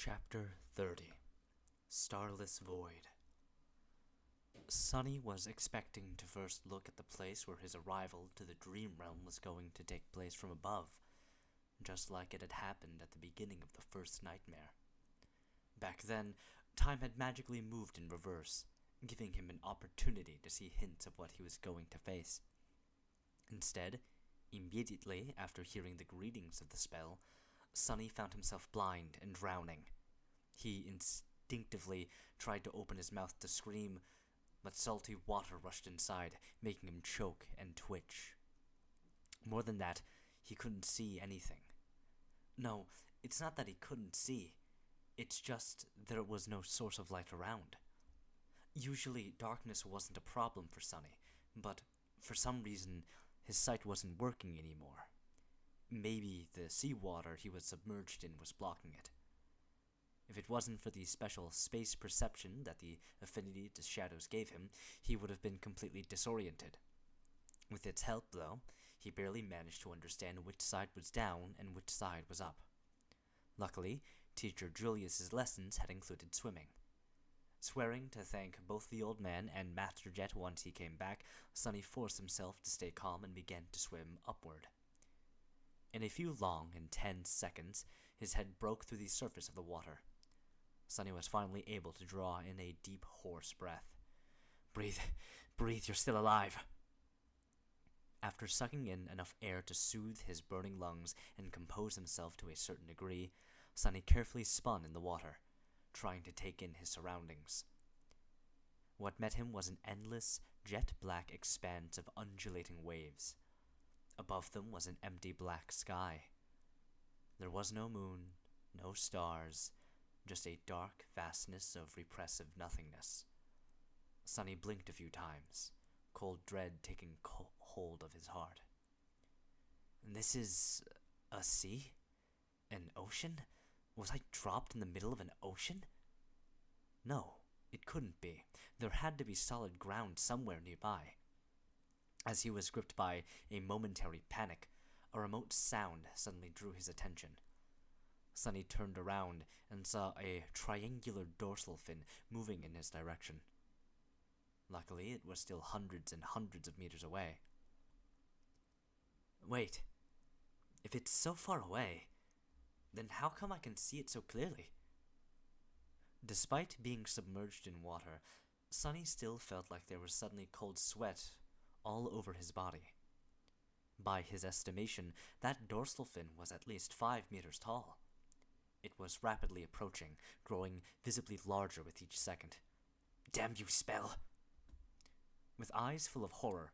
Chapter 30 Starless Void. Sunny was expecting to first look at the place where his arrival to the dream realm was going to take place from above, just like it had happened at the beginning of the first nightmare. Back then, time had magically moved in reverse, giving him an opportunity to see hints of what he was going to face. Instead, immediately after hearing the greetings of the spell, Sunny found himself blind and drowning. He instinctively tried to open his mouth to scream, but salty water rushed inside, making him choke and twitch. More than that, he couldn't see anything. No, it's not that he couldn't see. It's just there was no source of light around. Usually, darkness wasn't a problem for Sunny, but for some reason, his sight wasn't working anymore. Maybe the seawater he was submerged in was blocking it. If it wasn't for the special space perception that the affinity to shadows gave him, he would have been completely disoriented. With its help, though, he barely managed to understand which side was down and which side was up. Luckily, Teacher Julius's lessons had included swimming. Swearing to thank both the old man and Master Jet once he came back, Sunny forced himself to stay calm and began to swim upward. In a few long and tense seconds, his head broke through the surface of the water. Sunny was finally able to draw in a deep, hoarse breath. Breathe, you're still alive. After sucking in enough air to soothe his burning lungs and compose himself to a certain degree, Sunny carefully spun in the water, trying to take in his surroundings. What met him was an endless, jet-black expanse of undulating waves. Above them was an empty black sky. There was no moon, no stars, just a dark vastness of repressive nothingness. Sunny blinked a few times, cold dread taking hold of his heart. This is a sea? An ocean? Was I dropped in the middle of an ocean? No, it couldn't be. There had to be solid ground somewhere nearby. As he was gripped by a momentary panic, a remote sound suddenly drew his attention. Sunny turned around and saw a triangular dorsal fin moving in his direction. Luckily, it was still hundreds and hundreds of meters away. Wait, if it's so far away, then how come I can see it so clearly? Despite being submerged in water, Sunny still felt like there was suddenly cold sweat all over his body. By his estimation, that dorsal fin was at least 5 meters tall. It was rapidly approaching, growing visibly larger with each second. Damn you, spell! With eyes full of horror,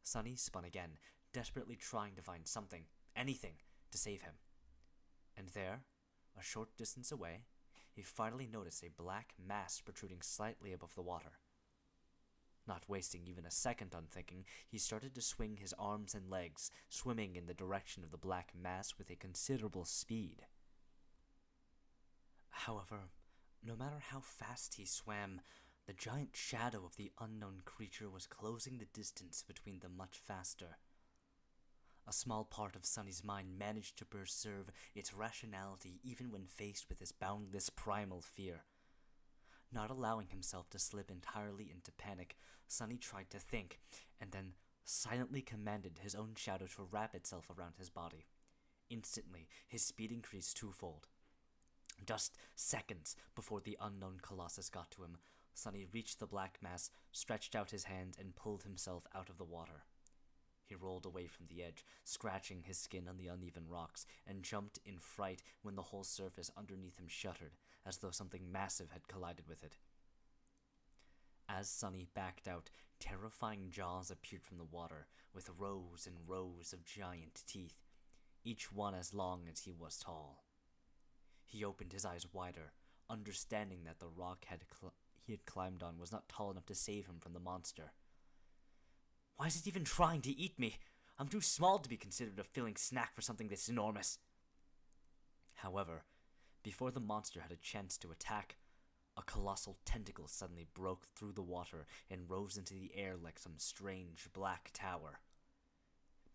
Sunny spun again, desperately trying to find something, anything, to save him. And there, a short distance away, he finally noticed a black mass protruding slightly above the water. Not wasting even a second on thinking, he started to swing his arms and legs, swimming in the direction of the black mass with a considerable speed. However, no matter how fast he swam, the giant shadow of the unknown creature was closing the distance between them much faster. A small part of Sunny's mind managed to preserve its rationality even when faced with this boundless primal fear. Not allowing himself to slip entirely into panic, Sunny tried to think, and then silently commanded his own shadow to wrap itself around his body. Instantly, his speed increased twofold. Just seconds before the unknown colossus got to him, Sunny reached the black mass, stretched out his hands, and pulled himself out of the water. He rolled away from the edge, scratching his skin on the uneven rocks, and jumped in fright when the whole surface underneath him shuddered, as though something massive had collided with it. As Sunny backed out, terrifying jaws appeared from the water, with rows and rows of giant teeth, each one as long as he was tall. He opened his eyes wider, understanding that the rock he had climbed on was not tall enough to save him from the monster. Why is it even trying to eat me? I'm too small to be considered a filling snack for something this enormous. However, before the monster had a chance to attack, a colossal tentacle suddenly broke through the water and rose into the air like some strange black tower.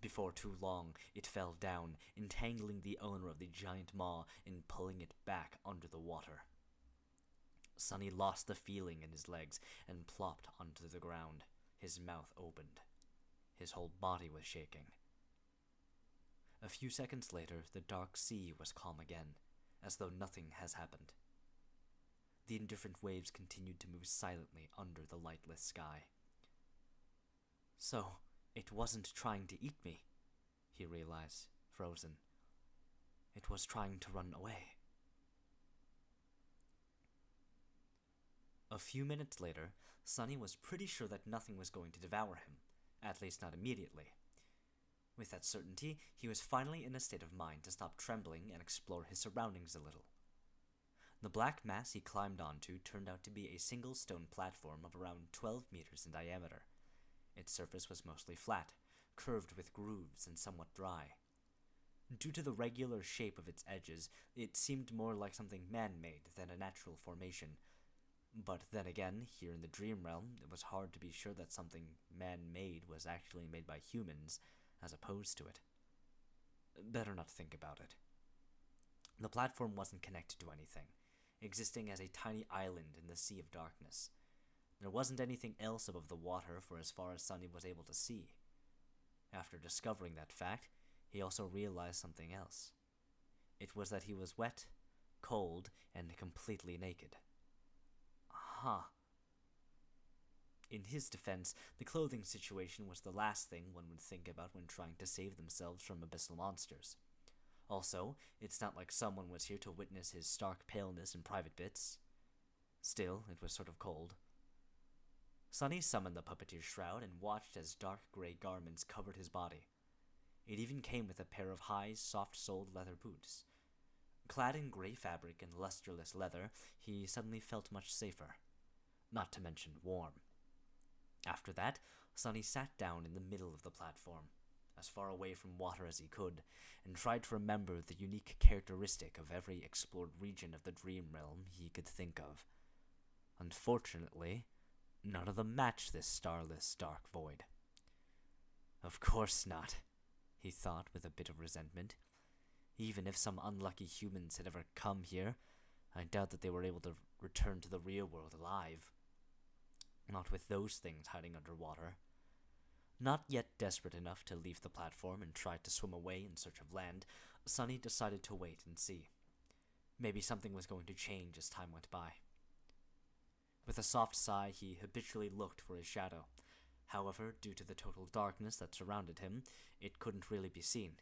Before too long, it fell down, entangling the owner of the giant maw and pulling it back under the water. Sonny lost the feeling in his legs and plopped onto the ground, his mouth opened. His whole body was shaking. A few seconds later, the dark sea was calm again, as though nothing has happened. The indifferent waves continued to move silently under the lightless sky. So, it wasn't trying to eat me, he realized, frozen. It was trying to run away. A few minutes later, Sonny was pretty sure that nothing was going to devour him, at least not immediately. With that certainty, he was finally in a state of mind to stop trembling and explore his surroundings a little. The black mass he climbed onto turned out to be a single stone platform of around 12 meters in diameter. Its surface was mostly flat, curved with grooves and somewhat dry. Due to the regular shape of its edges, it seemed more like something man-made than a natural formation. But then again, here in the dream realm, it was hard to be sure that something man-made was actually made by humans, as opposed to it. Better not think about it. The platform wasn't connected to anything, existing as a tiny island in the sea of darkness. There wasn't anything else above the water for as far as Sonny was able to see. After discovering that fact, he also realized something else. It was that he was wet, cold, and completely naked. In his defense, the clothing situation was the last thing one would think about when trying to save themselves from abyssal monsters. Also, it's not like someone was here to witness his stark paleness in private bits. Still, it was sort of cold. Sonny summoned the puppeteer's shroud and watched as dark gray garments covered his body. It even came with a pair of high, soft-soled leather boots. Clad in gray fabric and lusterless leather, he suddenly felt much safer. Not to mention warm. After that, Sonny sat down in the middle of the platform, as far away from water as he could, and tried to remember the unique characteristic of every explored region of the dream realm he could think of. Unfortunately, none of them matched this starless dark void. Of course not, he thought with a bit of resentment. Even if some unlucky humans had ever come here, I doubt that they were able to return to the real world alive. Not with those things hiding underwater. Not yet desperate enough to leave the platform and try to swim away in search of land, Sonny decided to wait and see. Maybe something was going to change as time went by. With a soft sigh, he habitually looked for his shadow. However, due to the total darkness that surrounded him, it couldn't really be seen.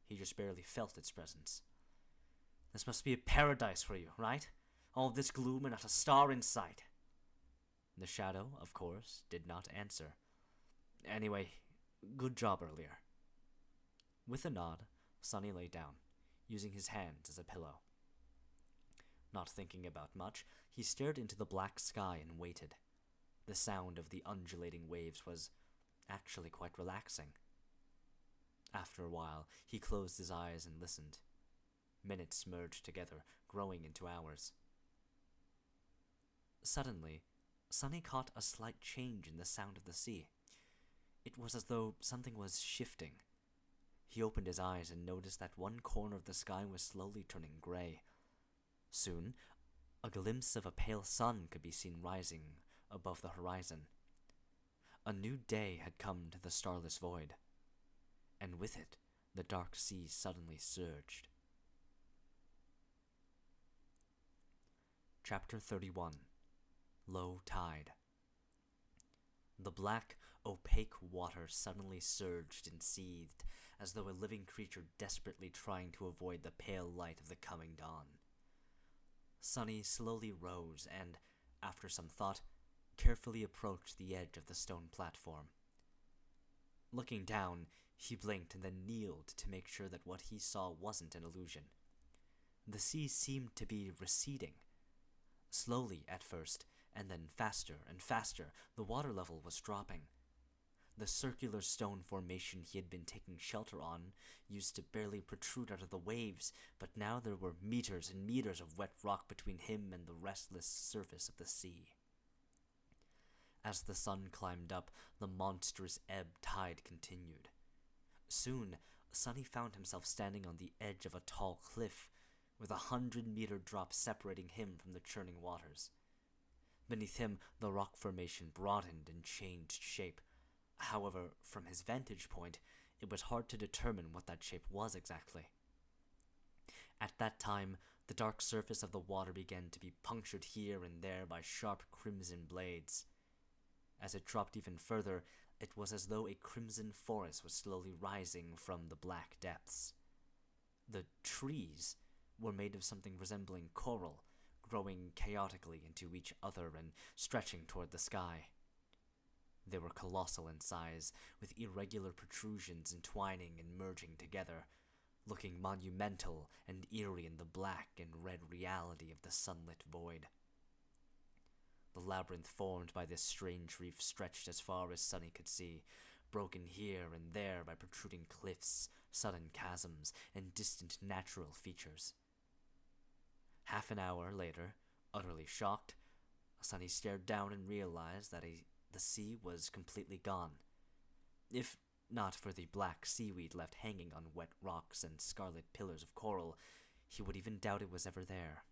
He just barely felt its presence. This must be a paradise for you, right? All this gloom and not a star in sight. The shadow, of course, did not answer. Anyway, good job earlier. With a nod, Sonny lay down, using his hands as a pillow. Not thinking about much, he stared into the black sky and waited. The sound of the undulating waves was actually quite relaxing. After a while, he closed his eyes and listened. Minutes merged together, growing into hours. Suddenly, Sonny caught a slight change in the sound of the sea. It was as though something was shifting. He opened his eyes and noticed that one corner of the sky was slowly turning gray. Soon, a glimpse of a pale sun could be seen rising above the horizon. A new day had come to the starless void, and with it, the dark sea suddenly surged. Chapter 31. Low Tide. The black, opaque water suddenly surged and seethed, as though a living creature desperately trying to avoid the pale light of the coming dawn. Sonny slowly rose and, after some thought, carefully approached the edge of the stone platform. Looking down, he blinked and then kneeled to make sure that what he saw wasn't an illusion. The sea seemed to be receding. Slowly at first, and then faster and faster, the water level was dropping. The circular stone formation he had been taking shelter on used to barely protrude out of the waves, but now there were meters and meters of wet rock between him and the restless surface of the sea. As the sun climbed up, the monstrous ebb tide continued. Soon, Sunny found himself standing on the edge of a tall cliff, with 100-meter drop separating him from the churning waters. Beneath him, the rock formation broadened and changed shape. However, from his vantage point, it was hard to determine what that shape was exactly. At that time, the dark surface of the water began to be punctured here and there by sharp crimson blades. As it dropped even further, it was as though a crimson forest was slowly rising from the black depths. The trees were made of something resembling coral, growing chaotically into each other and stretching toward the sky. They were colossal in size, with irregular protrusions entwining and merging together, looking monumental and eerie in the black and red reality of the sunlit void. The labyrinth formed by this strange reef stretched as far as Sunny could see, broken here and there by protruding cliffs, sudden chasms, and distant natural features. Half an hour later, utterly shocked, Sunny stared down and realized that the sea was completely gone. If not for the black seaweed left hanging on wet rocks and scarlet pillars of coral, he would even doubt it was ever there.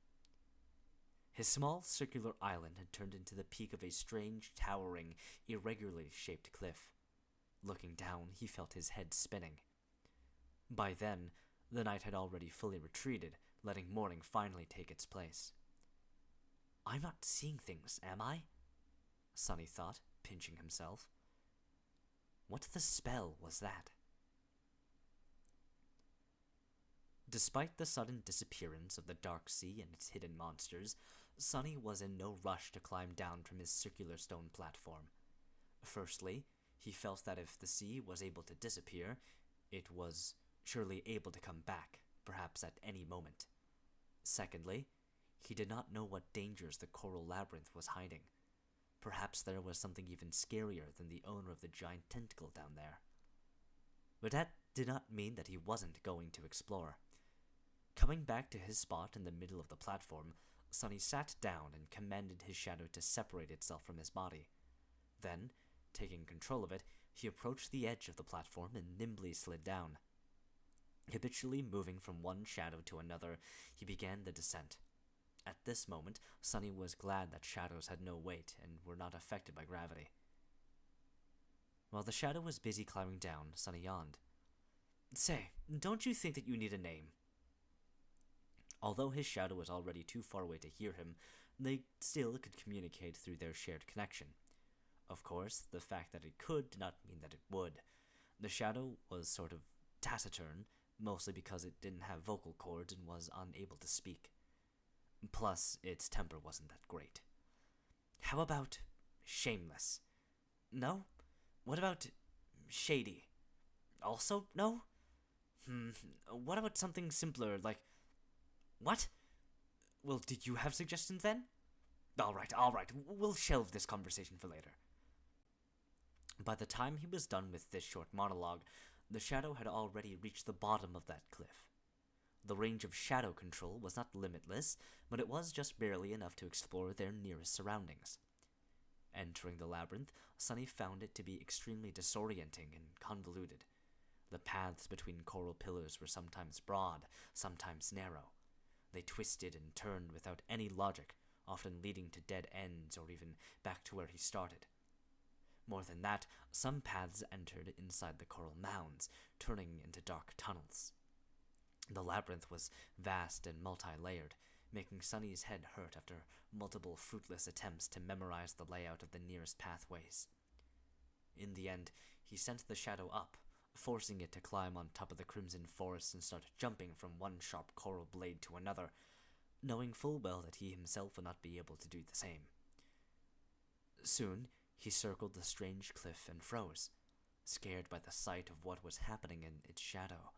His small circular island had turned into the peak of a strange, towering, irregularly shaped cliff. Looking down, he felt his head spinning. By then, the night had already fully retreated, letting morning finally take its place. "I'm not seeing things, am I?" Sunny thought, pinching himself. What the spell was that? Despite the sudden disappearance of the dark sea and its hidden monsters, Sunny was in no rush to climb down from his circular stone platform. Firstly, he felt that if the sea was able to disappear, it was surely able to come back, perhaps at any moment. Secondly, he did not know what dangers the coral labyrinth was hiding. Perhaps there was something even scarier than the owner of the giant tentacle down there. But that did not mean that he wasn't going to explore. Coming back to his spot in the middle of the platform, Sunny sat down and commanded his shadow to separate itself from his body. Then, taking control of it, he approached the edge of the platform and nimbly slid down. Habitually moving from one shadow to another, he began the descent. At this moment, Sunny was glad that shadows had no weight and were not affected by gravity. While the shadow was busy climbing down, Sunny yawned. "Say, don't you think that you need a name?" Although his shadow was already too far away to hear him, they still could communicate through their shared connection. Of course, the fact that it could did not mean that it would. The shadow was sort of taciturn, mostly because it didn't have vocal cords and was unable to speak. Plus, its temper wasn't that great. How about shameless? No? What about shady? Also no? What about something simpler, like... What? Well, did you have suggestions then? All right, we'll shelve this conversation for later. By the time he was done with this short monologue, the shadow had already reached the bottom of that cliff. The range of shadow control was not limitless, but it was just barely enough to explore their nearest surroundings. Entering the labyrinth, Sunny found it to be extremely disorienting and convoluted. The paths between coral pillars were sometimes broad, sometimes narrow. They twisted and turned without any logic, often leading to dead ends or even back to where he started. More than that, some paths entered inside the coral mounds, turning into dark tunnels. The labyrinth was vast and multi-layered, making Sunny's head hurt after multiple fruitless attempts to memorize the layout of the nearest pathways. In the end, he sent the shadow up, forcing it to climb on top of the crimson forest and start jumping from one sharp coral blade to another, knowing full well that he himself would not be able to do the same. Soon, he circled the strange cliff and froze, scared by the sight of what was happening in its shadow.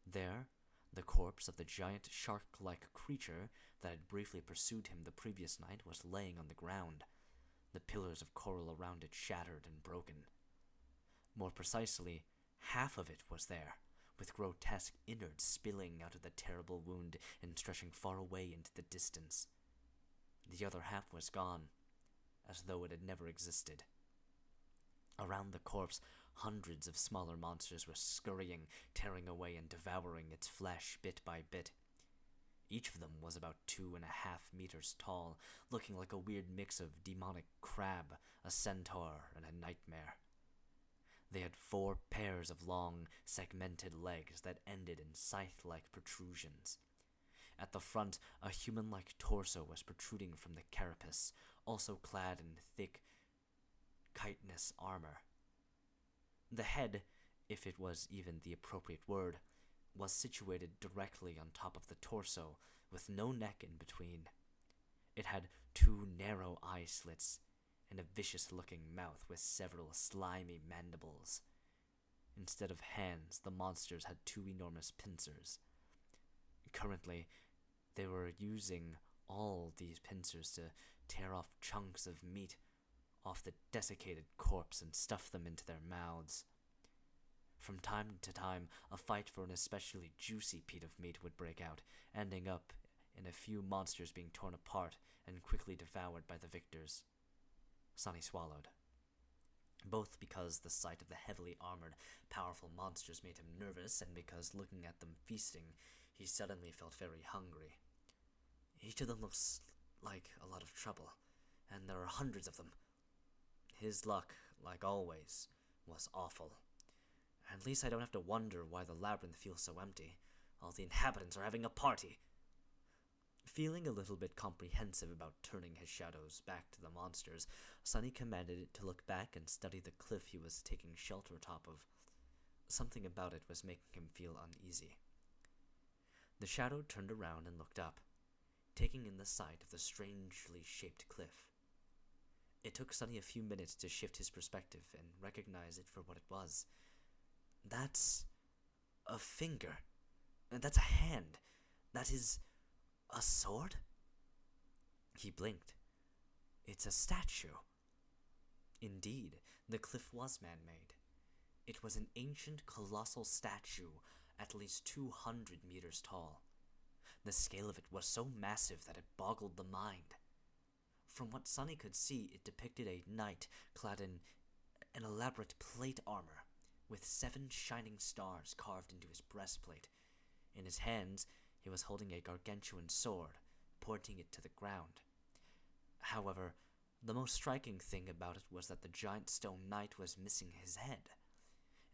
There, the corpse of the giant shark-like creature that had briefly pursued him the previous night was laying on the ground, the pillars of coral around it shattered and broken. More precisely, half of it was there, with grotesque innards spilling out of the terrible wound and stretching far away into the distance. The other half was gone, as though it had never existed. Around the corpse Hundreds of smaller monsters were scurrying, tearing away and devouring its flesh bit by bit. Each of them was about 2.5 meters tall, looking like a weird mix of demonic crab, a centaur, and a nightmare. They had 4 pairs of long, segmented legs that ended in scythe-like protrusions. At the front, a human-like torso was protruding from the carapace, also clad in thick, chitinous armor. The head, if it was even the appropriate word, was situated directly on top of the torso, with no neck in between. It had 2 narrow eye slits, and a vicious-looking mouth with several slimy mandibles. Instead of hands, the monsters had 2 enormous pincers. Currently, they were using all these pincers to tear off chunks of meat off the desiccated corpse and stuff them into their mouths. From time to time, a fight for an especially juicy piece of meat would break out, ending up in a few monsters being torn apart and quickly devoured by the victors. Sonny swallowed. Both because the sight of the heavily armored, powerful monsters made him nervous, and because looking at them feasting, he suddenly felt very hungry. Each of them looks like a lot of trouble, and there are hundreds of them. His luck, like always, was awful. At least I don't have to wonder why the labyrinth feels so empty. All the inhabitants are having a party. Feeling a little bit comprehensive about turning his shadows back to the monsters, Sonny commanded it to look back and study the cliff he was taking shelter atop of. Something about it was making him feel uneasy. The shadow turned around and looked up, taking in the sight of the strangely shaped cliff. It took Sonny a few minutes to shift his perspective and recognize it for what it was. That's a finger. That's a hand. That is a sword? He blinked. It's a statue. Indeed, the cliff was man-made. It was an ancient, colossal statue, at least 200 meters tall. The scale of it was so massive that it boggled the mind. From what Sonny could see, it depicted a knight clad in an elaborate plate armor, with 7 shining stars carved into his breastplate. In his hands, he was holding a gargantuan sword, pointing it to the ground. However, the most striking thing about it was that the giant stone knight was missing his head.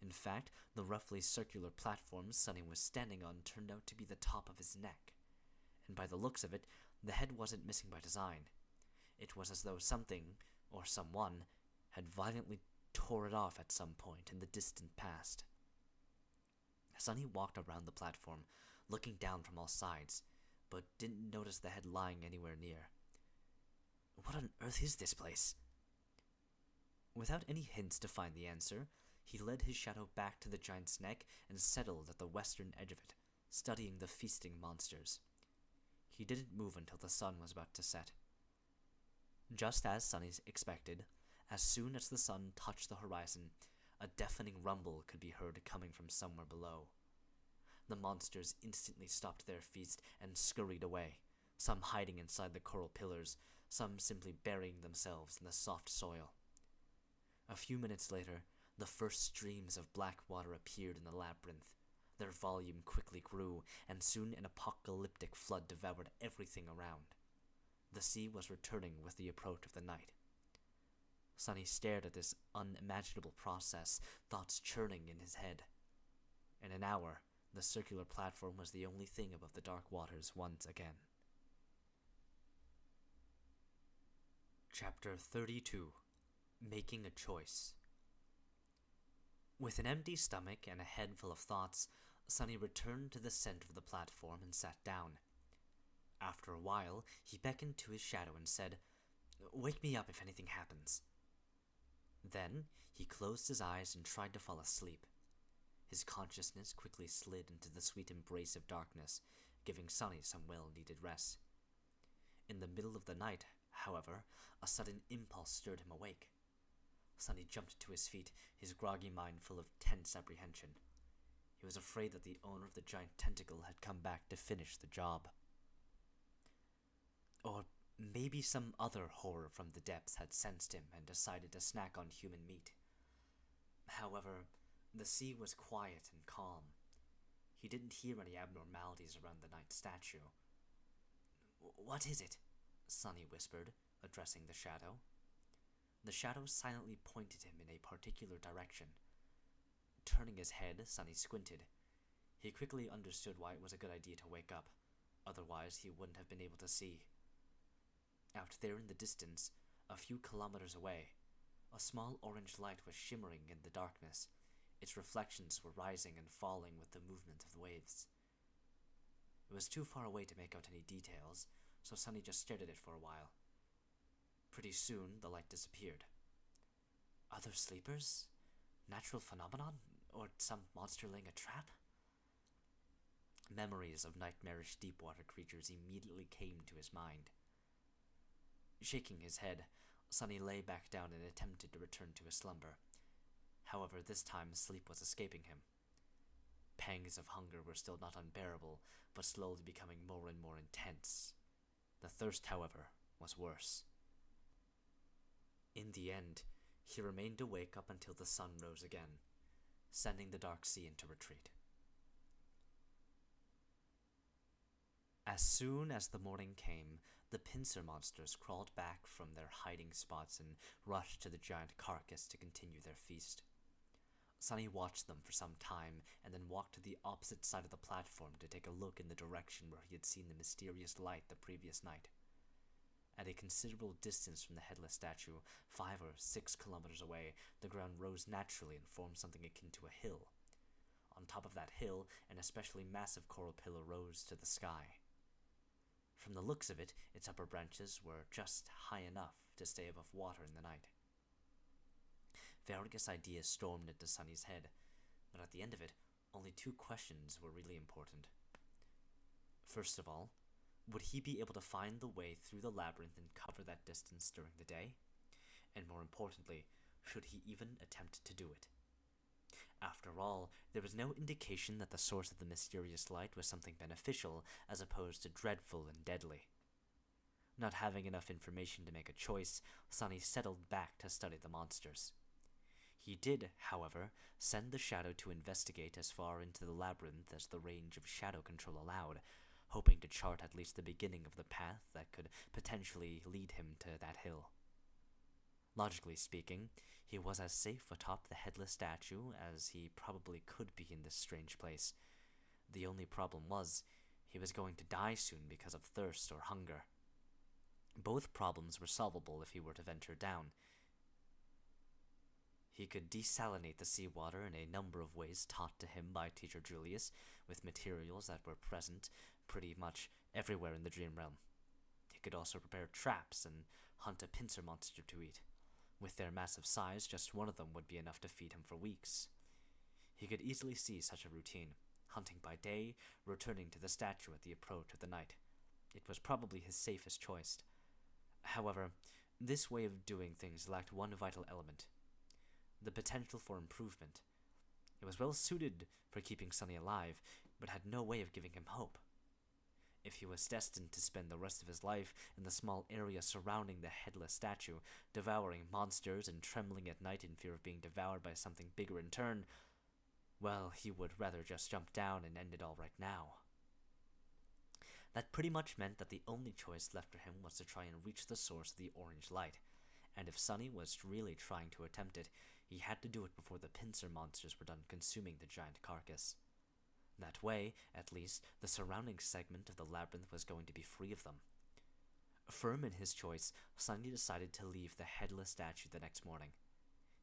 In fact, the roughly circular platform Sonny was standing on turned out to be the top of his neck. And by the looks of it, the head wasn't missing by design. It was as though something, or someone, had violently tore it off at some point in the distant past. Sonny walked around the platform, looking down from all sides, but didn't notice the head lying anywhere near. What on earth is this place? Without any hints to find the answer, he led his shadow back to the giant's neck and settled at the western edge of it, studying the feasting monsters. He didn't move until the sun was about to set. Just as Sonny expected, as soon as the sun touched the horizon, a deafening rumble could be heard coming from somewhere below. The monsters instantly stopped their feast and scurried away, some hiding inside the coral pillars, some simply burying themselves in the soft soil. A few minutes later, the first streams of black water appeared in the labyrinth. Their volume quickly grew, and soon an apocalyptic flood devoured everything around. The sea was returning with the approach of the night. Sonny stared at this unimaginable process, thoughts churning in his head. In an hour, the circular platform was the only thing above the dark waters once again. Chapter 32. Making a Choice. With an empty stomach and a head full of thoughts, Sonny returned to the center of the platform and sat down. After a while, he beckoned to his shadow and said, "Wake me up if anything happens." Then, he closed his eyes and tried to fall asleep. His consciousness quickly slid into the sweet embrace of darkness, giving Sonny some well-needed rest. In the middle of the night, however, a sudden impulse stirred him awake. Sonny jumped to his feet, his groggy mind full of tense apprehension. He was afraid that the owner of the giant tentacle had come back to finish the job. Or maybe some other horror from the depths had sensed him and decided to snack on human meat. However, the sea was quiet and calm. He didn't hear any abnormalities around the night statue. "What is it?" Sunny whispered, addressing the shadow. The shadow silently pointed him in a particular direction. Turning his head, Sunny squinted. He quickly understood why it was a good idea to wake up, otherwise he wouldn't have been able to see. Out there in the distance, a few kilometers away, a small orange light was shimmering in the darkness. Its reflections were rising and falling with the movement of the waves. It was too far away to make out any details, so Sunny just stared at it for a while. Pretty soon, the light disappeared. Other sleepers? Natural phenomenon? Or some monster laying a trap? Memories of nightmarish deep-water creatures immediately came to his mind. Shaking his head, Sunny lay back down and attempted to return to his slumber. However, this time sleep was escaping him. Pangs of hunger were still not unbearable, but slowly becoming more and more intense. The thirst, however, was worse. In the end, he remained awake up until the sun rose again, sending the dark sea into retreat. As soon as the morning came, the pincer monsters crawled back from their hiding spots and rushed to the giant carcass to continue their feast. Sunny watched them for some time and then walked to the opposite side of the platform to take a look in the direction where he had seen the mysterious light the previous night. At a considerable distance from the headless statue, 5 or 6 kilometers away, the ground rose naturally and formed something akin to a hill. On top of that hill, an especially massive coral pillar rose to the sky. From the looks of it, its upper branches were just high enough to stay above water in the night. Various ideas stormed into Sunny's head, but at the end of it, only 2 questions were really important. First of all, would he be able to find the way through the labyrinth and cover that distance during the day? And more importantly, should he even attempt to do it? After all, there was no indication that the source of the mysterious light was something beneficial as opposed to dreadful and deadly. Not having enough information to make a choice, Sunny settled back to study the monsters. He did, however, send the shadow to investigate as far into the labyrinth as the range of shadow control allowed, hoping to chart at least the beginning of the path that could potentially lead him to that hill. Logically speaking, he was as safe atop the headless statue as he probably could be in this strange place. The only problem was, he was going to die soon because of thirst or hunger. Both problems were solvable if he were to venture down. He could desalinate the seawater in a number of ways taught to him by Teacher Julius, with materials that were present pretty much everywhere in the dream realm. He could also prepare traps and hunt a pincer monster to eat. With their massive size, just one of them would be enough to feed him for weeks. He could easily see such a routine, hunting by day, returning to the statue at the approach of the night. It was probably his safest choice. However, this way of doing things lacked one vital element: the potential for improvement. It was well suited for keeping Sunny alive, but had no way of giving him hope. If he was destined to spend the rest of his life in the small area surrounding the headless statue, devouring monsters and trembling at night in fear of being devoured by something bigger in turn, well, he would rather just jump down and end it all right now. That pretty much meant that the only choice left for him was to try and reach the source of the orange light, and if Sunny was really trying to attempt it, he had to do it before the pincer monsters were done consuming the giant carcass. That way, at least, the surrounding segment of the labyrinth was going to be free of them. Firm in his choice, Sunny decided to leave the headless statue the next morning.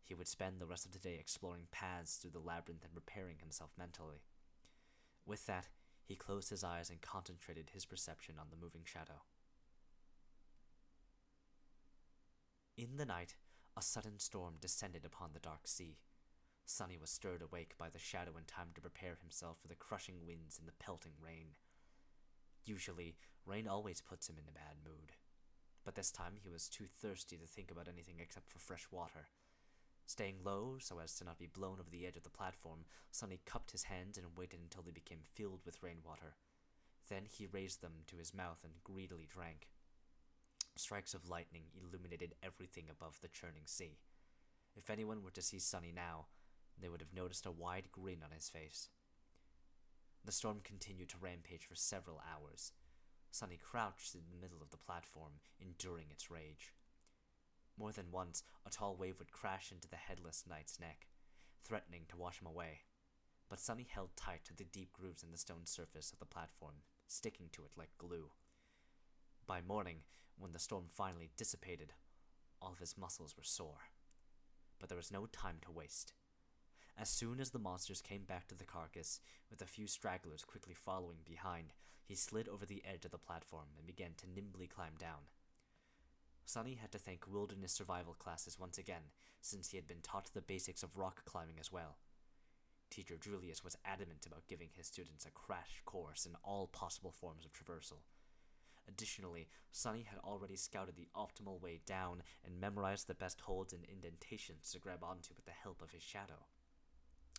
He would spend the rest of the day exploring paths through the labyrinth and preparing himself mentally. With that, he closed his eyes and concentrated his perception on the moving shadow. In the night, a sudden storm descended upon the dark sea. Sunny was stirred awake by the shadow in time to prepare himself for the crushing winds and the pelting rain. Usually, rain always puts him in a bad mood, but this time he was too thirsty to think about anything except for fresh water. Staying low so as to not be blown over the edge of the platform, Sunny cupped his hands and waited until they became filled with rainwater. Then he raised them to his mouth and greedily drank. Strikes of lightning illuminated everything above the churning sea. If anyone were to see Sunny now, they would have noticed a wide grin on his face. The storm continued to rampage for several hours. Sunny crouched in the middle of the platform, enduring its rage. More than once, a tall wave would crash into the headless knight's neck, threatening to wash him away. But Sunny held tight to the deep grooves in the stone surface of the platform, sticking to it like glue. By morning, when the storm finally dissipated, all of his muscles were sore. But there was no time to waste. As soon as the monsters came back to the carcass, with a few stragglers quickly following behind, he slid over the edge of the platform and began to nimbly climb down. Sunny had to thank wilderness survival classes once again, since he had been taught the basics of rock climbing as well. Teacher Julius was adamant about giving his students a crash course in all possible forms of traversal. Additionally, Sunny had already scouted the optimal way down and memorized the best holds and indentations to grab onto with the help of his shadow.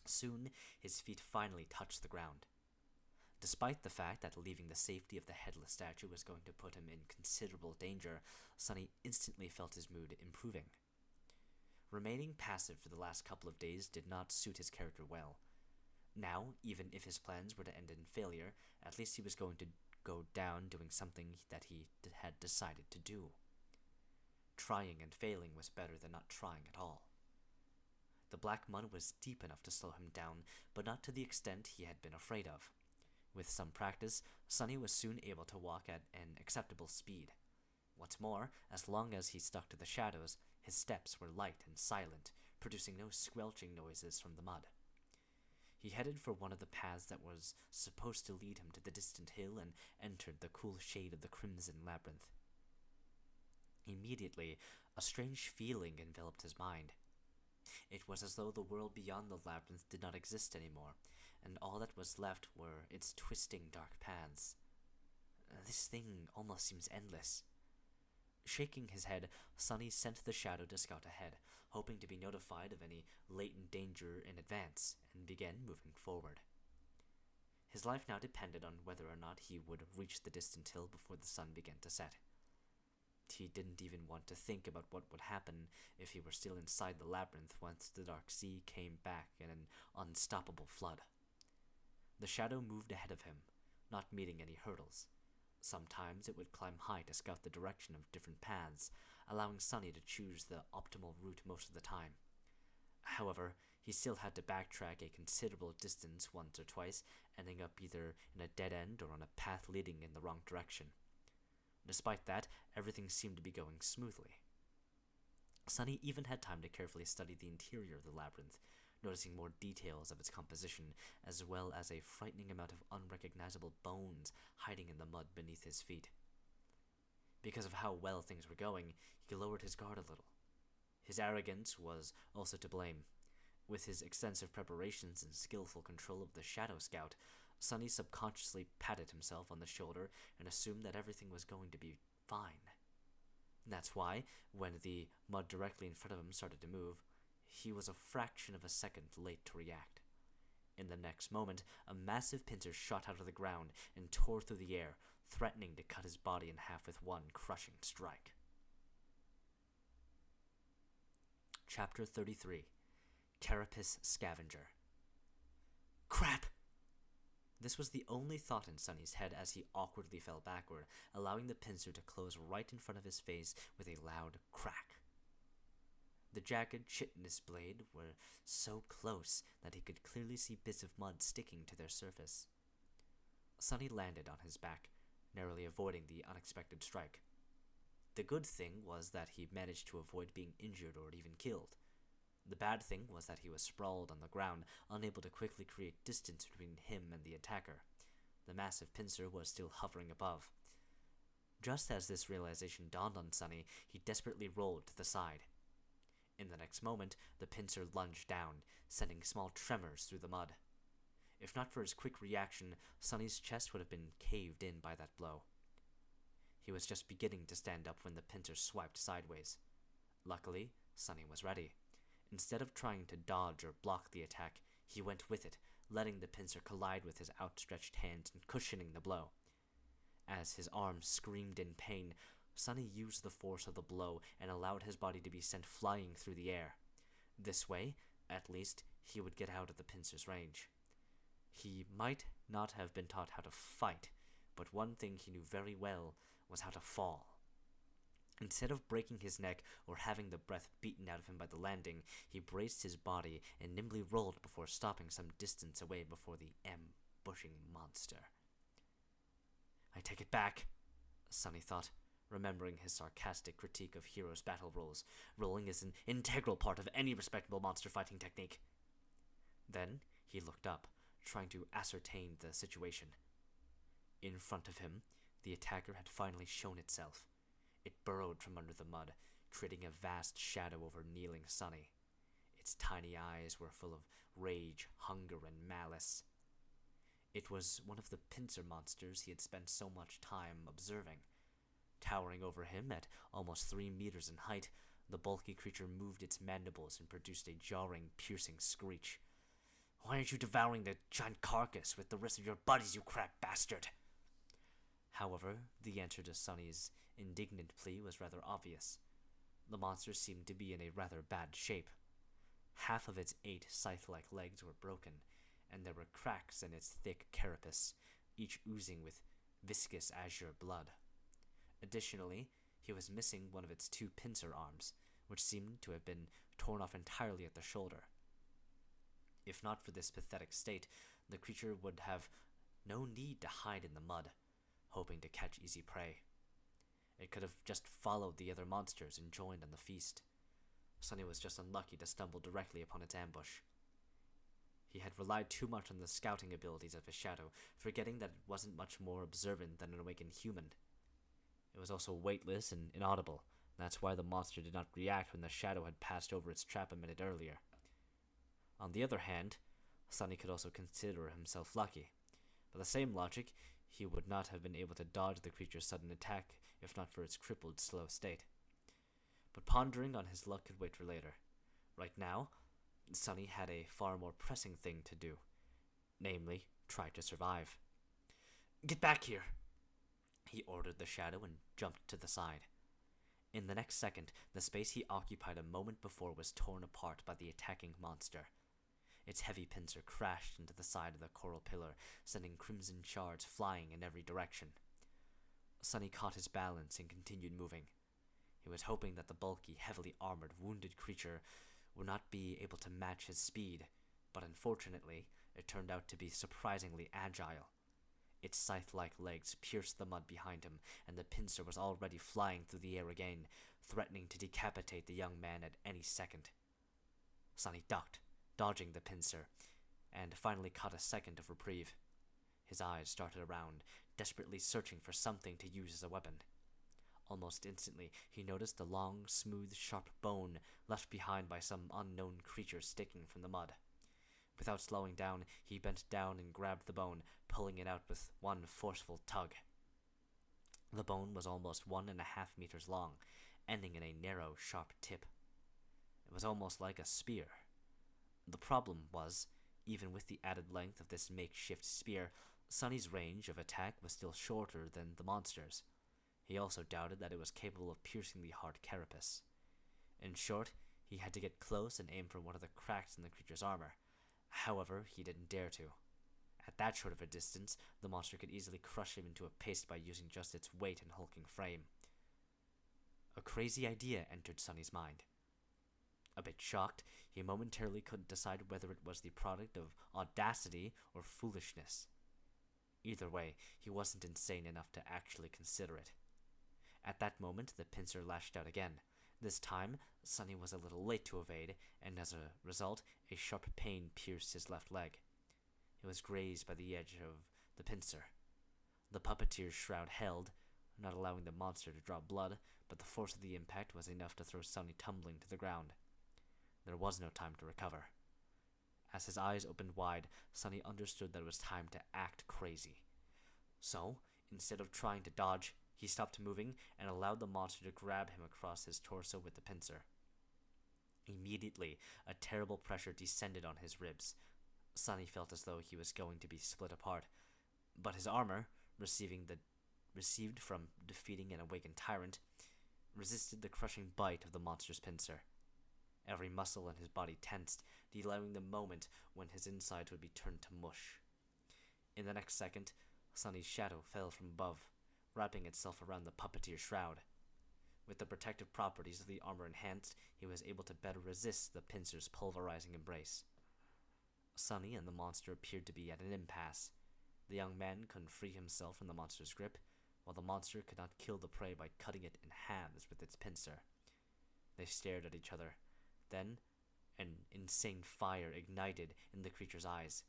Soon, his feet finally touched the ground. Despite the fact that leaving the safety of the headless statue was going to put him in considerable danger, Sunny instantly felt his mood improving. Remaining passive for the last couple of days did not suit his character well. Now, even if his plans were to end in failure, at least he was going to go down doing something that he had decided to do. Trying and failing was better than not trying at all. The black mud was deep enough to slow him down, but not to the extent he had been afraid of. With some practice, Sunny was soon able to walk at an acceptable speed. What's more, as long as he stuck to the shadows, his steps were light and silent, producing no squelching noises from the mud. He headed for one of the paths that was supposed to lead him to the distant hill and entered the cool shade of the crimson labyrinth. Immediately, a strange feeling enveloped his mind. It was as though the world beyond the labyrinth did not exist anymore, and all that was left were its twisting dark paths. This thing almost seems endless. Shaking his head, Sunny sent the shadow to scout ahead, hoping to be notified of any latent danger in advance, and began moving forward. His life now depended on whether or not he would reach the distant hill before the sun began to set. He didn't even want to think about what would happen if he were still inside the labyrinth once the dark sea came back in an unstoppable flood. The shadow moved ahead of him, not meeting any hurdles. Sometimes it would climb high to scout the direction of different paths, allowing Sunny to choose the optimal route most of the time. However, he still had to backtrack a considerable distance once or twice, ending up either in a dead end or on a path leading in the wrong direction. Despite that, everything seemed to be going smoothly. Sunny even had time to carefully study the interior of the labyrinth, noticing more details of its composition, as well as a frightening amount of unrecognizable bones hiding in the mud beneath his feet. Because of how well things were going, he lowered his guard a little. His arrogance was also to blame. With his extensive preparations and skillful control of the Shadow Scout, Sunny subconsciously patted himself on the shoulder and assumed that everything was going to be fine. That's why, when the mud directly in front of him started to move, he was a fraction of a second late to react. In the next moment, a massive pincer shot out of the ground and tore through the air, threatening to cut his body in half with one crushing strike. Chapter 33. Carapace Scavenger. Crap! This was the only thought in Sunny's head as he awkwardly fell backward, allowing the pincer to close right in front of his face with a loud crack. The jagged, chitinous blade were so close that he could clearly see bits of mud sticking to their surface. Sunny landed on his back, narrowly avoiding the unexpected strike. The good thing was that he managed to avoid being injured or even killed. The bad thing was that he was sprawled on the ground, unable to quickly create distance between him and the attacker. The massive pincer was still hovering above. Just as this realization dawned on Sunny, he desperately rolled to the side. In the next moment, the pincer lunged down, sending small tremors through the mud. If not for his quick reaction, Sunny's chest would have been caved in by that blow. He was just beginning to stand up when the pincer swiped sideways. Luckily, Sunny was ready. Instead of trying to dodge or block the attack, he went with it, letting the pincer collide with his outstretched hands and cushioning the blow. As his arms screamed in pain, Sunny used the force of the blow and allowed his body to be sent flying through the air. This way, at least, he would get out of the pincer's range. He might not have been taught how to fight, but one thing he knew very well was how to fall. Instead of breaking his neck or having the breath beaten out of him by the landing, he braced his body and nimbly rolled before stopping some distance away before the ambushing monster. I take it back, Sonny thought, remembering his sarcastic critique of heroes' battle rolls. Rolling is an integral part of any respectable monster fighting technique. Then he looked up, trying to ascertain the situation. In front of him, the attacker had finally shown itself. It burrowed from under the mud, creating a vast shadow over kneeling Sonny. Its tiny eyes were full of rage, hunger, and malice. It was one of the pincer monsters he had spent so much time observing. Towering over him at almost 3 meters in height, the bulky creature moved its mandibles and produced a jarring, piercing screech. Why aren't you devouring the giant carcass with the rest of your buddies, you crap bastard? However, the answer to Sonny's indignant plea was rather obvious. The monster seemed to be in a rather bad shape. Half of its 8 scythe-like legs were broken, and there were cracks in its thick carapace, each oozing with viscous azure blood. Additionally, he was missing one of its 2 pincer arms, which seemed to have been torn off entirely at the shoulder. If not for this pathetic state, the creature would have no need to hide in the mud, hoping to catch easy prey. It could have just followed the other monsters and joined on the feast. Sonny was just unlucky to stumble directly upon its ambush. He had relied too much on the scouting abilities of his shadow, forgetting that it wasn't much more observant than an awakened human. It was also weightless and inaudible, and that's why the monster did not react when the shadow had passed over its trap a minute earlier. On the other hand, Sonny could also consider himself lucky. By the same logic, he would not have been able to dodge the creature's sudden attack if not for its crippled, slow state. But pondering on his luck could wait for later. Right now, Sonny had a far more pressing thing to do, namely, try to survive. Get back here, he ordered the shadow and jumped to the side. In the next second, the space he occupied a moment before was torn apart by the attacking monster. Its heavy pincer crashed into the side of the coral pillar, sending crimson shards flying in every direction. Sonny caught his balance and continued moving. He was hoping that the bulky, heavily armored, wounded creature would not be able to match his speed, but unfortunately, it turned out to be surprisingly agile. Its scythe-like legs pierced the mud behind him, and the pincer was already flying through the air again, threatening to decapitate the young man at any second. Sonny ducked, dodging the pincer, and finally caught a second of reprieve. His eyes started around, desperately searching for something to use as a weapon. Almost instantly, he noticed a long, smooth, sharp bone left behind by some unknown creature sticking from the mud. Without slowing down, he bent down and grabbed the bone, pulling it out with one forceful tug. The bone was almost 1.5 meters long, ending in a narrow, sharp tip. It was almost like a spear. The problem was, even with the added length of this makeshift spear, Sonny's range of attack was still shorter than the monster's. He also doubted that it was capable of piercing the hard carapace. In short, he had to get close and aim for one of the cracks in the creature's armor. However, he didn't dare to. At that short of a distance, the monster could easily crush him into a paste by using just its weight and hulking frame. A crazy idea entered Sonny's mind. A bit shocked, he momentarily couldn't decide whether it was the product of audacity or foolishness. Either way, he wasn't insane enough to actually consider it. At that moment, the pincer lashed out again. This time, Sonny was a little late to evade, and as a result, a sharp pain pierced his left leg. It was grazed by the edge of the pincer. The puppeteer's shroud held, not allowing the monster to draw blood, but the force of the impact was enough to throw Sonny tumbling to the ground. There was no time to recover. As his eyes opened wide, Sonny understood that it was time to act crazy. So, instead of trying to dodge, he stopped moving and allowed the monster to grab him across his torso with the pincer. Immediately, a terrible pressure descended on his ribs. Sonny felt as though he was going to be split apart, but his armor, received from defeating an awakened tyrant, resisted the crushing bite of the monster's pincer. Every muscle in his body tensed, delaying the moment when his insides would be turned to mush. In the next second, Sunny's shadow fell from above, wrapping itself around the puppeteer's shroud. With the protective properties of the armor enhanced, he was able to better resist the pincer's pulverizing embrace. Sunny and the monster appeared to be at an impasse. The young man couldn't free himself from the monster's grip, while the monster could not kill the prey by cutting it in halves with its pincer. They stared at each other. Then, an insane fire ignited in the creature's eyes.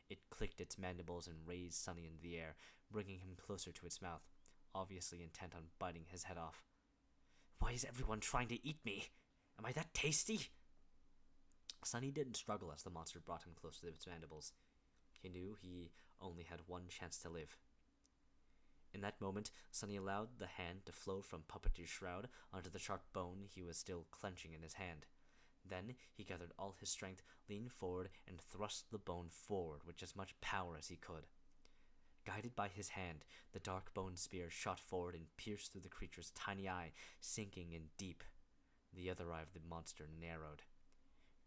It clicked its mandibles and raised Sunny into the air, bringing him closer to its mouth, obviously intent on biting his head off. "Why is everyone trying to eat me? Am I that tasty?" Sunny didn't struggle as the monster brought him close to its mandibles. He knew he only had one chance to live. In that moment, Sunny allowed the hand to flow from Puppeteer's shroud onto the sharp bone he was still clenching in his hand. Then he gathered all his strength, leaned forward, and thrust the bone forward with as much power as he could. Guided by his hand, the dark bone spear shot forward and pierced through the creature's tiny eye, sinking in deep. The other eye of the monster narrowed.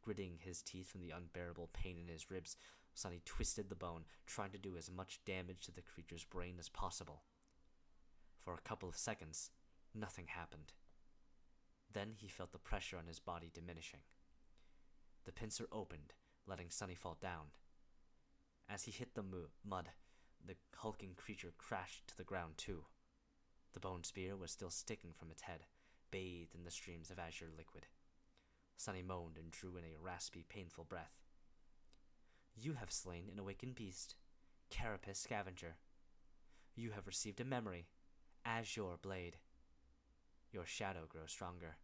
Gritting his teeth from the unbearable pain in his ribs, Sunny twisted the bone, trying to do as much damage to the creature's brain as possible. For a couple of seconds, nothing happened. Then he felt the pressure on his body diminishing. The pincer opened, letting Sunny fall down. As he hit the mud, the hulking creature crashed to the ground too. The bone spear was still sticking from its head, bathed in the streams of azure liquid. Sunny moaned and drew in a raspy, painful breath. "You have slain an awakened beast, Carapace Scavenger. You have received a memory, Azure Blade. Your shadow grows stronger."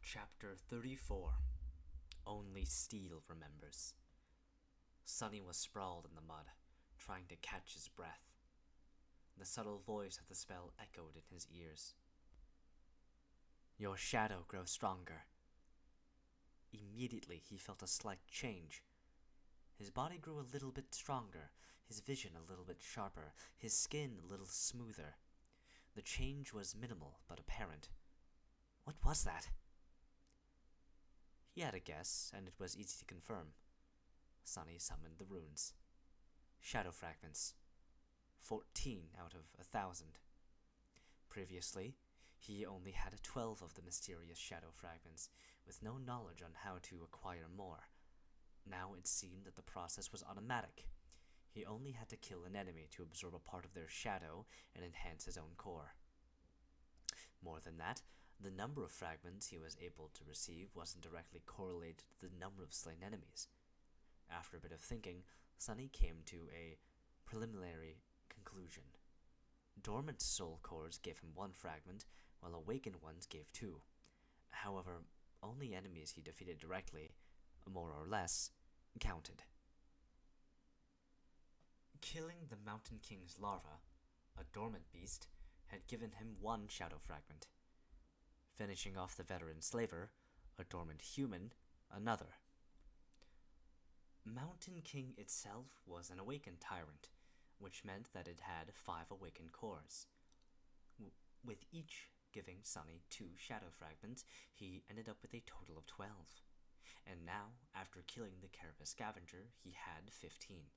Chapter 34. Only Steel Remembers. Sunny was sprawled in the mud, trying to catch his breath. The subtle voice of the spell echoed in his ears. "Your shadow grows stronger." Immediately he felt a slight change. His body grew a little bit stronger, his vision a little bit sharper, his skin a little smoother. The change was minimal but apparent. What was that? He had a guess, and it was easy to confirm. Sunny summoned the runes. Shadow fragments. 14 out of 1,000. Previously, he only had 12 of the mysterious shadow fragments, with no knowledge on how to acquire more. Now it seemed that the process was automatic. He only had to kill an enemy to absorb a part of their shadow and enhance his own core. More than that, the number of fragments he was able to receive wasn't directly correlated to the number of slain enemies. After a bit of thinking, Sunny came to a preliminary conclusion. Dormant soul cores gave him 1 fragment, while awakened ones gave 2. However, only enemies he defeated directly, more or less, counted. Killing the Mountain King's larva, a dormant beast, had given him 1 shadow fragment. Finishing off the veteran slaver, a dormant human, another. Mountain King itself was an awakened tyrant, which meant that it had 5 awakened cores. With each giving Sunny 2 shadow fragments, he ended up with a total of 12. And now, after killing the Carapace Scavenger, he had 15.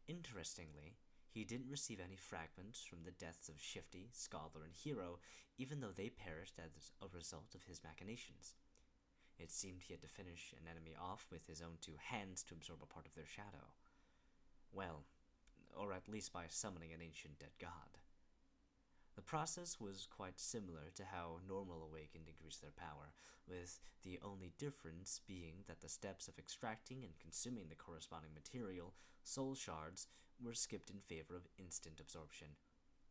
Interestingly, he didn't receive any fragments from the deaths of Shifty, Scholar, and Hero, even though they perished as a result of his machinations. It seemed he had to finish an enemy off with his own 2 hands to absorb a part of their shadow. Well, or at least by summoning an ancient dead god. The process was quite similar to how normal awakened increase their power, with the only difference being that the steps of extracting and consuming the corresponding material, soul shards, were skipped in favor of instant absorption.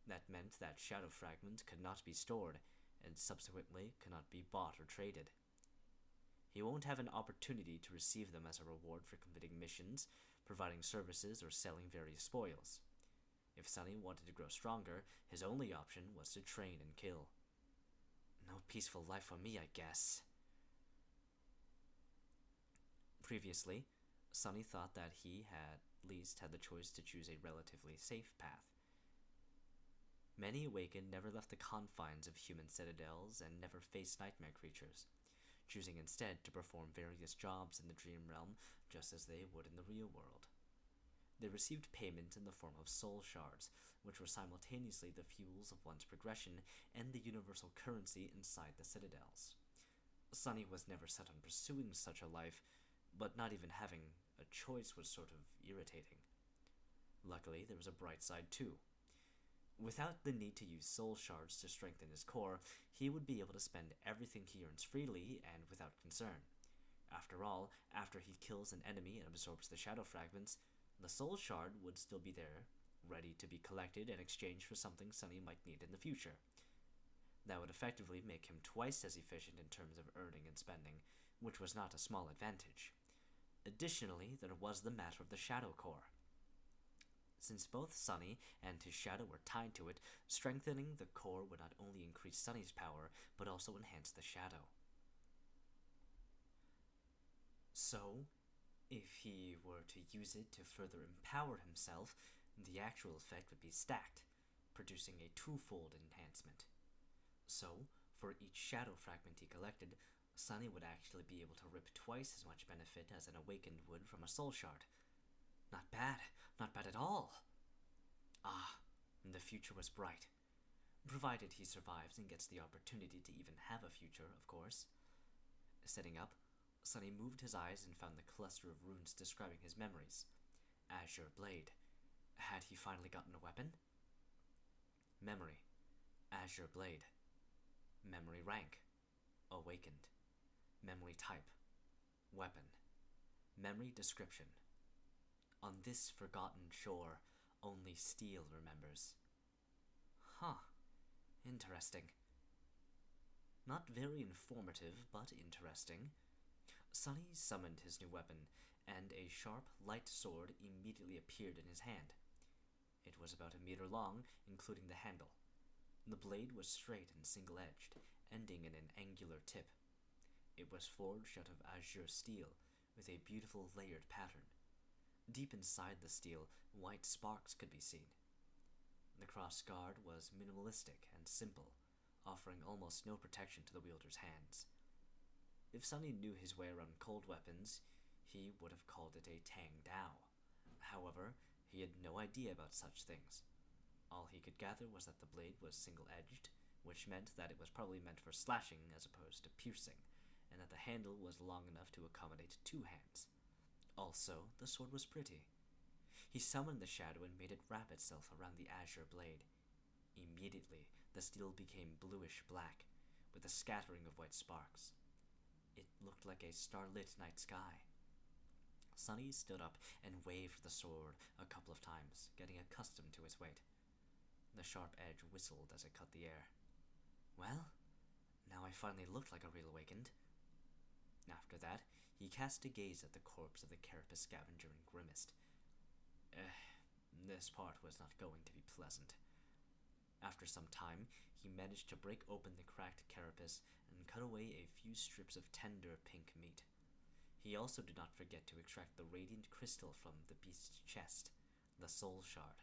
That meant that shadow fragments could not be stored, and subsequently could not be bought or traded. He won't have an opportunity to receive them as a reward for completing missions, providing services, or selling various spoils. If Sunny wanted to grow stronger, his only option was to train and kill. No peaceful life for me, I guess. Previously, Sunny thought that he had at least had the choice to choose a relatively safe path. Many awakened never left the confines of human citadels and never faced nightmare creatures, choosing instead to perform various jobs in the dream realm just as they would in the real world. They received payment in the form of soul shards, which were simultaneously the fuels of one's progression and the universal currency inside the citadels. Sunny was never set on pursuing such a life, but not even having a choice was sort of irritating. Luckily, there was a bright side too. Without the need to use soul shards to strengthen his core, he would be able to spend everything he earns freely and without concern. After all, after he kills an enemy and absorbs the shadow fragments, the soul shard would still be there, ready to be collected and exchanged for something Sunny might need in the future. That would effectively make him twice as efficient in terms of earning and spending, which was not a small advantage. Additionally, there was the matter of the shadow core. Since both Sunny and his shadow were tied to it, strengthening the core would not only increase Sunny's power, but also enhance the shadow. So, if he were to use it to further empower himself, the actual effect would be stacked, producing a twofold enhancement. So, for each shadow fragment he collected, Sunny would actually be able to rip twice as much benefit as an awakened would from a soul shard. Not bad, not bad at all. Ah, the future was bright. Provided he survives and gets the opportunity to even have a future, of course. Setting up, Sunny moved his eyes and found the cluster of runes describing his memories. Azure Blade. Had he finally gotten a weapon? Memory. Azure Blade. Memory rank. Awakened. Memory type. Weapon. Memory description. On this forgotten shore, only steel remembers. Huh. Interesting. Not very informative, but interesting. Sunny summoned his new weapon, and a sharp, light sword immediately appeared in his hand. It was about 1 meter long, including the handle. The blade was straight and single-edged, ending in an angular tip. It was forged out of azure steel, with a beautiful layered pattern. Deep inside the steel, white sparks could be seen. The cross-guard was minimalistic and simple, offering almost no protection to the wielder's hands. If Sunny knew his way around cold weapons, he would have called it a Tang Dao. However, he had no idea about such things. All he could gather was that the blade was single-edged, which meant that it was probably meant for slashing as opposed to piercing, and that the handle was long enough to accommodate 2 hands. Also, the sword was pretty. He summoned the shadow and made it wrap itself around the azure blade. Immediately, the steel became bluish-black, with a scattering of white sparks. It looked like a starlit night sky. Sunny stood up and waved the sword a couple of times, getting accustomed to its weight. The sharp edge whistled as it cut the air. Well, now I finally looked like a real awakened. After that, he cast a gaze at the corpse of the carapace scavenger and grimaced. This part was not going to be pleasant. After some time, he managed to break open the cracked carapace and cut away a few strips of tender pink meat. He also did not forget to extract the radiant crystal from the beast's chest, the soul shard.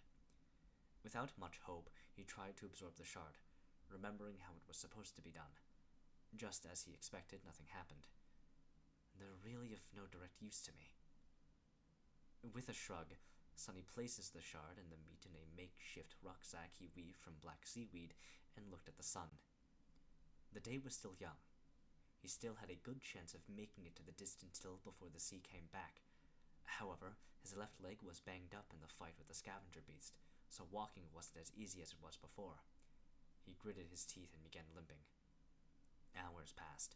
Without much hope, he tried to absorb the shard, remembering how it was supposed to be done. Just as he expected, nothing happened. They're really of no direct use to me. With a shrug, Sunny places the shard and the meat in a makeshift rucksack he weaved from black seaweed and looked at the sun. The day was still young. He still had a good chance of making it to the distant hill before the sea came back. However, his left leg was banged up in the fight with the scavenger beast, so walking wasn't as easy as it was before. He gritted his teeth and began limping. Hours passed.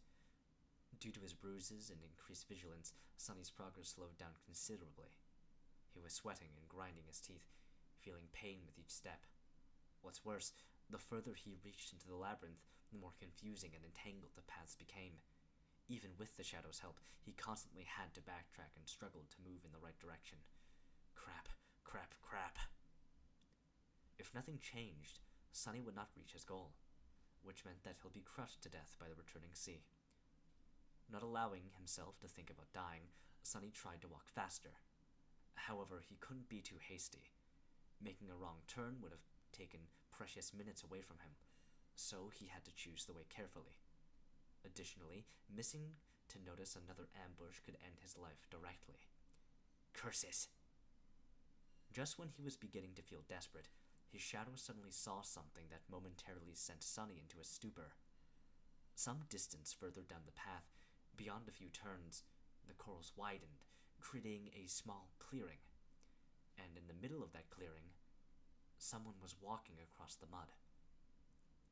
Due to his bruises and increased vigilance, Sunny's progress slowed down considerably. He was sweating and grinding his teeth, feeling pain with each step. What's worse, the further he reached into the labyrinth, the more confusing and entangled the paths became. Even with the shadow's help, he constantly had to backtrack and struggled to move in the right direction. Crap, crap, crap. If nothing changed, Sunny would not reach his goal, which meant that he'll be crushed to death by the returning sea. Not allowing himself to think about dying, Sunny tried to walk faster. However, he couldn't be too hasty. Making a wrong turn would have taken precious minutes away from him, so he had to choose the way carefully. Additionally, missing to notice another ambush could end his life directly. Curses! Just when he was beginning to feel desperate, his shadow suddenly saw something that momentarily sent Sunny into a stupor. Some distance further down the path, beyond a few turns, the corals widened, creating a small clearing. And in the middle of that clearing, someone was walking across the mud.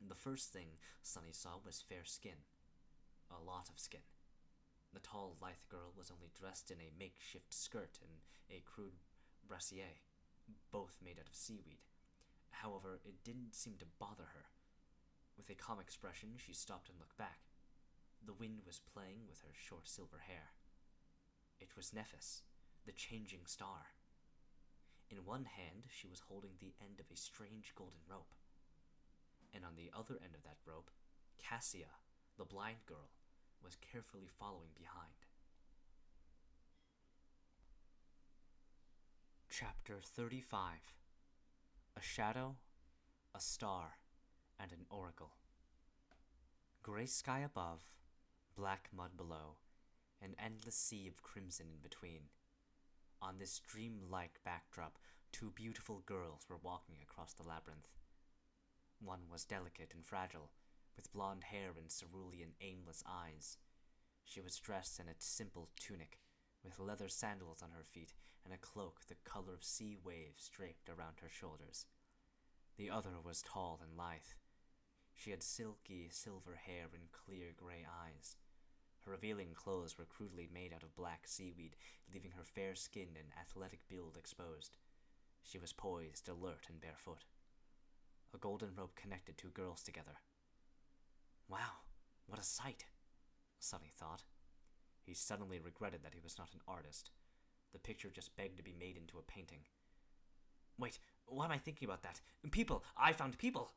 The first thing Sunny saw was fair skin. A lot of skin. The tall, lithe girl was only dressed in a makeshift skirt and a crude brassiere, both made out of seaweed. However, it didn't seem to bother her. With a calm expression, she stopped and looked back. The wind was playing with her short silver hair. It was Nephis, the changing star. In one hand, she was holding the end of a strange golden rope. And on the other end of that rope, Cassia, the blind girl, was carefully following behind. Chapter 35. A Shadow, a Star, and an Oracle. Gray sky above, black mud below, an endless sea of crimson in between. On this dream-like backdrop, two beautiful girls were walking across the labyrinth. One was delicate and fragile, with blonde hair and cerulean, aimless eyes. She was dressed in a simple tunic, with leather sandals on her feet and a cloak the color of sea waves draped around her shoulders. The other was tall and lithe. She had silky silver hair and clear gray eyes. Her revealing clothes were crudely made out of black seaweed, leaving her fair skin and athletic build exposed. She was poised, alert, and barefoot. A golden rope connected two girls together. Wow, what a sight, Sunny thought. He suddenly regretted that he was not an artist. The picture just begged to be made into a painting. Wait, why am I thinking about that? People! I found people!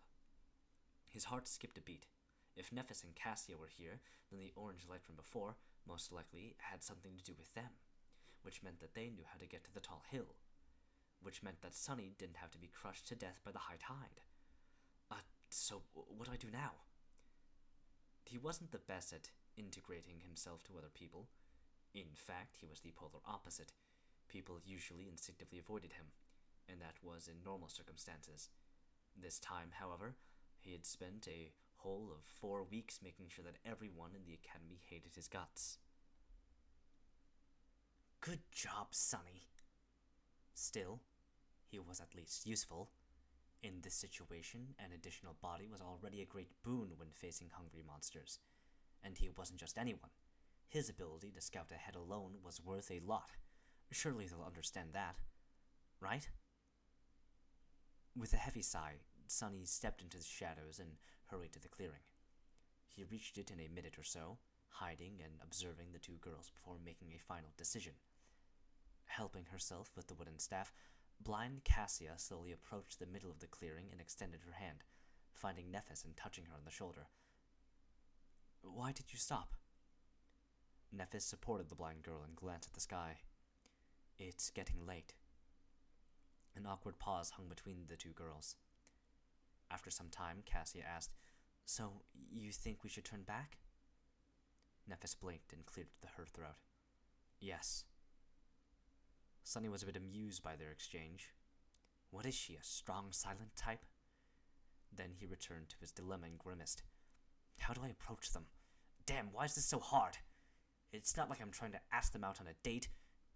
His heart skipped a beat. If Nephis and Cassia were here, then the orange light from before most likely had something to do with them, which meant that they knew how to get to the tall hill, which meant that Sunny didn't have to be crushed to death by the high tide. So what do I do now? He wasn't the best at integrating himself to other people. In fact, he was the polar opposite. People usually instinctively avoided him, and that was in normal circumstances. This time, however, he had spent a whole of 4 weeks making sure that everyone in the academy hated his guts. Good job, Sunny. Still, he was at least useful. In this situation, an additional body was already a great boon when facing hungry monsters. And he wasn't just anyone. His ability to scout ahead alone was worth a lot. Surely they'll understand that, right? With a heavy sigh, Sunny stepped into the shadows and hurried to the clearing. He reached it in a minute or so, hiding and observing the two girls before making a final decision. Helping herself with the wooden staff, blind Cassia slowly approached the middle of the clearing and extended her hand, finding Nephis and touching her on the shoulder. Why did you stop? Nephis supported the blind girl and glanced at the sky. It's getting late. An awkward pause hung between the two girls. After some time, Cassia asked, So, you think we should turn back? Nephis blinked and cleared her throat. Yes. Sunny was a bit amused by their exchange. What is she, a strong, silent type? Then he returned to his dilemma and grimaced. How do I approach them? Damn, why is this so hard? It's not like I'm trying to ask them out on a date.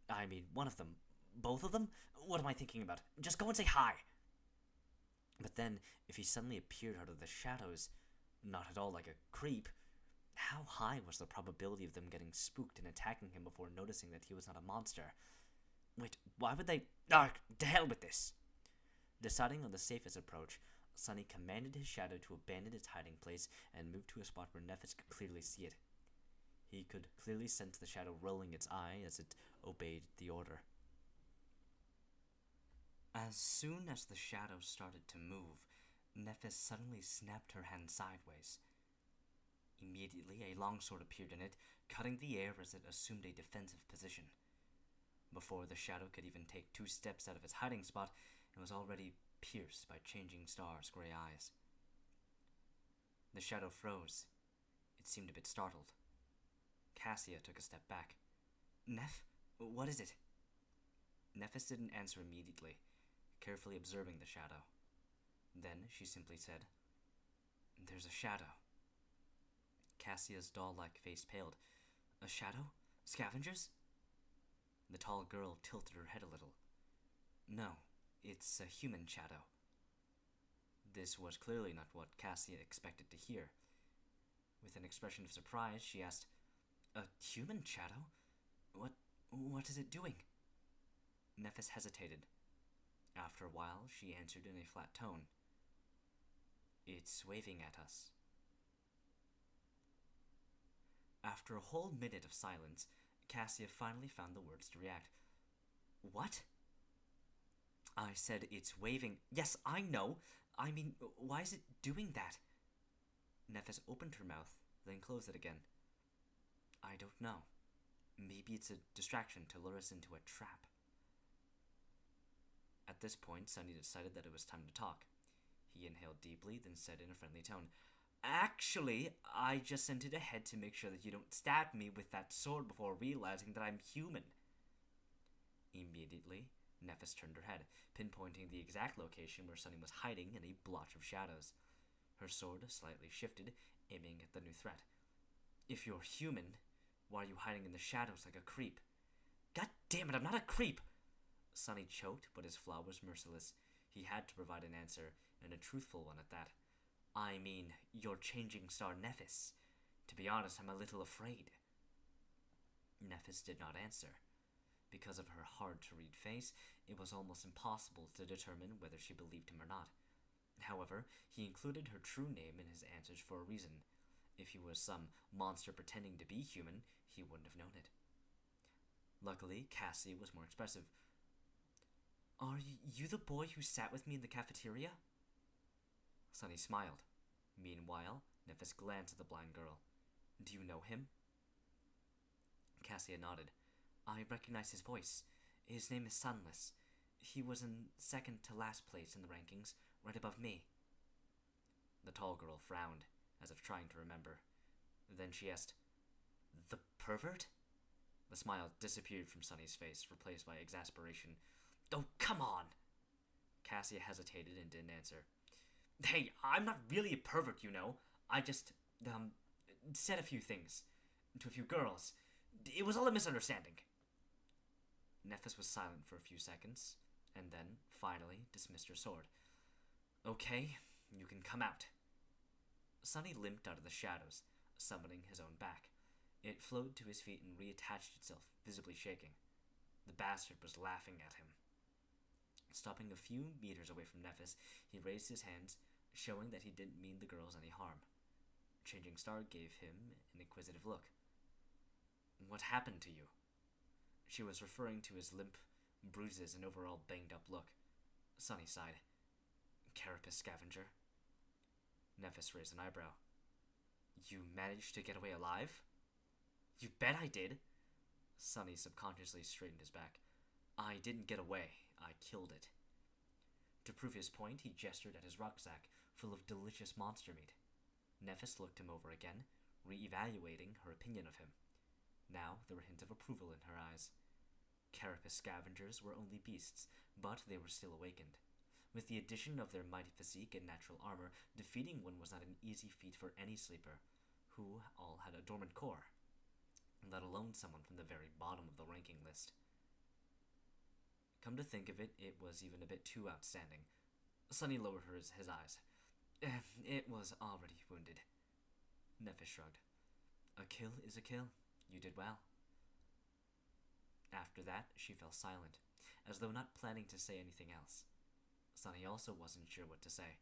I mean, one of them. Both of them? What am I thinking about? Just go and say hi! But then, if he suddenly appeared out of the shadows, not at all like a creep, how high was the probability of them getting spooked and attacking him before noticing that he was not a monster? Wait, why would they... to hell with this! Deciding on the safest approach, Sunny commanded his shadow to abandon its hiding place and move to a spot where Nephis could clearly see it. He could clearly sense the shadow rolling its eye as it obeyed the order. As soon as the shadow started to move, Nephis suddenly snapped her hand sideways. Immediately, a longsword appeared in it, cutting the air as it assumed a defensive position. Before the shadow could even take 2 steps out of its hiding spot, it was already pierced by Changing Star's gray eyes. The shadow froze. It seemed a bit startled. Cassia took a step back. Neff, what is it? Nephis didn't answer immediately, carefully observing the shadow. Then she simply said, There's a shadow. Cassia's doll-like face paled. A shadow? Scavengers? The tall girl tilted her head a little. No, it's a human shadow. This was clearly not what Cassia expected to hear. With an expression of surprise, she asked, A human shadow? What is it doing? Nephis hesitated. After a while, she answered in a flat tone. It's waving at us. After a whole minute of silence, Cassia finally found the words to react. What? I said it's waving. Yes, I know. I mean, why is it doing that? Nephis opened her mouth, then closed it again. I don't know. Maybe it's a distraction to lure us into a trap. At this point, Sunny decided that it was time to talk. He inhaled deeply, then said in a friendly tone, Actually, I just sent it ahead to make sure that you don't stab me with that sword before realizing that I'm human. Immediately, Nephis turned her head, pinpointing the exact location where Sunny was hiding in a blotch of shadows. Her sword slightly shifted, aiming at the new threat. If you're human, why are you hiding in the shadows like a creep? God damn it, I'm not a creep! Sunny choked, but his flaw was merciless. He had to provide an answer, and a truthful one at that. I mean, you're Changing Star Nephis. To be honest, I'm a little afraid. Nephis did not answer. Because of her hard-to-read face, it was almost impossible to determine whether she believed him or not. However, he included her true name in his answers for a reason. If he was some monster pretending to be human, he wouldn't have known it. Luckily, Cassie was more expressive. Are you the boy who sat with me in the cafeteria? Sunny smiled. Meanwhile, Nephis glanced at the blind girl. Do you know him? Cassia nodded. I recognize his voice. His name is Sunless. He was in second to last place in the rankings, right above me. The tall girl frowned, as if trying to remember. Then she asked, The pervert? The smile disappeared from Sunny's face, replaced by exasperation. Oh, come on! Cassia hesitated and didn't answer. Hey, I'm not really a pervert, you know. I just, said a few things. To a few girls. It was all a misunderstanding. Nephis was silent for a few seconds, and then, finally, dismissed her sword. Okay, you can come out. Sunny limped out of the shadows, summoning his own back. It flowed to his feet and reattached itself, visibly shaking. The bastard was laughing at him. Stopping a few meters away from Nephis, he raised his hands, showing that he didn't mean the girls any harm. Changing Star gave him an inquisitive look. What happened to you? She was referring to his limp, bruises, and overall banged-up look. Sunny sighed. Carapace scavenger. Nephis raised an eyebrow. You managed to get away alive? You bet I did. Sunny subconsciously straightened his back. I didn't get away. I killed it. To prove his point, he gestured at his rucksack, full of delicious monster meat. Nephis looked him over again, re-evaluating her opinion of him. Now there were hints of approval in her eyes. Carapace scavengers were only beasts, but they were still awakened. With the addition of their mighty physique and natural armor, defeating one was not an easy feat for any sleeper, who all had a dormant core, let alone someone from the very bottom of the ranking list. Come to think of it, it was even a bit too outstanding. Sunny lowered his eyes. It was already wounded. Nephis shrugged. A kill is a kill. You did well. After that, she fell silent, as though not planning to say anything else. Sunny also wasn't sure what to say.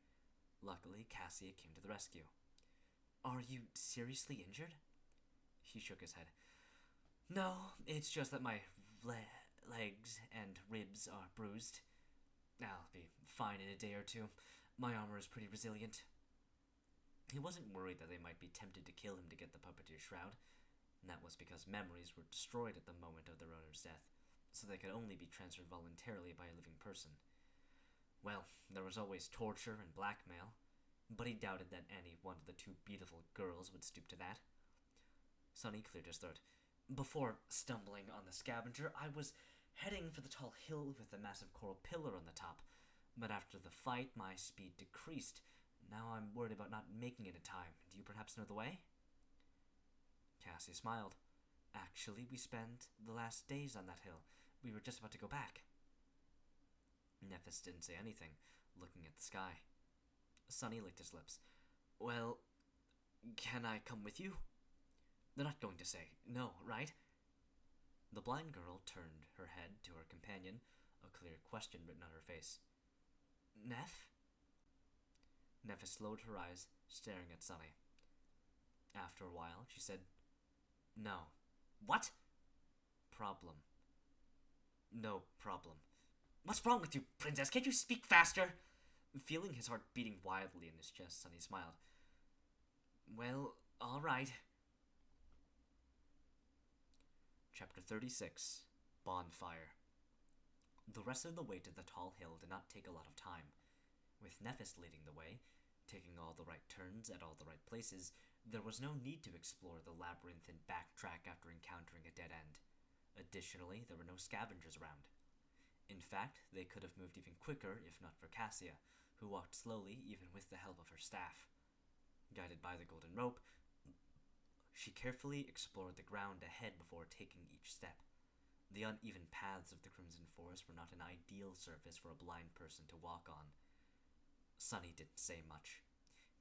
Luckily, Cassia came to the rescue. Are you seriously injured? He shook his head. No, it's just that my legs and ribs are bruised. I'll be fine in a day or two. My armor is pretty resilient. He wasn't worried that they might be tempted to kill him to get the puppeteer shroud. And that was because memories were destroyed at the moment of their owner's death, so they could only be transferred voluntarily by a living person. Well, there was always torture and blackmail, but he doubted that any one of the two beautiful girls would stoop to that. Sonny cleared his throat. Before stumbling on the scavenger, I was heading for the tall hill with the massive coral pillar on the top, but after the fight, my speed decreased. Now I'm worried about not making it in time. Do you perhaps know the way? Cassie smiled. Actually, we spent the last days on that hill. We were just about to go back. Nephis didn't say anything, looking at the sky. Sonny licked his lips. Well, can I come with you? They're not going to say no, right? The blind girl turned her head to her companion, a clear question written on her face. Neph? Nephis slowed her eyes, staring at Sonny. After a while, she said, No. What? Problem. No problem. What's wrong with you, princess? Can't you speak faster? Feeling his heart beating wildly in his chest, Sonny smiled. Well, all right. Chapter 36, Bonfire. The rest of the way to the tall hill did not take a lot of time. With Nephis leading the way, taking all the right turns at all the right places, there was no need to explore the labyrinth and backtrack after encountering a dead end. Additionally, there were no scavengers around. In fact, they could have moved even quicker if not for Cassia, who walked slowly even with the help of her staff. Guided by the golden rope, she carefully explored the ground ahead before taking each step. The uneven paths of the Crimson Forest were not an ideal surface for a blind person to walk on. Sonny didn't say much,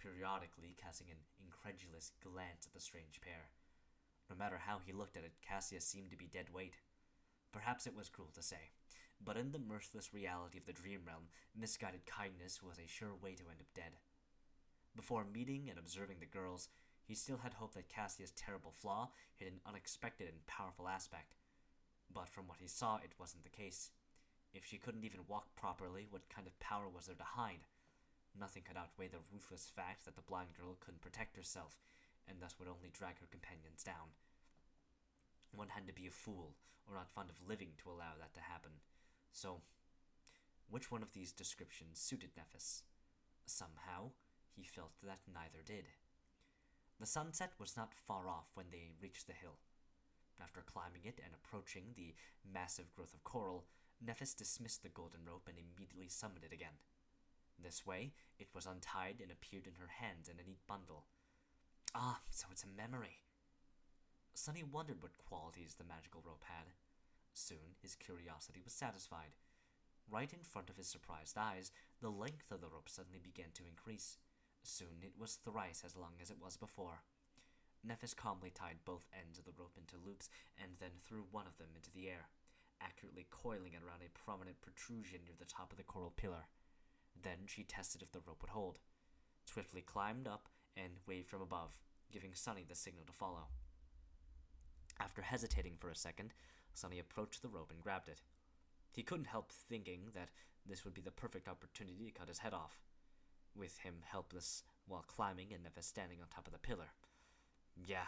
periodically casting an incredulous glance at the strange pair. No matter how he looked at it, Cassia seemed to be dead weight. Perhaps it was cruel to say, but in the merciless reality of the dream realm, misguided kindness was a sure way to end up dead. Before meeting and observing the girls, he still had hope that Cassia's terrible flaw hid an unexpected and powerful aspect. But from what he saw, it wasn't the case. If she couldn't even walk properly, what kind of power was there to hide? Nothing could outweigh the ruthless fact that the blind girl couldn't protect herself, and thus would only drag her companions down. One had to be a fool, or not fond of living, to allow that to happen. So, which one of these descriptions suited Nephis? Somehow, he felt that neither did. The sunset was not far off when they reached the hill. After climbing it and approaching the massive growth of coral, Nephis dismissed the golden rope and immediately summoned it again. This way, it was untied and appeared in her hands in a neat bundle. Ah, so it's a memory. Sonny wondered what qualities the magical rope had. Soon, his curiosity was satisfied. Right in front of his surprised eyes, the length of the rope suddenly began to increase. Soon it was thrice as long as it was before. Nephis calmly tied both ends of the rope into loops and then threw one of them into the air, accurately coiling it around a prominent protrusion near the top of the coral pillar. Then she tested if the rope would hold, swiftly climbed up, and waved from above, giving Sonny the signal to follow. After hesitating for a second, Sonny approached the rope and grabbed it. He couldn't help thinking that this would be the perfect opportunity to cut his head off, with him helpless while climbing and Nephis standing on top of the pillar. Yeah,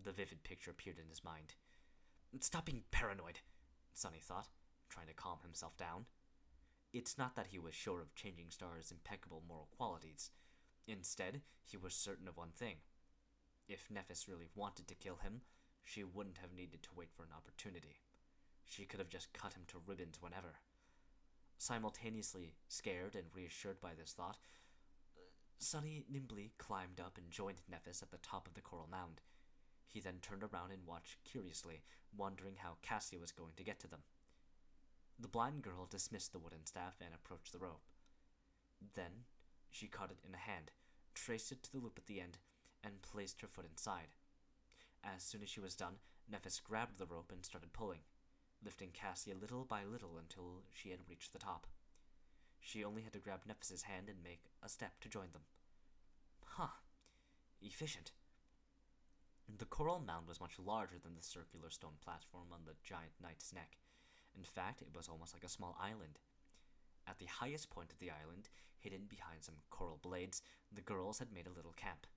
the vivid picture appeared in his mind. Stop being paranoid, Sonny thought, trying to calm himself down. It's not that he was sure of Changing Star's impeccable moral qualities. Instead, he was certain of one thing. If Nephis really wanted to kill him, she wouldn't have needed to wait for an opportunity. She could have just cut him to ribbons whenever. Simultaneously scared and reassured by this thought, Sonny nimbly climbed up and joined Nephis at the top of the coral mound. He then turned around and watched curiously, wondering how Cassia was going to get to them. The blind girl dismissed the wooden staff and approached the rope. Then she caught it in a hand, traced it to the loop at the end, and placed her foot inside. As soon as she was done, Nephis grabbed the rope and started pulling, lifting Cassia little by little until she had reached the top. She only had to grab Nephis's hand and make a step to join them. Efficient. The coral mound was much larger than the circular stone platform on the giant knight's neck. In fact, it was almost like a small island. At the highest point of the island, hidden behind some coral blades, the girls had made a little camp.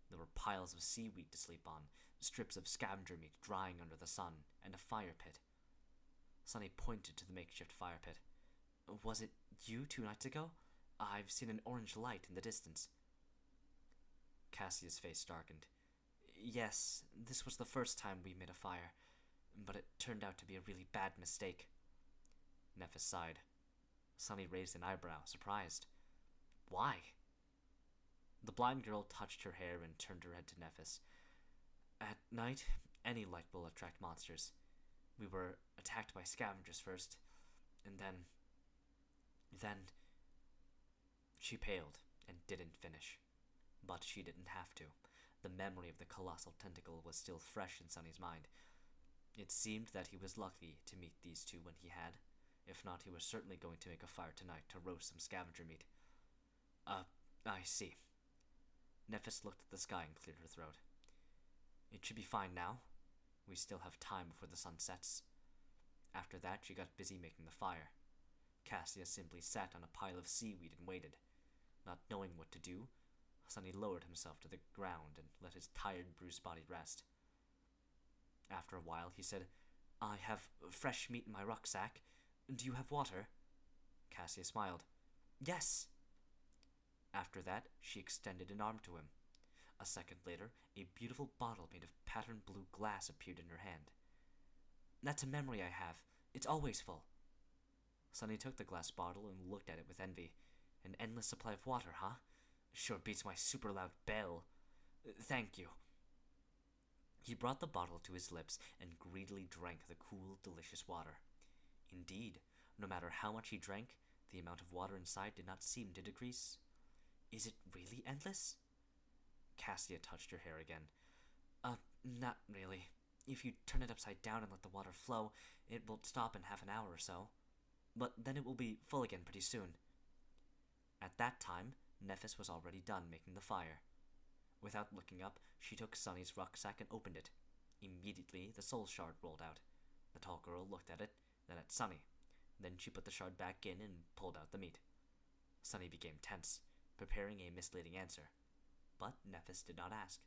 There were piles of seaweed to sleep on, strips of scavenger meat drying under the sun, and a fire pit. Sonny pointed to the makeshift fire pit. Was it You 2 nights ago? I've seen an orange light in the distance. Cassia's face darkened. Yes, this was the first time we made a fire, but it turned out to be a really bad mistake. Nephis sighed. Sunny raised an eyebrow, surprised. Why? The blind girl touched her hair and turned her head to Nephis. At night, any light will attract monsters. We were attacked by scavengers first, and then... She paled and didn't finish. But she didn't have to. The memory of the colossal tentacle was still fresh in Sunny's mind. It seemed that he was lucky to meet these two when he had. If not, he was certainly going to make a fire tonight to roast some scavenger meat. I see. Nephis looked at the sky and cleared her throat. It should be fine now. We still have time before the sun sets. After that, she got busy making the fire. Cassia simply sat on a pile of seaweed and waited. Not knowing what to do, Sunny lowered himself to the ground and let his tired, bruised body rest. After a while, he said, I have fresh meat in my rucksack. Do you have water? Cassia smiled. Yes. After that, she extended an arm to him. A second later, a beautiful bottle made of patterned blue glass appeared in her hand. That's a memory I have. It's always full. Sunny took the glass bottle and looked at it with envy. An endless supply of water, huh? Sure beats my super loud bell. Thank you. He brought the bottle to his lips and greedily drank the cool, delicious water. Indeed, no matter how much he drank, the amount of water inside did not seem to decrease. Is it really endless? Cassia touched her hair again. Not really. If you turn it upside down and let the water flow, it will stop in half an hour or so. But then it will be full again pretty soon. At that time, Nephis was already done making the fire. Without looking up, she took Sunny's rucksack and opened it. Immediately, the soul shard rolled out. The tall girl looked at it, then at Sunny. Then she put the shard back in and pulled out the meat. Sunny became tense, preparing a misleading answer. But Nephis did not ask,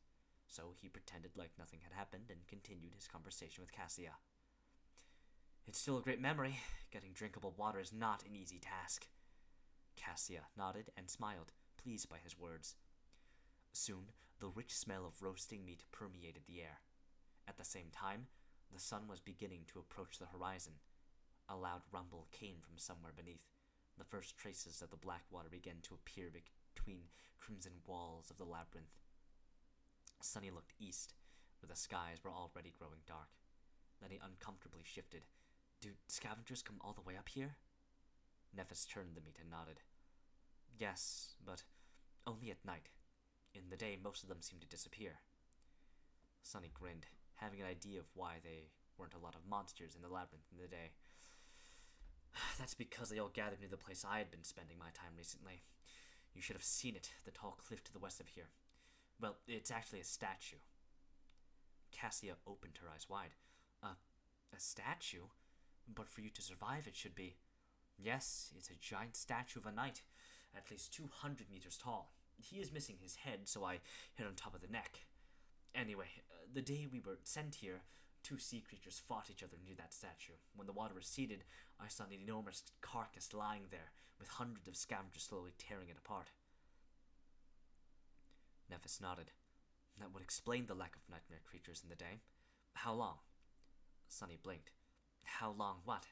so he pretended like nothing had happened and continued his conversation with Cassia. It's still a great memory. Getting drinkable water is not an easy task. Cassia nodded and smiled, pleased by his words. Soon, the rich smell of roasting meat permeated the air. At the same time, the sun was beginning to approach the horizon. A loud rumble came from somewhere beneath. The first traces of the black water began to appear between crimson walls of the labyrinth. Sunny looked east, where the skies were already growing dark. Then he uncomfortably shifted. Do scavengers come all the way up here? Nephis turned the meat and nodded. Yes, but only at night. In the day, most of them seem to disappear. Sunny grinned, having an idea of why there weren't a lot of monsters in the labyrinth in the day. That's because they all gathered near the place I had been spending my time recently. You should have seen it, the tall cliff to the west of here. Well, it's actually a statue. Cassia opened her eyes wide. A statue? But for you to survive, it should be. Yes, it's a giant statue of a knight, at least 200 meters tall. He is missing his head, so I hit on top of the neck. Anyway, the day we were sent here, 2 sea creatures fought each other near that statue. When the water receded, I saw an enormous carcass lying there, with hundreds of scavengers slowly tearing it apart. Nephis nodded. That would explain the lack of nightmare creatures in the day. How long? Sunny blinked. How long what?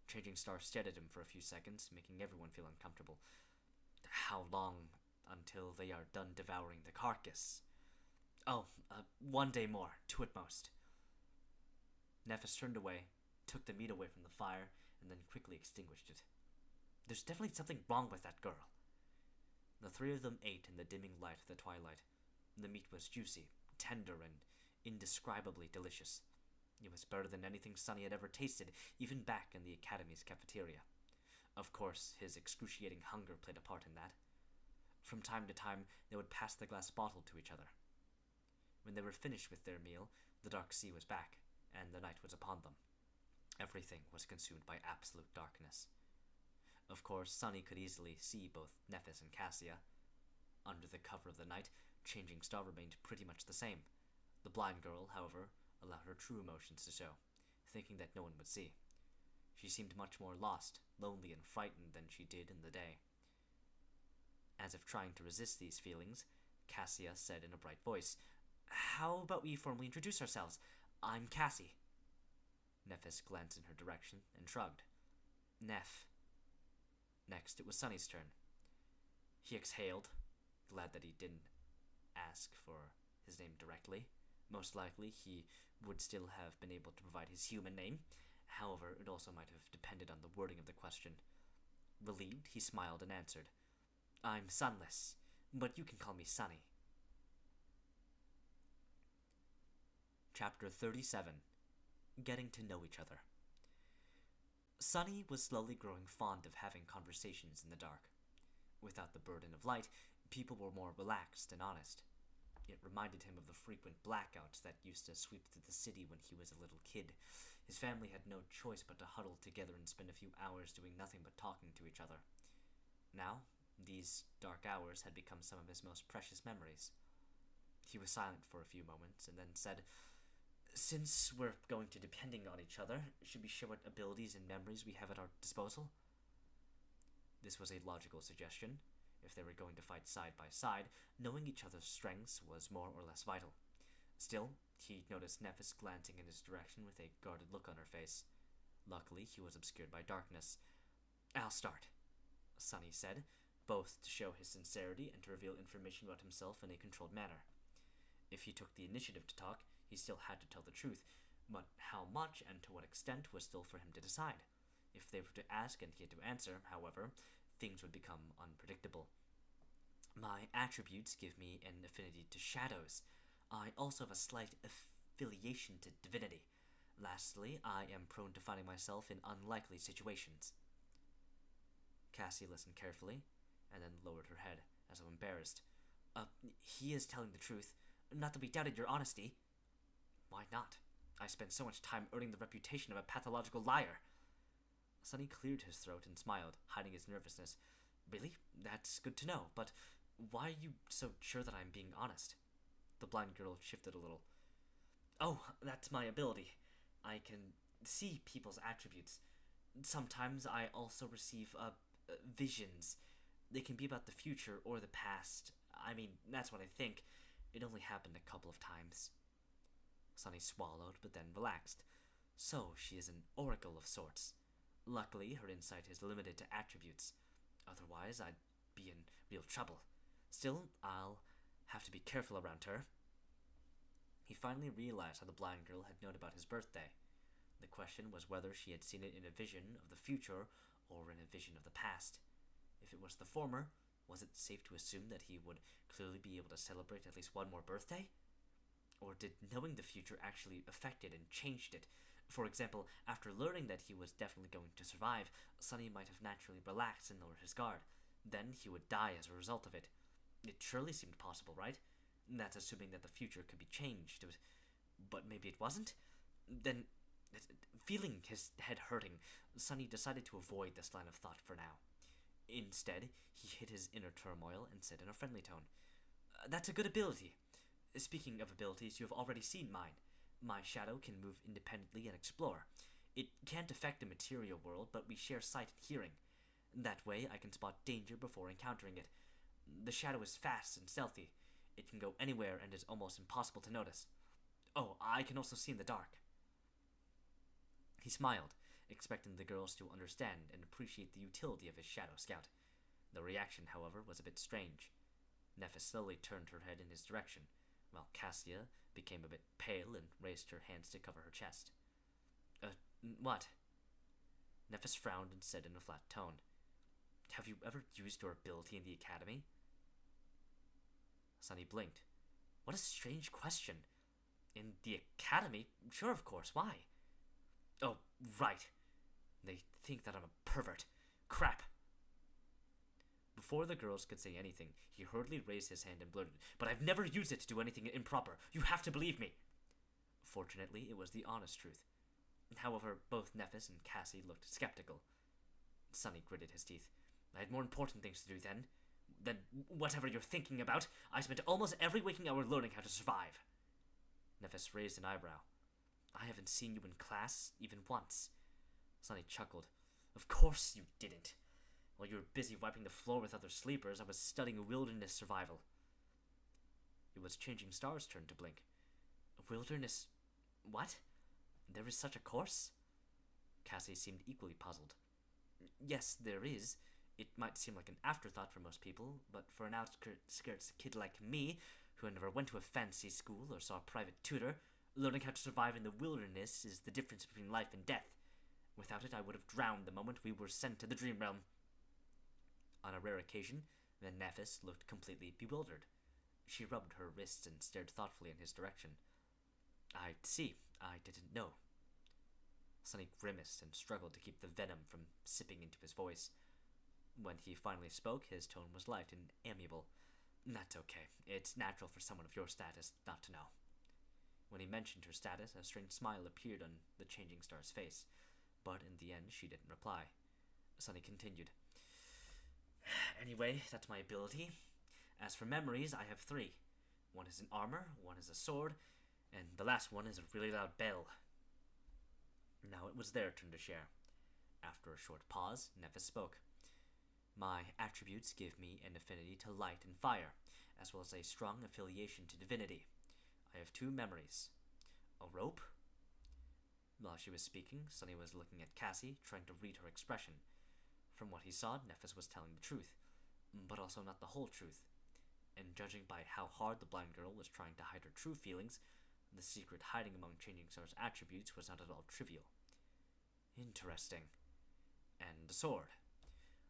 Changing Star stared at him for a few seconds, making everyone feel uncomfortable. How long until they are done devouring the carcass? Oh, 1 day more, 2 at most. Nephis turned away, took the meat away from the fire, and then quickly extinguished it. There's definitely something wrong with that girl. The 3 of them ate in the dimming light of the twilight. The meat was juicy, tender, and indescribably delicious. It was better than anything Sunny had ever tasted, even back in the Academy's cafeteria. Of course, his excruciating hunger played a part in that. From time to time, they would pass the glass bottle to each other. When they were finished with their meal, the dark sea was back, and the night was upon them. Everything was consumed by absolute darkness. Of course, Sunny could easily see both Nephis and Cassia. Under the cover of the night, Changing Star remained pretty much the same. The blind girl, however, allowed her true emotions to show, thinking that no one would see. She seemed much more lost, lonely, and frightened than she did in the day. As if trying to resist these feelings, Cassia said in a bright voice, "How about we formally introduce ourselves? I'm Cassie." Nephis glanced in her direction and shrugged. "Neph." Next, it was Sunny's turn. He exhaled, glad that he didn't ask for his name directly. Most likely, he would still have been able to provide his human name. However, it also might have depended on the wording of the question. Relieved, he smiled and answered, "I'm Sunless, but you can call me Sunny." Chapter 37. Getting to know each other. Sunny was slowly growing fond of having conversations in the dark. Without the burden of light, people were more relaxed and honest. It reminded him of the frequent blackouts that used to sweep through the city when he was a little kid. His family had no choice but to huddle together and spend a few hours doing nothing but talking to each other. Now, these dark hours had become some of his most precious memories. He was silent for a few moments and then said, "Since we're going to depending on each other, should we share what abilities and memories we have at our disposal?" This was a logical suggestion. If they were going to fight side by side, knowing each other's strengths was more or less vital. Still, he noticed Nephis glancing in his direction with a guarded look on her face. Luckily, he was obscured by darkness. "I'll start," Sunny said, both to show his sincerity and to reveal information about himself in a controlled manner. If he took the initiative to talk, he still had to tell the truth, but how much and to what extent was still for him to decide. If they were to ask and he had to answer, however, things would become unpredictable. "My attributes give me an affinity to shadows. I also have a slight affiliation to divinity. Lastly, I am prone to finding myself in unlikely situations." Cassie listened carefully, and then lowered her head, as though embarrassed. He is telling the truth. Not that we doubted your honesty." "Why not? I spent so much time earning the reputation of a pathological liar." Sunny cleared his throat and smiled, hiding his nervousness. "Really? That's good to know, but why are you so sure that I'm being honest?" The blind girl shifted a little. "Oh, that's my ability. I can see people's attributes. Sometimes I also receive, visions. They can be about the future or the past. I mean, that's what I think. It only happened a couple of times." Sunny swallowed, but then relaxed. So she is an oracle of sorts. Luckily, her insight is limited to attributes. Otherwise, I'd be in real trouble. Still, I'll have to be careful around her. He finally realized how the blind girl had known about his birthday. The question was whether she had seen it in a vision of the future or in a vision of the past. If it was the former, was it safe to assume that he would clearly be able to celebrate at least one more birthday? Or did knowing the future actually affect it and changed it? For example, after learning that he was definitely going to survive, Sunny might have naturally relaxed and lowered his guard. Then he would die as a result of it. It surely seemed possible, right? That's assuming that the future could be changed. But maybe it wasn't? Then, feeling his head hurting, Sunny decided to avoid this line of thought for now. Instead, he hid his inner turmoil and said in a friendly tone, "That's a good ability. Speaking of abilities, you have already seen mine. My shadow can move independently and explore. It can't affect the material world, but we share sight and hearing. That way, I can spot danger before encountering it. The shadow is fast and stealthy. It can go anywhere and is almost impossible to notice. Oh, I can also see in the dark." He smiled, expecting the girls to understand and appreciate the utility of his shadow scout. The reaction, however, was a bit strange. Nephis slowly turned her head in his direction, while Cassia became a bit pale and raised her hands to cover her chest. What?" Nephis frowned and said in a flat tone, "Have you ever used your ability in the academy?" Sunny blinked. What a strange question. "In the academy? Sure, of course. Why?" "Oh, right. They think that I'm a pervert. Crap." Before the girls could say anything, he hurriedly raised his hand and blurted, "But I've never used it to do anything improper. You have to believe me." Fortunately, it was the honest truth. However, both Nephis and Cassie looked skeptical. Sunny gritted his teeth. "I had more important things to do then. Than whatever you're thinking about. I spent almost every waking hour learning how to survive." Nephis raised an eyebrow. "I haven't seen you in class even once." Sunny chuckled. Of course you didn't. While you were busy wiping the floor with other sleepers, I was studying wilderness survival. It was Changing Star's turn to blink. Wilderness... what? There is such a course? Cassie seemed equally puzzled. Yes, there is. It might seem like an afterthought for most people, but for an outskirts kid like me, who never went to a fancy school or saw a private tutor, learning how to survive in the wilderness is the difference between life and death. Without it, I would have drowned the moment we were sent to the Dream Realm. On a rare occasion, the Nephis looked completely bewildered. She rubbed her wrists and stared thoughtfully in his direction. I see. I didn't know. Sunny grimaced and struggled to keep the venom from sipping into his voice. When he finally spoke, his tone was light and amiable. That's okay. It's natural for someone of your status not to know. When he mentioned her status, a strange smile appeared on the Changing Star's face, but in the end she didn't reply. Sunny continued. Anyway, that's my ability. As for memories, I have 3. One is an armor, one is a sword, and the last one is a really loud bell. Now it was their turn to share. After a short pause, Nephis spoke. My attributes give me an affinity to light and fire, as well as a strong affiliation to divinity. I have 2 memories. A rope? While she was speaking, Sunny was looking at Cassie, trying to read her expression. From what he saw, Nephis was telling the truth, but also not the whole truth. And judging by how hard the blind girl was trying to hide her true feelings, the secret hiding among Changing Star's attributes was not at all trivial. Interesting. And the sword.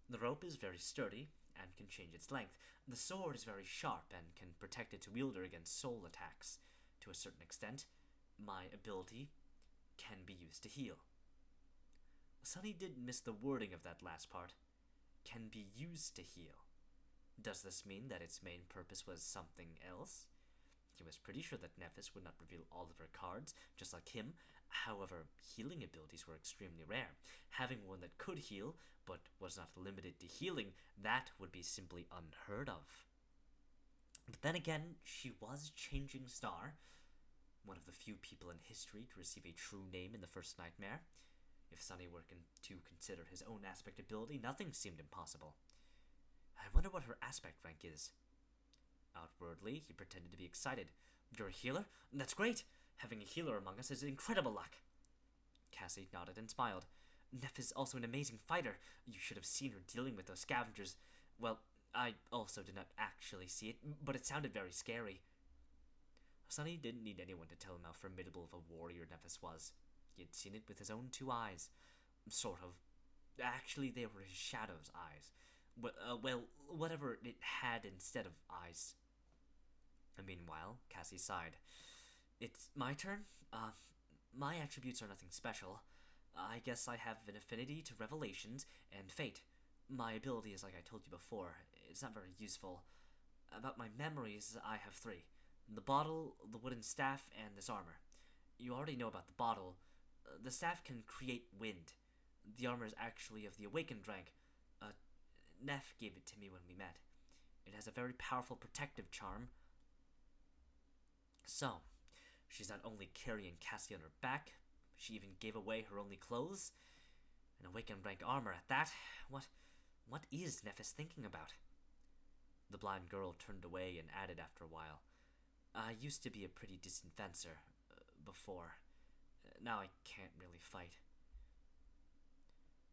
The rope is very sturdy and can change its length. The sword is very sharp and can protect its wielder against soul attacks. To a certain extent, my ability can be used to heal. Sunny did miss the wording of that last part. Can be used to heal. Does this mean that its main purpose was something else? He was pretty sure that Nephis would not reveal all of her cards, just like him. However, healing abilities were extremely rare. Having one that could heal, but was not limited to healing, that would be simply unheard of. But then again, she was Changing Star, one of the few people in history to receive a true name in the first nightmare. If Sunny were to consider his own aspect ability, nothing seemed impossible. I wonder what her aspect rank is. Outwardly, he pretended to be excited. You're a healer? That's great! Having a healer among us is incredible luck. Cassie nodded and smiled. Neph is also an amazing fighter. You should have seen her dealing with those scavengers. Well, I also did not actually see it, but it sounded very scary. Sunny didn't need anyone to tell him how formidable of a warrior Nephis was. He had seen it with his own 2 eyes. Sort of. Actually, they were his shadow's eyes. Well, whatever it had instead of eyes. And meanwhile, Cassie sighed. It's my turn? My attributes are nothing special. I guess I have an affinity to revelations and fate. My ability is like I told you before. It's not very useful. About my memories, I have 3. The bottle, the wooden staff, and this armor. You already know about the bottle. The staff can create wind. The armor is actually of the awakened rank. Neff gave it to me when we met. It has a very powerful protective charm. So, she's not only carrying Cassie on her back, she even gave away her only clothes. An awakened rank armor at that. What is Nephis thinking about? The blind girl turned away and added after a while. I used to be a pretty decent fencer before. Now I can't really fight.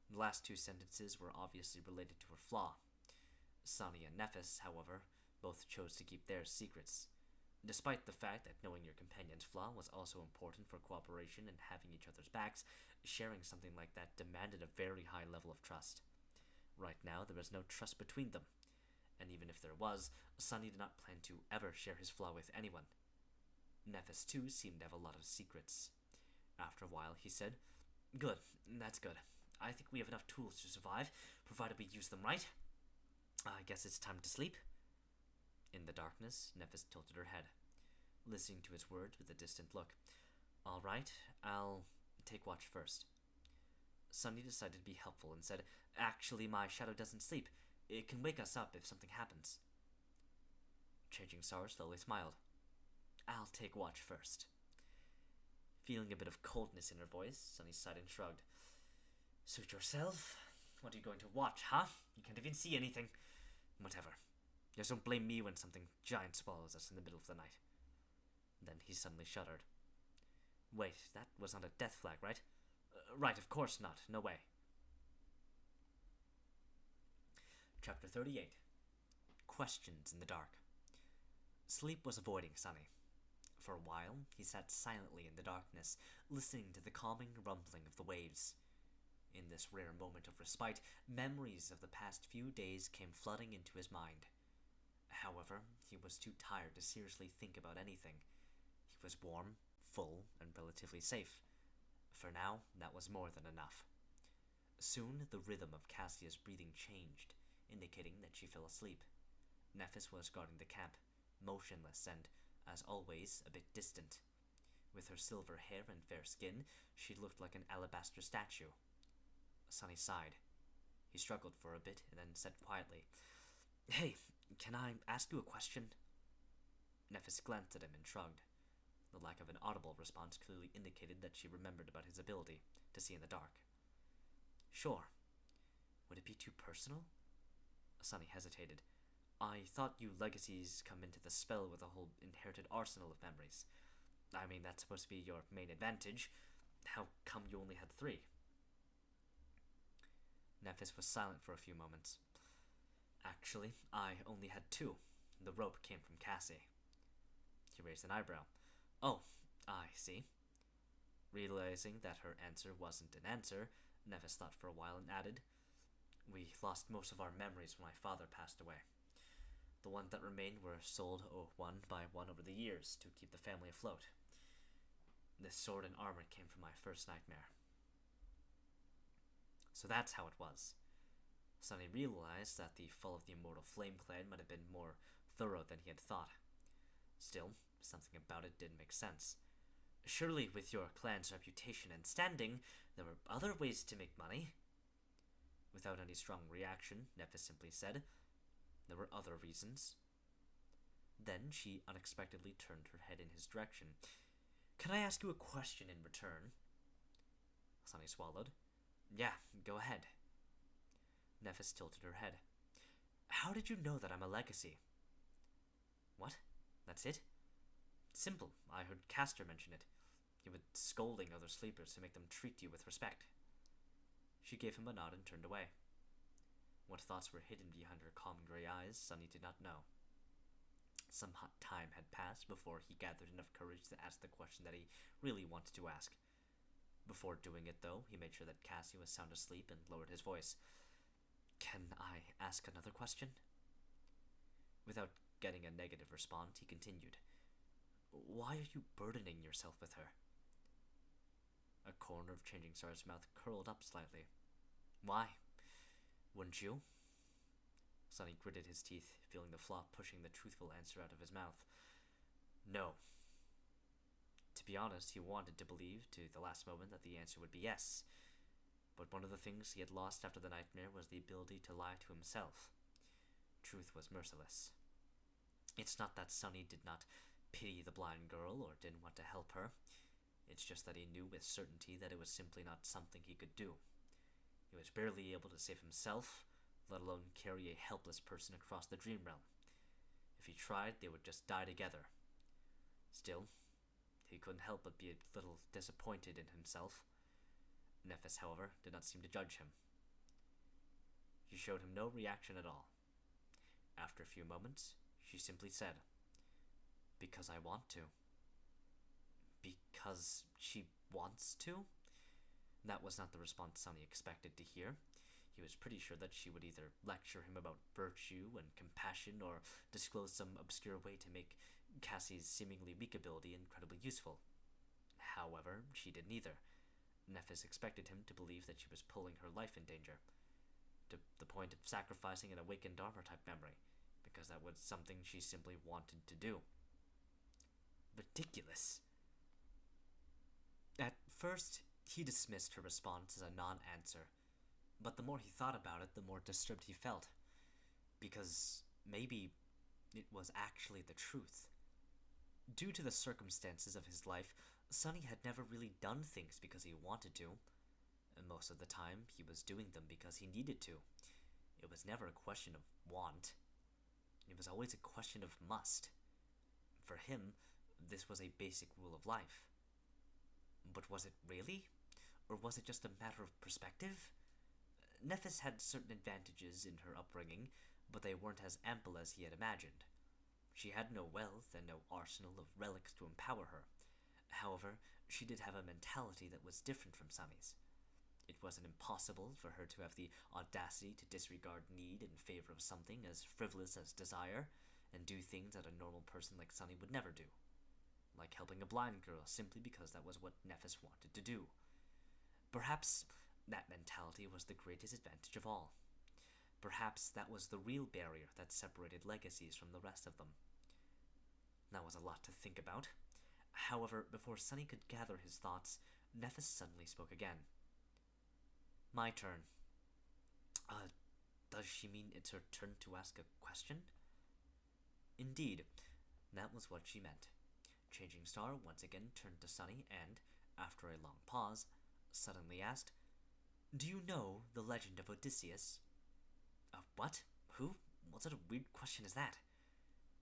The last 2 sentences were obviously related to her flaw. Sunny and Nephis, however, both chose to keep their secrets, despite the fact that knowing your companion's flaw was also important for cooperation and having each other's backs. Sharing something like that demanded a very high level of trust. Right now, there was no trust between them, and even if there was, Sunny did not plan to ever share his flaw with anyone. Nephis, too, seemed to have a lot of secrets. After a while, he said, Good, that's good. I think we have enough tools to survive, provided we use them right. I guess it's time to sleep. In the darkness, Nephis tilted her head, listening to his words with a distant look. All right, I'll take watch first. Sunny decided to be helpful and said, Actually, my shadow doesn't sleep. It can wake us up if something happens. Changing Star slowly smiled. I'll take watch first. Feeling a bit of coldness in her voice, Sunny sighed and shrugged. Suit yourself. What are you going to watch, huh? You can't even see anything. Whatever. Just don't blame me when something giant swallows us in the middle of the night. Then he suddenly shuddered. Wait, that was not a death flag, right? Right, of course not. No way. Chapter 38. Questions in the dark. Sleep was avoiding Sonny. For a while, he sat silently in the darkness, listening to the calming rumbling of the waves. In this rare moment of respite, memories of the past few days came flooding into his mind. However, he was too tired to seriously think about anything. He was warm, full, and relatively safe. For now, that was more than enough. Soon, the rhythm of Cassia's breathing changed, indicating that she fell asleep. Nephis was guarding the camp, motionless and, as always, a bit distant. With her silver hair and fair skin, she looked like an alabaster statue. Sonny sighed. He struggled for a bit and then said quietly, "Hey, can I ask you a question?" Nephis glanced at him and shrugged. The lack of an audible response clearly indicated that she remembered about his ability to see in the dark. "Sure. Would it be too personal?" Sonny hesitated. "I thought you legacies come into the spell with a whole inherited arsenal of memories. I mean, that's supposed to be your main advantage. How come you only had 3? Nephis was silent for a few moments. "Actually, I only had 2. The rope came from Cassie." He raised an eyebrow. "Oh, I see." Realizing that her answer wasn't an answer, Nephis thought for a while and added, "We lost most of our memories when my father passed away. The ones that remained were sold one by one over the years to keep the family afloat. This sword and armor came from my first nightmare." So that's how it was. Sonny realized that the fall of the Immortal Flame Clan might have been more thorough than he had thought. Still, something about it didn't make sense. Surely, with your clan's reputation and standing, there were other ways to make money. Without any strong reaction, Nephis simply said, "There were other reasons." Then she unexpectedly turned her head in his direction. "Can I ask you a question in return?" Sonny swallowed. "Yeah, go ahead." Nephis tilted her head. "How did you know that I'm a legacy?" "What? That's it?" "Simple. I heard Castor mention it. He was scolding other sleepers to make them treat you with respect." She gave him a nod and turned away. What thoughts were hidden behind her calm gray eyes, Sonny did not know. Some hot time had passed before he gathered enough courage to ask the question that he really wanted to ask. Before doing it, though, he made sure that Cassie was sound asleep and lowered his voice. "Can I ask another question?" Without getting a negative response, he continued. "Why are you burdening yourself with her?" A corner of Changing Star's mouth curled up slightly. "Why? Wouldn't you?" Sonny gritted his teeth, feeling the flaw pushing the truthful answer out of his mouth. "No." To be honest, he wanted to believe to the last moment that the answer would be yes. But one of the things he had lost after the nightmare was the ability to lie to himself. Truth was merciless. It's not that Sonny did not pity the blind girl or didn't want to help her. It's just that he knew with certainty that it was simply not something he could do. He was barely able to save himself, let alone carry a helpless person across the dream realm. If he tried, they would just die together. Still, he couldn't help but be a little disappointed in himself. Nephis, however, did not seem to judge him. She showed him no reaction at all. After a few moments, she simply said, "Because I want to." Because she wants to? That was not the response Sonny expected to hear. He was pretty sure that she would either lecture him about virtue and compassion or disclose some obscure way to make Cassie's seemingly weak ability incredibly useful. However, she did neither. Nephis expected him to believe that she was pulling her life in danger, to the point of sacrificing an awakened armor-type memory, because that was something she simply wanted to do. Ridiculous. At first, he dismissed her response as a non-answer, but the more he thought about it, the more disturbed he felt, because maybe it was actually the truth. Due to the circumstances of his life, Sonny had never really done things because he wanted to. and most of the time he was doing them because he needed to. It was never a question of want. It was always a question of must. For him, this was a basic rule of life. But was it really? Or was it just a matter of perspective? Nephis had certain advantages in her upbringing, but they weren't as ample as he had imagined. She had no wealth and no arsenal of relics to empower her. However, she did have a mentality that was different from Sunny's. It wasn't impossible for her to have the audacity to disregard need in favor of something as frivolous as desire, and do things that a normal person like Sunny would never do. Like helping a blind girl simply because that was what Nephis wanted to do. Perhaps that mentality was the greatest advantage of all. Perhaps that was the real barrier that separated legacies from the rest of them. That was a lot to think about. However, before Sunny could gather his thoughts, Nephis suddenly spoke again. My turn. Does she mean it's her turn to ask a question? Indeed, that was what she meant. Changing Star once again turned to Sunny and, after a long pause, suddenly asked, Do you know the legend of Odysseus? What? Who? What sort of weird question is that?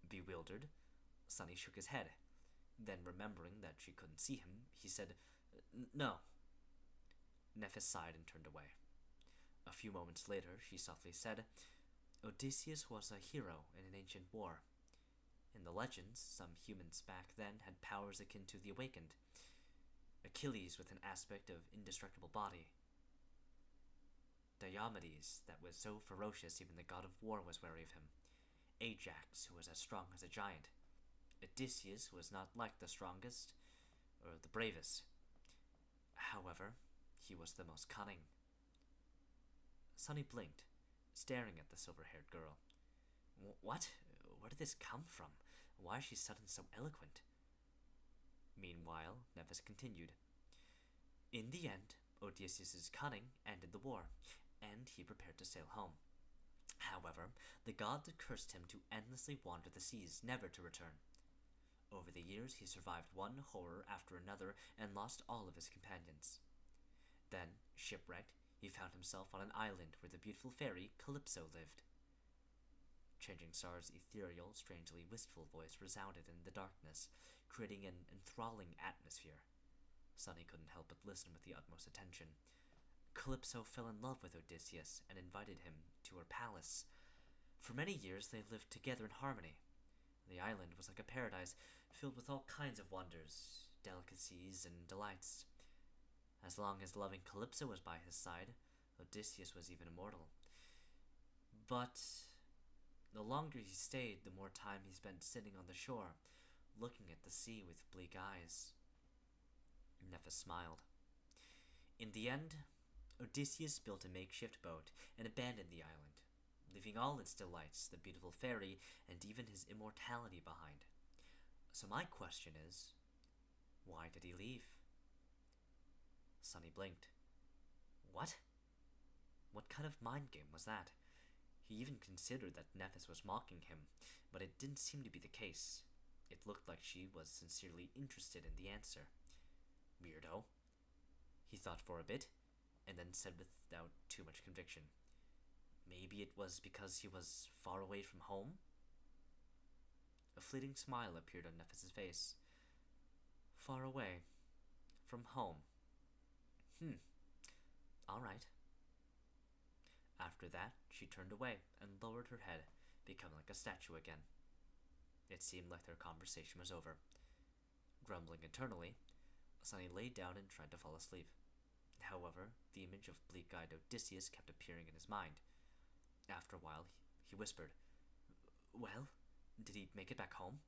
Bewildered, Sunny shook his head. Then, remembering that she couldn't see him, he said, No. Nephis sighed and turned away. A few moments later, she softly said, Odysseus was a hero in an ancient war. In the legends, some humans back then had powers akin to the Awakened. Achilles with an aspect of indestructible body. Diomedes, that was so ferocious even the god of war was wary of him. Ajax, who was as strong as a giant. Odysseus was not like the strongest or the bravest. However, he was the most cunning. Sunny blinked, staring at the silver-haired girl. What? Where did this come from? Why is she suddenly so eloquent? Meanwhile, Nephis continued. In the end, Odysseus' cunning ended the war, and he prepared to sail home. However, the gods had cursed him to endlessly wander the seas, never to return. Over the years, he survived one horror after another and lost all of his companions. Then, shipwrecked, he found himself on an island where the beautiful fairy Calypso lived. Changing Star's ethereal, strangely wistful voice resounded in the darkness, creating an enthralling atmosphere. Sunny couldn't help but listen with the utmost attention. Calypso fell in love with Odysseus and invited him to her palace. For many years they lived together in harmony. The island was like a paradise, filled with all kinds of wonders, delicacies, and delights. As long as loving Calypso was by his side, Odysseus was even immortal. But the longer he stayed, the more time he spent sitting on the shore, looking at the sea with bleak eyes. Nephis smiled. In the end, Odysseus built a makeshift boat and abandoned the island, leaving all its delights, the beautiful fairy, and even his immortality behind. So my question is, why did he leave? Sunny blinked. What? What kind of mind game was that? He even considered that Nephis was mocking him, but it didn't seem to be the case. It looked like she was sincerely interested in the answer. Weirdo. He thought for a bit, and then said without too much conviction, Maybe it was because he was far away from home? A fleeting smile appeared on Nephis's face. Far away. From home. All right. After that, she turned away and lowered her head, becoming like a statue again. It seemed like their conversation was over. Grumbling internally, Sunny lay down and tried to fall asleep. However, the image of bleak-eyed Odysseus kept appearing in his mind. After a while, he whispered, Well, did he make it back home?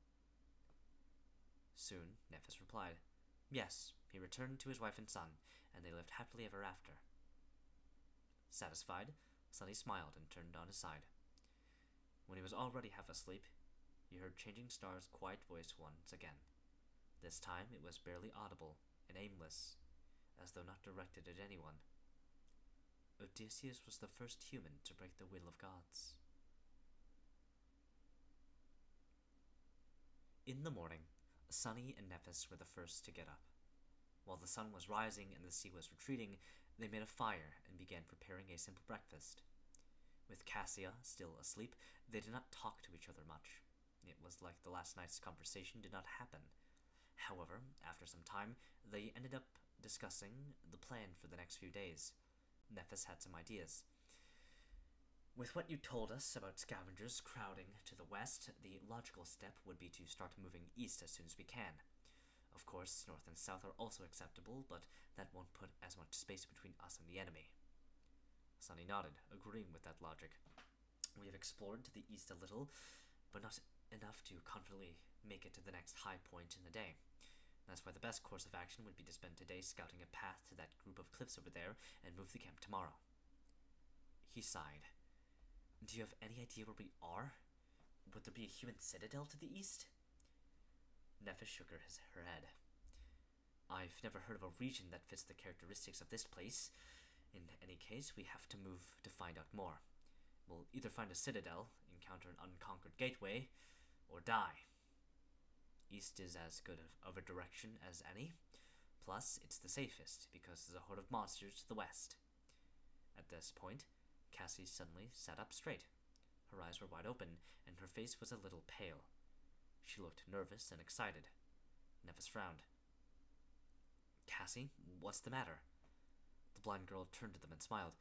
Soon, Nephis replied, Yes, he returned to his wife and son, and they lived happily ever after. Satisfied, Sunny smiled and turned on his side. When he was already half asleep, he heard Changing Star's quiet voice once again. This time it was barely audible and aimless, as though not directed at anyone. Odysseus was the first human to break the will of gods. In the morning, Sunny and Nephis were the first to get up. While the sun was rising and the sea was retreating, They made a fire and began preparing a simple breakfast. With Cassia still asleep, they did not talk to each other much. It was like the last night's conversation did not happen. However, after some time, they ended up discussing the plan for the next few days. Nephis had some ideas. With what you told us about scavengers crowding to the west, the logical step would be to start moving east as soon as we can. Of course, north and south are also acceptable, but that won't put as much space between us and the enemy. Sunny nodded, agreeing with that logic. We have explored to the east a little, but not enough to confidently make it to the next high point in the day. That's why the best course of action would be to spend today scouting a path to that group of cliffs over there and move the camp tomorrow. He sighed. Do you have any idea where we are? Would there be a human citadel to the east? Nephis shook her head. I've never heard of a region that fits the characteristics of this place. In any case, we have to move to find out more. We'll either find a citadel, encounter an unconquered gateway, or die. East is as good of a direction as any. Plus, it's the safest, because there's a horde of monsters to the west. At this point, Cassie suddenly sat up straight. Her eyes were wide open, and her face was a little pale. She looked nervous and excited. Nephis frowned. Cassie, what's the matter? The blind girl turned to them and smiled.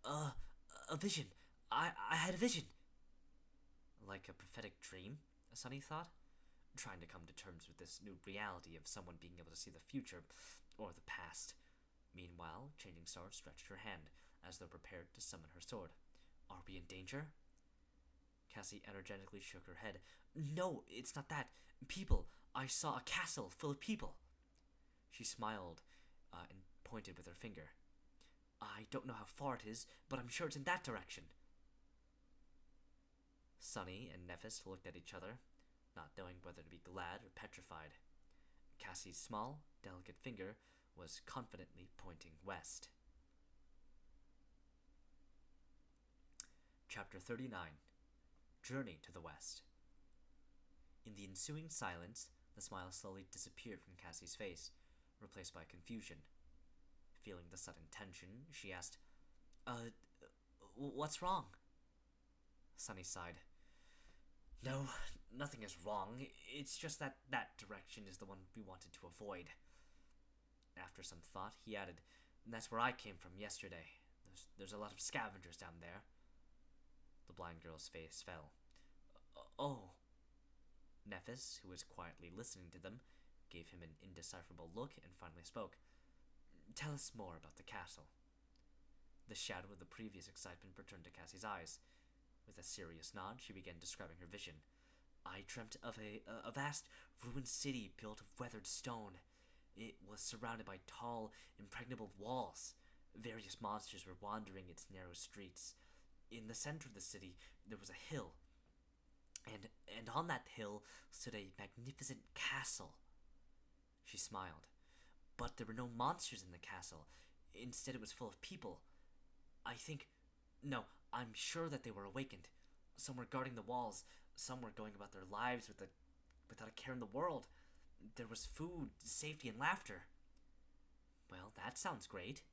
A vision. I had a vision. Like a prophetic dream, Sunny thought, trying to come to terms with this new reality of someone being able to see the future, or the past. Meanwhile, Changing Star stretched her hand, as though prepared to summon her sword. Are we in danger? Cassie energetically shook her head. No, it's not that. People. I saw a castle full of people. She smiled and pointed with her finger. I don't know how far it is, but I'm sure it's in that direction. Sunny and Nephis looked at each other, not knowing whether to be glad or petrified. Cassie's small, delicate finger was confidently pointing west. Chapter 39. Journey to the West. In the ensuing silence, the smile slowly disappeared from Cassie's face, replaced by confusion. Feeling the sudden tension, she asked, what's wrong? Sunny sighed. No, nothing is wrong. It's just that direction is the one we wanted to avoid. After some thought, he added, that's where I came from yesterday. There's a lot of scavengers down there. The blind girl's face fell. Oh. Nephis, who was quietly listening to them, gave him an indecipherable look and finally spoke. Tell us more about the castle. The shadow of the previous excitement returned to Cassie's eyes. With a serious nod, she began describing her vision. I dreamt of a vast, ruined city built of weathered stone. It was surrounded by tall, impregnable walls. Various monsters were wandering its narrow streets. In the center of the city, there was a hill. And on that hill stood a magnificent castle. She smiled. But there were no monsters in the castle. Instead, it was full of people. I'm sure that they were awakened. Some were guarding the walls. Some were going about their lives without a care in the world. There was food, safety, and laughter. Well, that sounds great.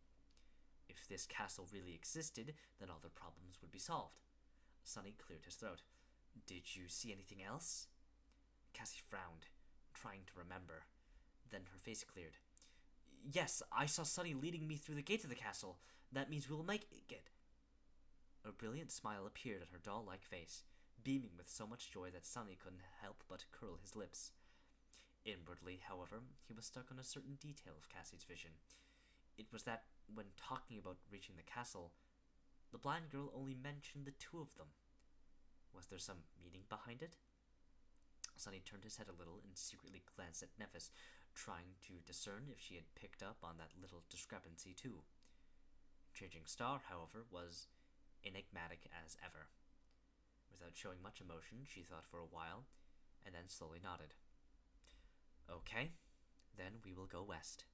If this castle really existed, then all their problems would be solved. Sunny cleared his throat. Did you see anything else? Cassie frowned, trying to remember. Then her face cleared. Yes, I saw Sunny leading me through the gates of the castle. That means we will make it. A brilliant smile appeared on her doll-like face, beaming with so much joy that Sunny couldn't help but curl his lips. Inwardly, however, he was stuck on a certain detail of Cassie's vision. It was that, when talking about reaching the castle, the blind girl only mentioned the two of them. Was there some meaning behind it? Sunny turned his head a little and secretly glanced at Nephis, trying to discern if she had picked up on that little discrepancy too. Changing Star, however, was enigmatic as ever. Without showing much emotion, she thought for a while, and then slowly nodded. Okay, then we will go west.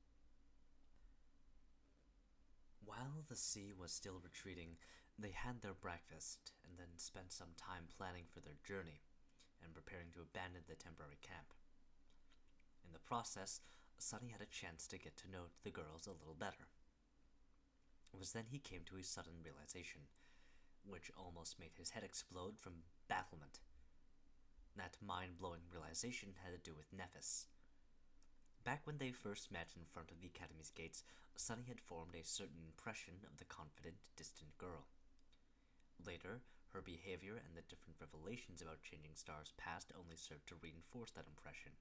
While the sea was still retreating, they had their breakfast, and then spent some time planning for their journey, and preparing to abandon the temporary camp. In the process, Sunny had a chance to get to know the girls a little better. It was then he came to a sudden realization, which almost made his head explode from bafflement. That mind-blowing realization had to do with Nephis. Back when they first met in front of the Academy's gates, Sunny had formed a certain impression of the confident, distant girl. Later, her behavior and the different revelations about changing stars past only served to reinforce that impression.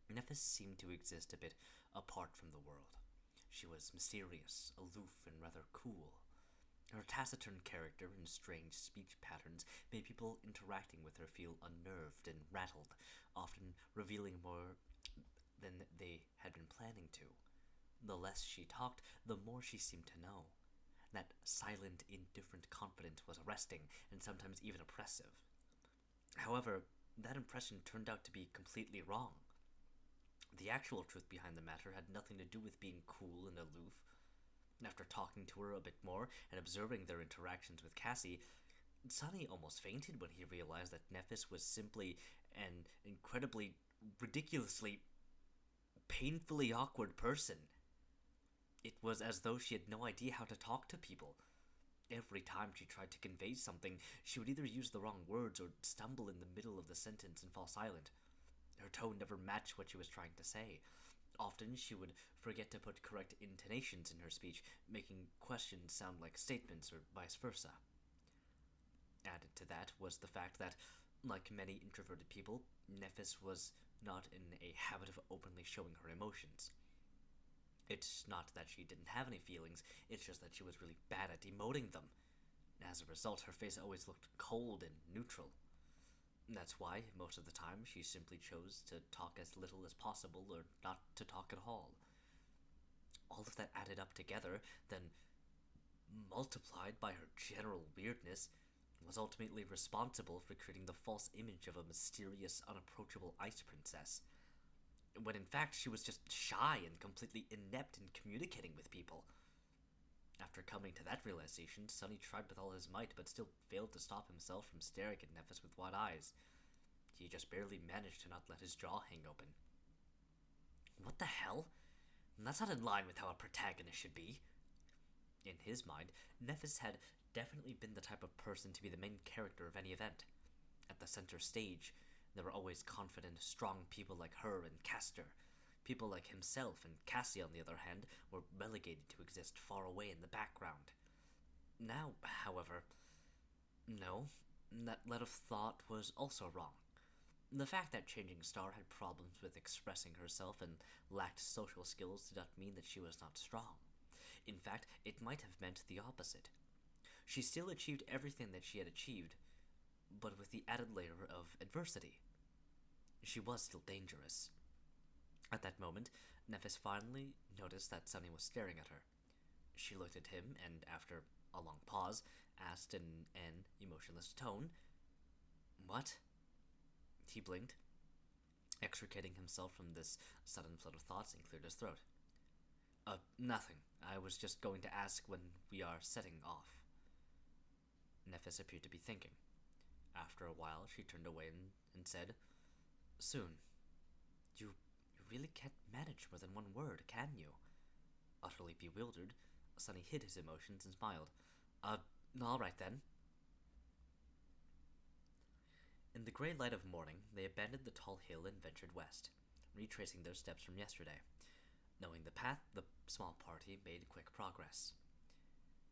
Nephis seemed to exist a bit apart from the world. She was mysterious, aloof, and rather cool. Her taciturn character and strange speech patterns made people interacting with her feel unnerved and rattled, often revealing more than they had been planning to. The less she talked, the more she seemed to know. That silent, indifferent confidence was arresting and sometimes even oppressive. However, that impression turned out to be completely wrong. The actual truth behind the matter had nothing to do with being cool and aloof. After talking to her a bit more and observing their interactions with Cassie, Sunny almost fainted when he realized that Nephis was simply an incredibly, ridiculously, painfully awkward person. It was as though she had no idea how to talk to people. Every time she tried to convey something, she would either use the wrong words or stumble in the middle of the sentence and fall silent. Her tone never matched what she was trying to say. Often she would forget to put correct intonations in her speech, making questions sound like statements or vice versa. Added to that was the fact that, like many introverted people, Nephis was not in a habit of openly showing her emotions. It's not that she didn't have any feelings, it's just that she was really bad at emoting them. As a result, her face always looked cold and neutral. That's why, most of the time, she simply chose to talk as little as possible or not to talk at all. All of that added up together, then multiplied by her general weirdness, was ultimately responsible for creating the false image of a mysterious, unapproachable ice princess, when in fact she was just shy and completely inept in communicating with people. After coming to that realization, Sunny tried with all his might, but still failed to stop himself from staring at Nephis with wide eyes. He just barely managed to not let his jaw hang open. What the hell? That's not in line with how a protagonist should be. In his mind, Nephis had definitely been the type of person to be the main character of any event. At the center stage, there were always confident, strong people like her and Castor. People like himself and Cassie, on the other hand, were relegated to exist far away in the background. Now, however, no, that line of thought was also wrong. The fact that Changing Star had problems with expressing herself and lacked social skills did not mean that she was not strong. In fact, it might have meant the opposite. She still achieved everything that she had achieved, but with the added layer of adversity. She was still dangerous. At that moment, Nephis finally noticed that Sunny was staring at her. She looked at him and, after a long pause, asked in an emotionless tone, "What?" He blinked, extricating himself from this sudden flood of thoughts, and cleared his throat. Nothing. I was just going to ask when we are setting off." Nephis appeared to be thinking. After a while, she turned away and said, "Soon. You really can't manage more than one word, can you?" Utterly bewildered, Sunny hid his emotions and smiled. All right then." In the gray light of morning, they abandoned the tall hill and ventured west, retracing their steps from yesterday. Knowing the path, the small party made quick progress.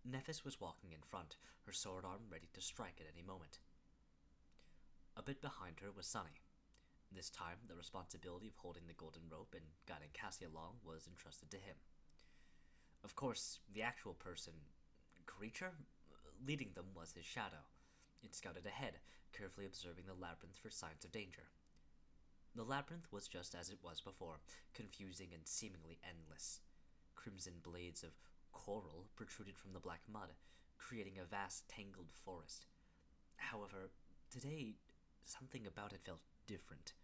Nephis was walking in front, her sword arm ready to strike at any moment. A bit behind her was Sunny. This time, the responsibility of holding the golden rope and guiding Cassie along was entrusted to him. Of course, the actual creature, leading them was his shadow. It scouted ahead, carefully observing the labyrinth for signs of danger. The labyrinth was just as it was before, confusing and seemingly endless. Crimson blades of coral protruded from the black mud, creating a vast, tangled forest. However, today, something about it felt different.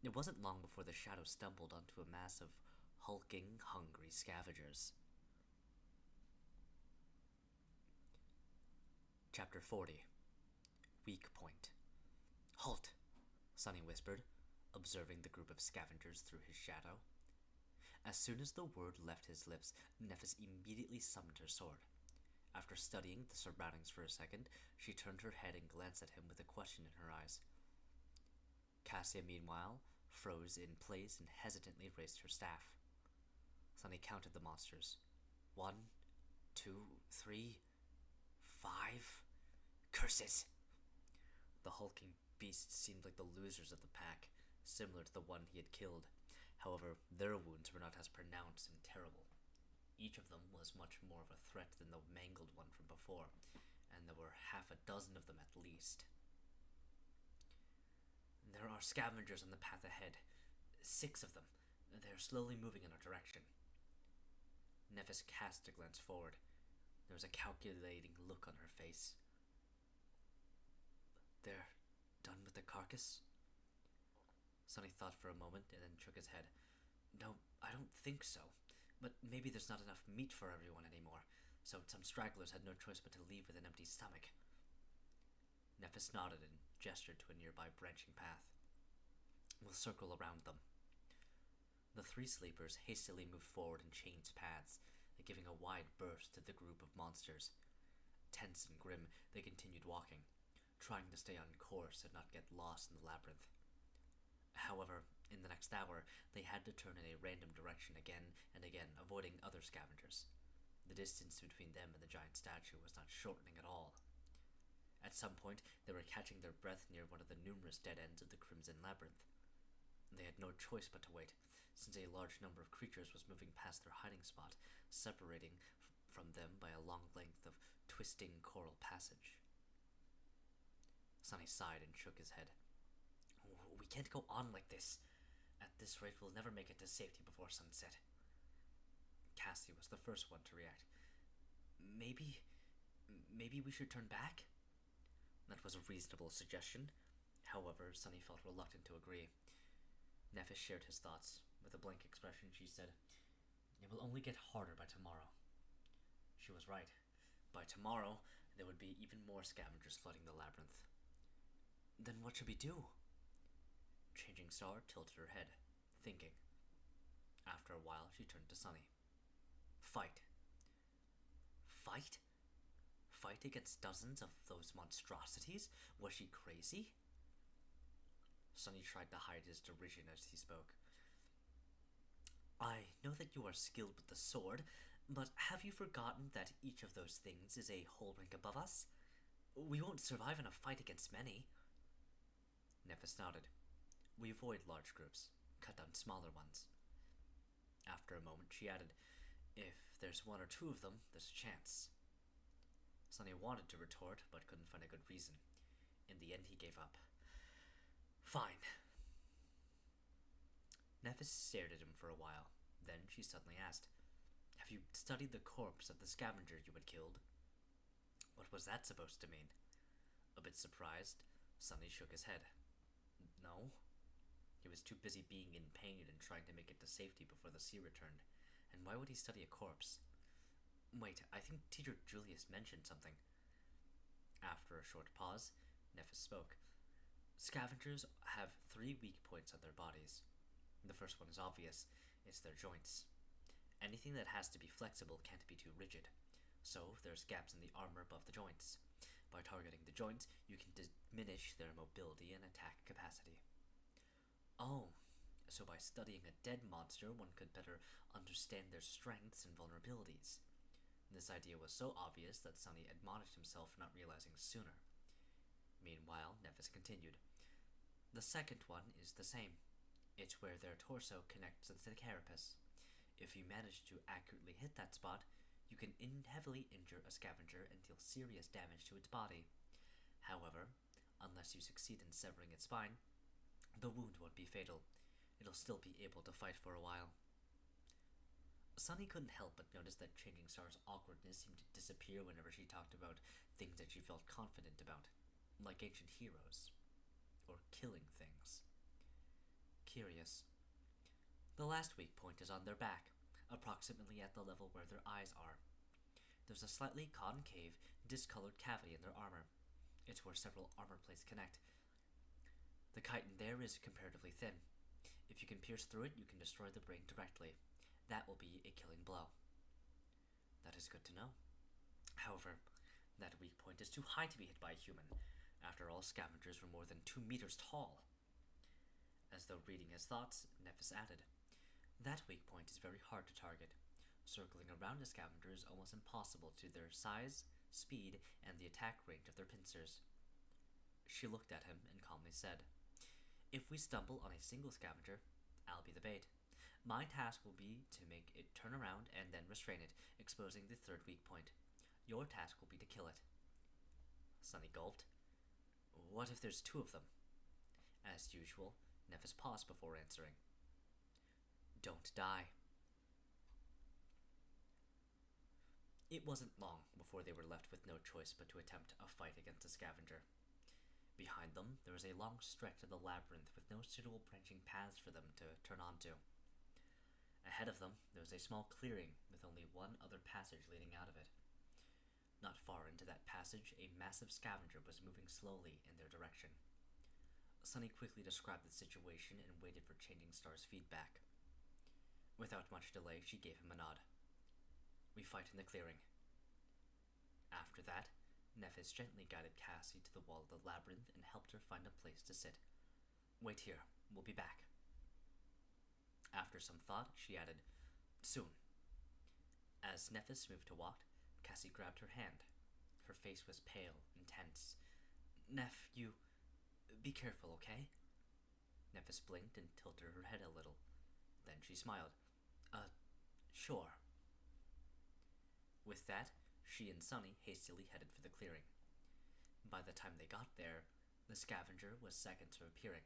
It wasn't long before the shadow stumbled onto a mass of hulking, hungry scavengers. Chapter 40. Weak Point. "Halt!" Sunny whispered, observing the group of scavengers through his shadow. As soon as the word left his lips, Nephis immediately summoned her sword. After studying the surroundings for a second, she turned her head and glanced at him with a question in her eyes. Cassia, meanwhile, froze in place and hesitantly raised her staff. Sunny counted the monsters. 1, 2, 3, 5. Curses! The hulking beasts seemed like the losers of the pack, similar to the one he had killed. However, their wounds were not as pronounced and terrible. Each of them was much more of a threat than the mangled one from before, and there were half a dozen of them at least. There are scavengers on the path ahead. 6 of them. They are slowly moving in our direction. Nephis cast a glance forward. There was a calculating look on her face. They're done with the carcass? Sunny thought for a moment and then shook his head. No, I don't think so. But maybe there's not enough meat for everyone anymore, so some stragglers had no choice but to leave with an empty stomach. Nephis nodded and gestured to a nearby branching path. We'll circle around them. The 3 sleepers hastily moved forward and changed paths, giving a wide berth to the group of monsters. Tense and grim, they continued walking, trying to stay on course and not get lost in the labyrinth. However, in the next hour, they had to turn in a random direction again and again, avoiding other scavengers. The distance between them and the giant statue was not shortening at all. At some point, they were catching their breath near one of the numerous dead ends of the Crimson Labyrinth. They had no choice but to wait, since a large number of creatures was moving past their hiding spot, separating from them by a long length of twisting coral passage. Sunny sighed and shook his head. We can't go on like this. At this rate, we'll never make it to safety before sunset. Cassie was the first one to react. Maybe we should turn back? That was a reasonable suggestion. However, Sunny felt reluctant to agree. Nephis shared his thoughts. With a blank expression, she said, It will only get harder by tomorrow. She was right. By tomorrow, there would be even more scavengers flooding the labyrinth. Then what should we do? Changing Star tilted her head, thinking. After a while, she turned to Sunny. Fight. Fight? Fight against dozens of those monstrosities? Was she crazy? Sunny tried to hide his derision as he spoke. I know that you are skilled with the sword, but have you forgotten that each of those things is a whole rank above us? We won't survive in a fight against many. Nephis nodded. We avoid large groups, cut down smaller ones. After a moment, she added, If there's 1 or 2 of them, there's a chance. Sunny wanted to retort, but couldn't find a good reason. In the end, he gave up. Fine. Nephis stared at him for a while. Then she suddenly asked, Have you studied the corpse of the scavenger you had killed? What was that supposed to mean? A bit surprised, Sunny shook his head. No. He was too busy being in pain and trying to make it to safety before the sea returned. And why would he study a corpse? Wait, I think Teacher Julius mentioned something. After a short pause, Nephis spoke. Scavengers have 3 weak points on their bodies. The first one is obvious. It's their joints. Anything that has to be flexible can't be too rigid. So there's gaps in the armor above the joints. By targeting the joints, you can diminish their mobility and attack capacity. Oh, so by studying a dead monster, one could better understand their strengths and vulnerabilities. This idea was so obvious that Sunny admonished himself for not realizing sooner. Meanwhile, Nephis continued. The second one is the same. It's where their torso connects to the carapace. If you manage to accurately hit that spot, you can heavily injure a scavenger and deal serious damage to its body. However, unless you succeed in severing its spine, the wound won't be fatal. It'll still be able to fight for a while. Sunny couldn't help but notice that Changing Star's awkwardness seemed to disappear whenever she talked about things that she felt confident about, like ancient heroes, or killing things. Curious. The last weak point is on their back, approximately at the level where their eyes are. There's a slightly concave, discolored cavity in their armor. It's where several armor plates connect. The chitin there is comparatively thin. If you can pierce through it, you can destroy the brain directly. That will be a killing blow. That is good to know. However, that weak point is too high to be hit by a human. After all, scavengers were more than 2 meters tall. As though reading his thoughts, Nephis added, "That weak point is very hard to target. Circling around a scavenger is almost impossible due to their size, speed, and the attack range of their pincers." She looked at him and calmly said, "If we stumble on a single scavenger, I'll be the bait. My task will be to make it turn around and then restrain it, exposing the third weak point. Your task will be to kill it." Sunny gulped. "What if there's 2 of them?" As usual, Nephis paused before answering. "Don't die." It wasn't long before they were left with no choice but to attempt a fight against the scavenger. Behind them, there was a long stretch of the labyrinth with no suitable branching paths for them to turn onto. Ahead of them, there was a small clearing with only one other passage leading out of it. Not far into that passage, a massive scavenger was moving slowly in their direction. Sunny quickly described the situation and waited for Changing Star's feedback. Without much delay, she gave him a nod. "We fight in the clearing." After that, Nephis gently guided Cassie to the wall of the labyrinth and helped her find a place to sit. "Wait here, we'll be back." After some thought, she added, "Soon." As Nephis moved to walk, Cassie grabbed her hand. Her face was pale and tense. "Neph, you... be careful, okay?" Nephis blinked and tilted her head a little. Then she smiled. Sure." With that, she and Sunny hastily headed for the clearing. By the time they got there, the scavenger was seconds from appearing.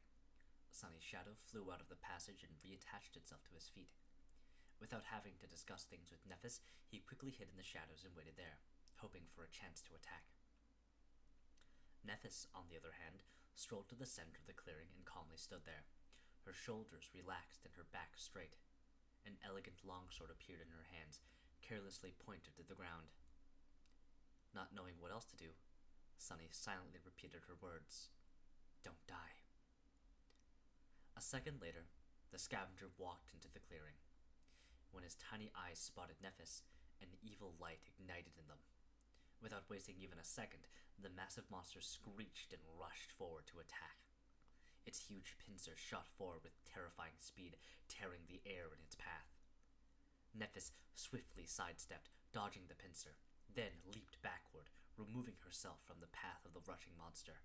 Sunny's shadow flew out of the passage and reattached itself to his feet. Without having to discuss things with Nephis, he quickly hid in the shadows and waited there, hoping for a chance to attack. Nephis, on the other hand, strolled to the center of the clearing and calmly stood there, her shoulders relaxed and her back straight. An elegant longsword appeared in her hands, carelessly pointed to the ground. Not knowing what else to do, Sunny silently repeated her words, "Don't die." A second later, the scavenger walked into the clearing. When his tiny eyes spotted Nephis, an evil light ignited in them. Without wasting even a second, the massive monster screeched and rushed forward to attack. Its huge pincer shot forward with terrifying speed, tearing the air in its path. Nephis swiftly sidestepped, dodging the pincer, then leaped backward, removing herself from the path of the rushing monster.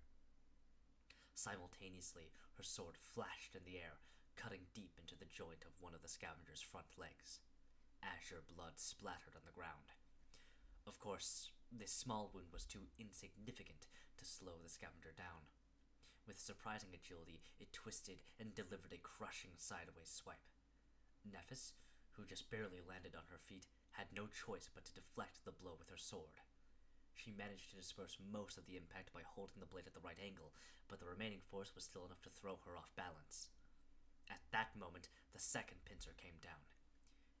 Simultaneously, her sword flashed in the air, cutting deep into the joint of one of the scavenger's front legs. Azure blood splattered on the ground. Of course, this small wound was too insignificant to slow the scavenger down. With surprising agility, it twisted and delivered a crushing sideways swipe. Nephis, who just barely landed on her feet, had no choice but to deflect the blow with her sword. She managed to disperse most of the impact by holding the blade at the right angle, but the remaining force was still enough to throw her off balance. At that moment, the second pincer came down.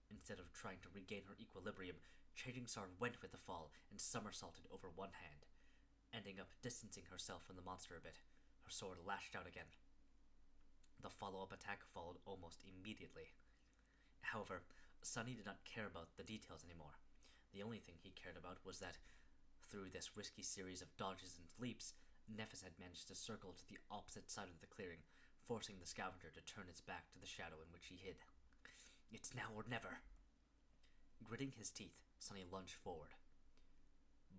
Instead of trying to regain her equilibrium, Changing Star went with the fall and somersaulted over one hand, ending up distancing herself from the monster a bit. Her sword lashed out again. The follow-up attack followed almost immediately. However, Sunny did not care about the details anymore. The only thing he cared about was that, through this risky series of dodges and leaps, Nephis had managed to circle to the opposite side of the clearing, forcing the scavenger to turn its back to the shadow in which he hid. "It's now or never." Gritting his teeth, Sunny lunged forward.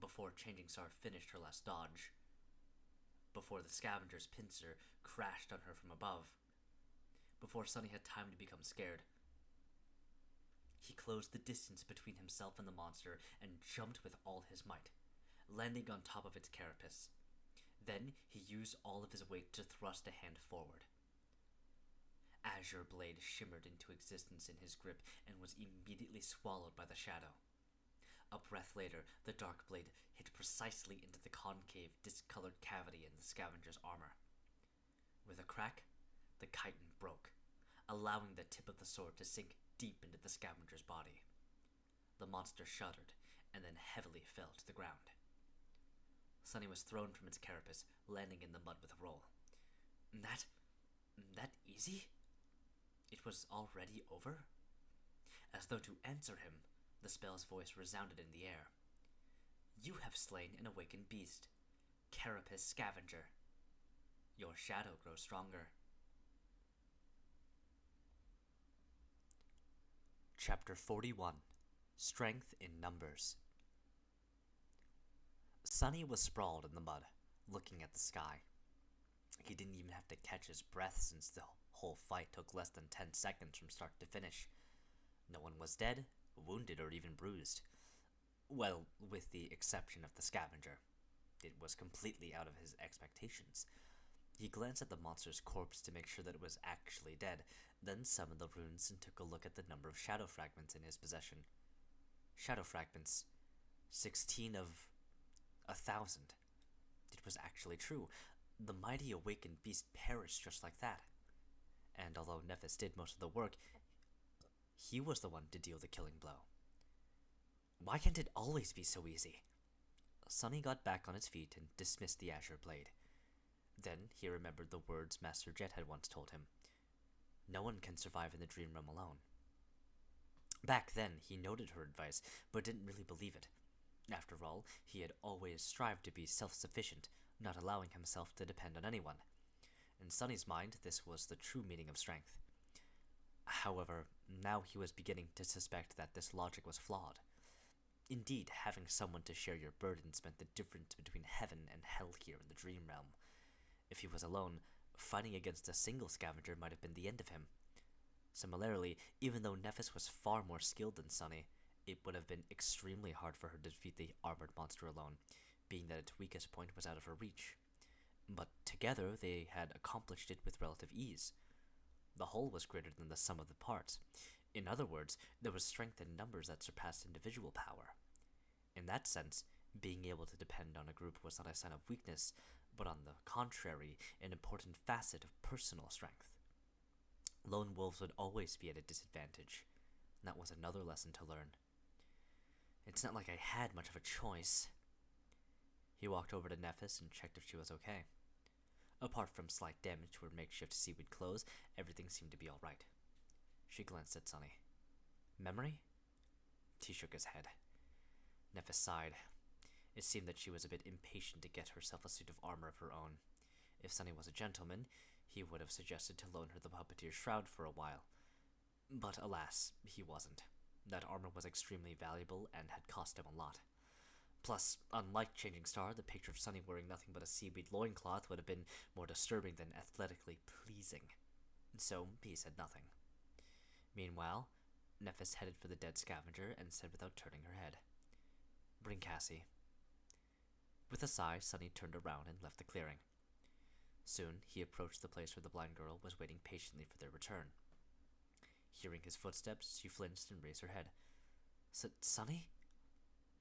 Before Changing Star finished her last dodge, before the scavenger's pincer crashed on her from above, before Sunny had time to become scared, he closed the distance between himself and the monster and jumped with all his might, landing on top of its carapace. Then he used all of his weight to thrust a hand forward. Azure blade shimmered into existence in his grip and was immediately swallowed by the shadow. A breath later, the dark blade hit precisely into the concave, discolored cavity in the scavenger's armor. With a crack, the chitin broke, allowing the tip of the sword to sink deep into the scavenger's body. The monster shuddered and then heavily fell to the ground. Sunny was thrown from its carapace, landing in the mud with a roll. That easy? It was already over? As though to answer him, the spell's voice resounded in the air. You have slain an awakened beast, Carapace Scavenger. Your shadow grows stronger. Chapter 41. Strength in Numbers. Sunny was sprawled in the mud, looking at the sky. He didn't even have to catch his breath since the whole fight took less than 10 seconds from start to finish. No one was dead, wounded, or even bruised. Well, with the exception of the scavenger. It was completely out of his expectations. He glanced at the monster's corpse to make sure that it was actually dead, then summoned the runes and took a look at the number of shadow fragments in his possession. Shadow fragments. 16 of 1,000. It was actually true. The mighty awakened beast perished just like that. And although Nephis did most of the work, he was the one to deal the killing blow. Why can't it always be so easy? Sunny got back on his feet and dismissed the azure blade. Then he remembered the words Master Jet had once told him. No one can survive in the dream realm alone. Back then, he noted her advice, but didn't really believe it. After all, he had always strived to be self-sufficient, not allowing himself to depend on anyone. In Sunny's mind, this was the true meaning of strength. However, now he was beginning to suspect that this logic was flawed. Indeed, having someone to share your burdens meant the difference between heaven and hell here in the dream realm. If he was alone, fighting against a single scavenger might have been the end of him. Similarly, even though Nephis was far more skilled than Sunny, it would have been extremely hard for her to defeat the armored monster alone, being that its weakest point was out of her reach. But together they had accomplished it with relative ease. The whole was greater than the sum of the parts. In other words, there was strength in numbers that surpassed individual power. In that sense, being able to depend on a group was not a sign of weakness, but on the contrary, an important facet of personal strength. Lone wolves would always be at a disadvantage. And that was another lesson to learn. It's not like I had much of a choice. He walked over to Nephis and checked if she was okay. Apart from slight damage to her makeshift seaweed clothes, everything seemed to be all right. She glanced at Sunny. Memory? He shook his head. Nephis sighed. It seemed that she was a bit impatient to get herself a suit of armor of her own. If Sunny was a gentleman, he would have suggested to loan her the puppeteer's shroud for a while. But alas, he wasn't. That armor was extremely valuable and had cost him a lot. Plus, unlike Changing Star, the picture of Sunny wearing nothing but a seaweed loincloth would have been more disturbing than athletically pleasing. So he said nothing. Meanwhile, Nephis headed for the dead scavenger and said without turning her head, "Bring Cassie." With a sigh, Sunny turned around and left the clearing. Soon, he approached the place where the blind girl was waiting patiently for their return. Hearing his footsteps, she flinched and raised her head. Sunny?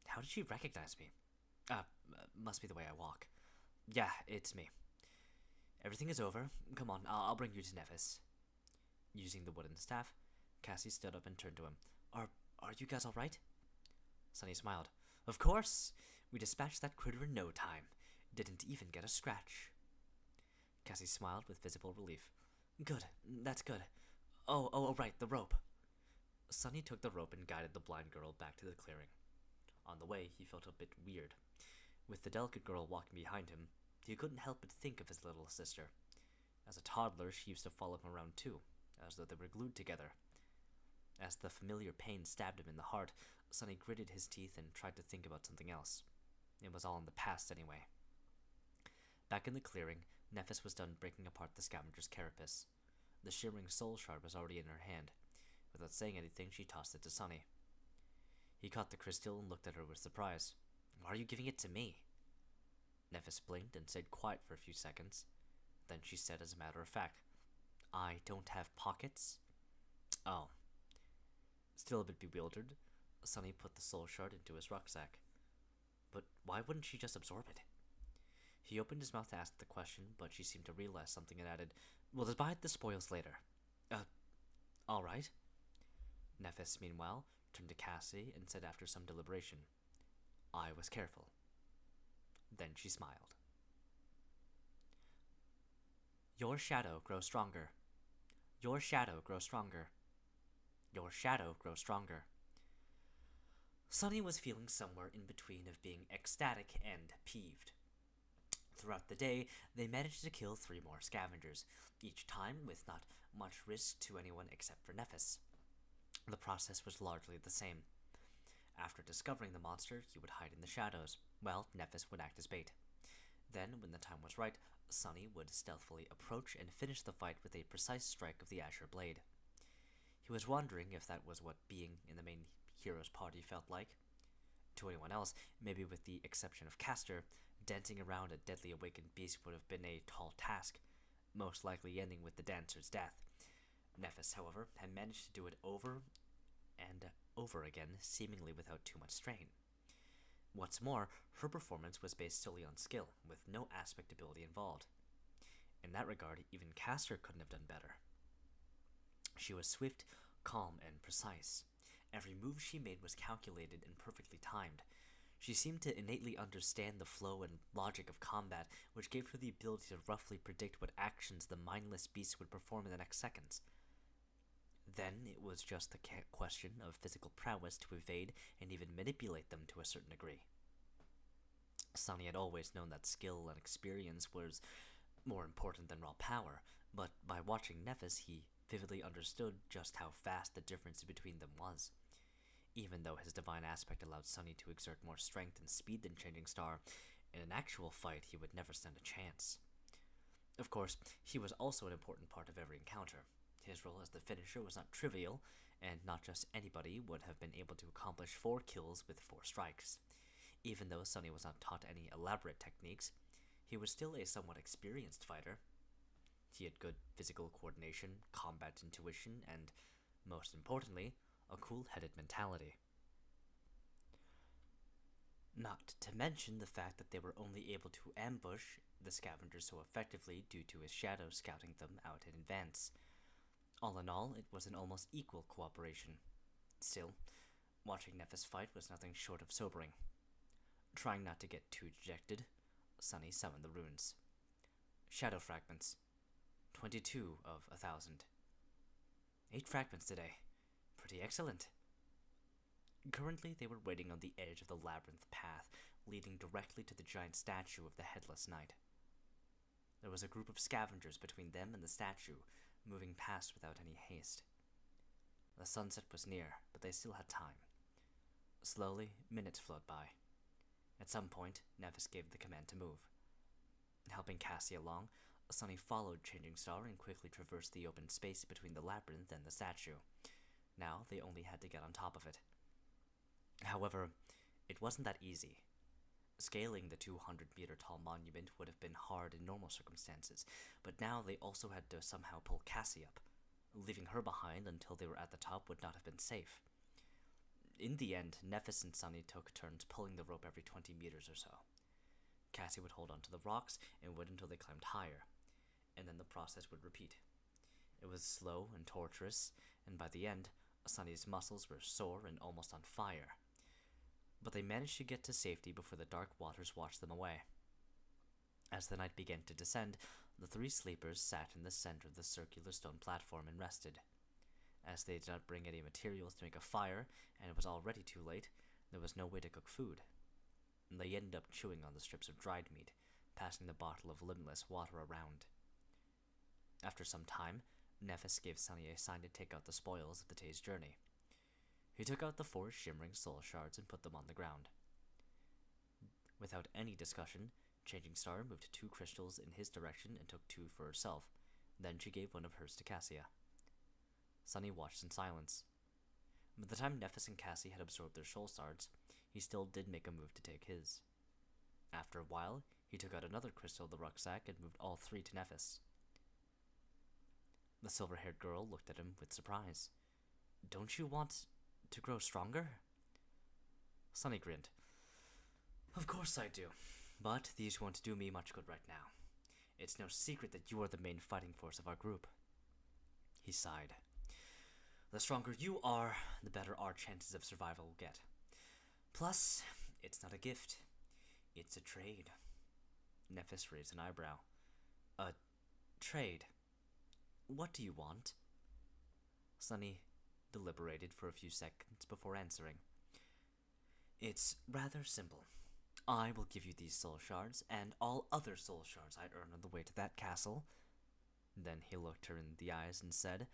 How did she recognize me? Must be the way I walk. Yeah, it's me. Everything is over. Come on, I'll bring you to Nephis. Using the wooden staff, Cassie stood up and turned to him. Are you guys alright? Sunny smiled. Of course! We dispatched that critter in no time. Didn't even get a scratch. Cassie smiled with visible relief. Good, that's good. Oh, right, the rope. Sunny took the rope and guided the blind girl back to the clearing. On the way, he felt a bit weird. With the delicate girl walking behind him, he couldn't help but think of his little sister. As a toddler, she used to follow him around too, as though they were glued together. As the familiar pain stabbed him in the heart, Sunny gritted his teeth and tried to think about something else. It was all in the past anyway. Back in the clearing, Nephis was done breaking apart the scavenger's carapace. The shimmering soul shard was already in her hand. Without saying anything, she tossed it to Sunny. He caught the crystal and looked at her with surprise. Why are you giving it to me? Nephis blinked and stayed quiet for a few seconds. Then she said as a matter of fact, I don't have pockets? Oh. Still a bit bewildered, Sunny put the soul shard into his rucksack. But why wouldn't she just absorb it? He opened his mouth to ask the question, but she seemed to realize something and added, We'll divide the spoils later. Alright. Nephis, meanwhile, turned to Cassie and said after some deliberation, I was careful. Then she smiled. Your shadow grows stronger. Your shadow grows stronger. your shadow grows stronger. Sunny was feeling somewhere in between of being ecstatic and peeved. Throughout the day, they managed to kill 3 more scavengers, each time with not much risk to anyone except for Nephis. The process was largely the same. After discovering the monster, he would hide in the shadows, while Nephis would act as bait. Then, when the time was right, Sunny would stealthily approach and finish the fight with a precise strike of the azure blade. He was wondering if that was what being in the main hero's party felt like. To anyone else, maybe with the exception of Castor, dancing around a deadly awakened beast would have been a tall task, most likely ending with the dancer's death. Nephis, however, had managed to do it over and over again, seemingly without too much strain. What's more, her performance was based solely on skill, with no aspect ability involved. In that regard, even Castor couldn't have done better. She was swift, calm, and precise. Every move she made was calculated and perfectly timed. She seemed to innately understand the flow and logic of combat, which gave her the ability to roughly predict what actions the mindless beast would perform in the next seconds. Then it was just the question of physical prowess to evade and even manipulate them to a certain degree. Sunny had always known that skill and experience was more important than raw power, but by watching Nephis, he vividly understood just how vast the difference between them was. Even though his divine aspect allowed Sunny to exert more strength and speed than Changing Star, in an actual fight he would never stand a chance. Of course, he was also an important part of every encounter. His role as the finisher was not trivial, and not just anybody would have been able to accomplish 4 kills with 4 strikes. Even though Sunny was not taught any elaborate techniques, he was still a somewhat experienced fighter. He had good physical coordination, combat intuition, and, most importantly, a cool-headed mentality. Not to mention the fact that they were only able to ambush the scavengers so effectively due to his shadow scouting them out in advance. All in all, it was an almost equal cooperation. Still, watching Nephis fight was nothing short of sobering. Trying not to get too dejected, Sunny summoned the runes. Shadow fragments. 22 of 1,000. 8 fragments today. Pretty excellent. Currently, they were waiting on the edge of the labyrinth path, leading directly to the giant statue of the Headless Knight. There was a group of scavengers between them and the statue, moving past without any haste. The sunset was near, but they still had time. Slowly, minutes flowed by. At some point, Nephis gave the command to move. Helping Cassie along, Sunny followed Changing Star and quickly traversed the open space between the labyrinth and the statue. Now they only had to get on top of it. However, it wasn't that easy. Scaling the 200-meter-tall monument would have been hard in normal circumstances, but now they also had to somehow pull Cassie up. Leaving her behind until they were at the top would not have been safe. In the end, Nephis and Sunny took turns pulling the rope every 20 meters or so. Cassie would hold onto the rocks and wait until they climbed higher, and then the process would repeat. It was slow and torturous, and by the end, Sunny's muscles were sore and almost on fire. But they managed to get to safety before the dark waters washed them away. As the night began to descend, the 3 sleepers sat in the center of the circular stone platform and rested. As they did not bring any materials to make a fire, and it was already too late, there was no way to cook food. They ended up chewing on the strips of dried meat, passing the bottle of limitless water around. After some time, Nephis gave Sunny a sign to take out the spoils of the day's journey. He took out the 4 shimmering soul shards and put them on the ground. Without any discussion, Changing Star moved 2 crystals in his direction and took 2 for herself. Then she gave one of hers to Cassia. Sunny watched in silence. By the time Nephis and Cassie had absorbed their soul shards, he still did make a move to take his. After a while, he took out another crystal of the rucksack and moved all 3 to Nephis. The silver-haired girl looked at him with surprise. "Don't you want to grow stronger?" Sunny grinned. "Of course I do, but these won't do me much good right now. It's no secret that you are the main fighting force of our group." He sighed. "The stronger you are, the better our chances of survival will get. Plus, it's not a gift. It's a trade." Nephis raised an eyebrow. "A trade? What do you want?" Sunny deliberated for a few seconds before answering. It's rather simple. I will give you these soul shards and all other soul shards I earn on the way to that castle. Then he looked her in the eyes and said,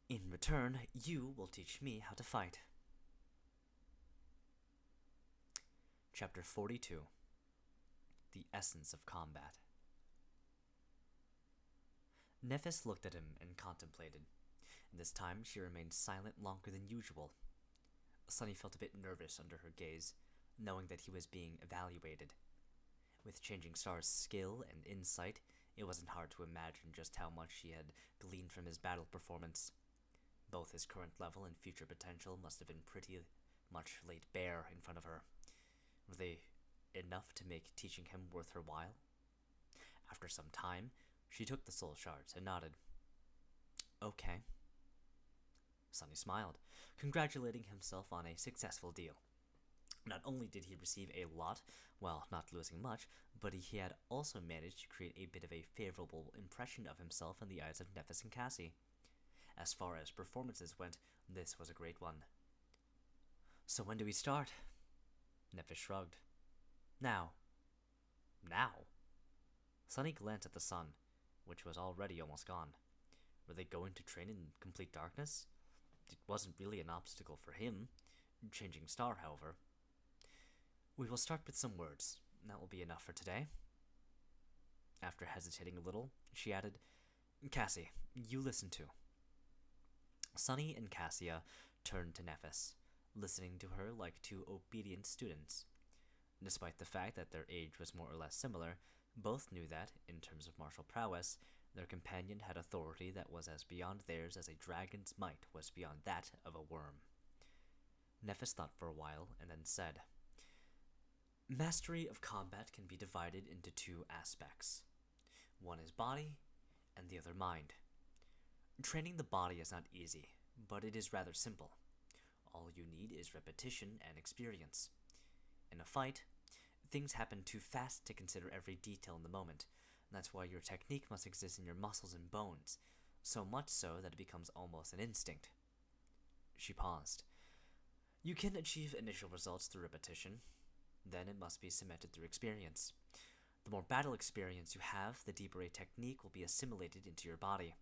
in return, you will teach me how to fight. Chapter 42. The Essence of Combat. Nephis looked at him and contemplated. This time she remained silent longer than usual. Sunny felt a bit nervous under her gaze, knowing that he was being evaluated. With Changing Star's skill and insight, it wasn't hard to imagine just how much she had gleaned from his battle performance. Both his current level and future potential must have been pretty much laid bare in front of her. Were they enough to make teaching him worth her while? After some time, she took the soul shards and nodded. Okay. Sunny smiled, congratulating himself on a successful deal. Not only did he receive a lot, while not losing much, but he had also managed to create a bit of a favorable impression of himself in the eyes of Nephis and Cassie. As far as performances went, this was a great one. So when do we start? Nephis shrugged. Now. Now? Sunny glanced at the sun, which was already almost gone. Were they going to train in complete darkness? It wasn't really an obstacle for him. Changing Star, however. We will start with some words. That will be enough for today. After hesitating a little, she added, Cassie, you listen too. Sunny and Cassia turned to Nephis, listening to her like two obedient students. Despite the fact that their age was more or less similar, both knew that, in terms of martial prowess, their companion had authority that was as beyond theirs as a dragon's might was beyond that of a worm. Nephis thought for a while and then said, Mastery of combat can be divided into two aspects. One is body, and the other mind. Training the body is not easy, but it is rather simple. All you need is repetition and experience. In a fight, things happen too fast to consider every detail in the moment. That's why your technique must exist in your muscles and bones, so much so that it becomes almost an instinct. She paused. You can achieve initial results through repetition. Then it must be cemented through experience. The more battle experience you have, the deeper a technique will be assimilated into your body.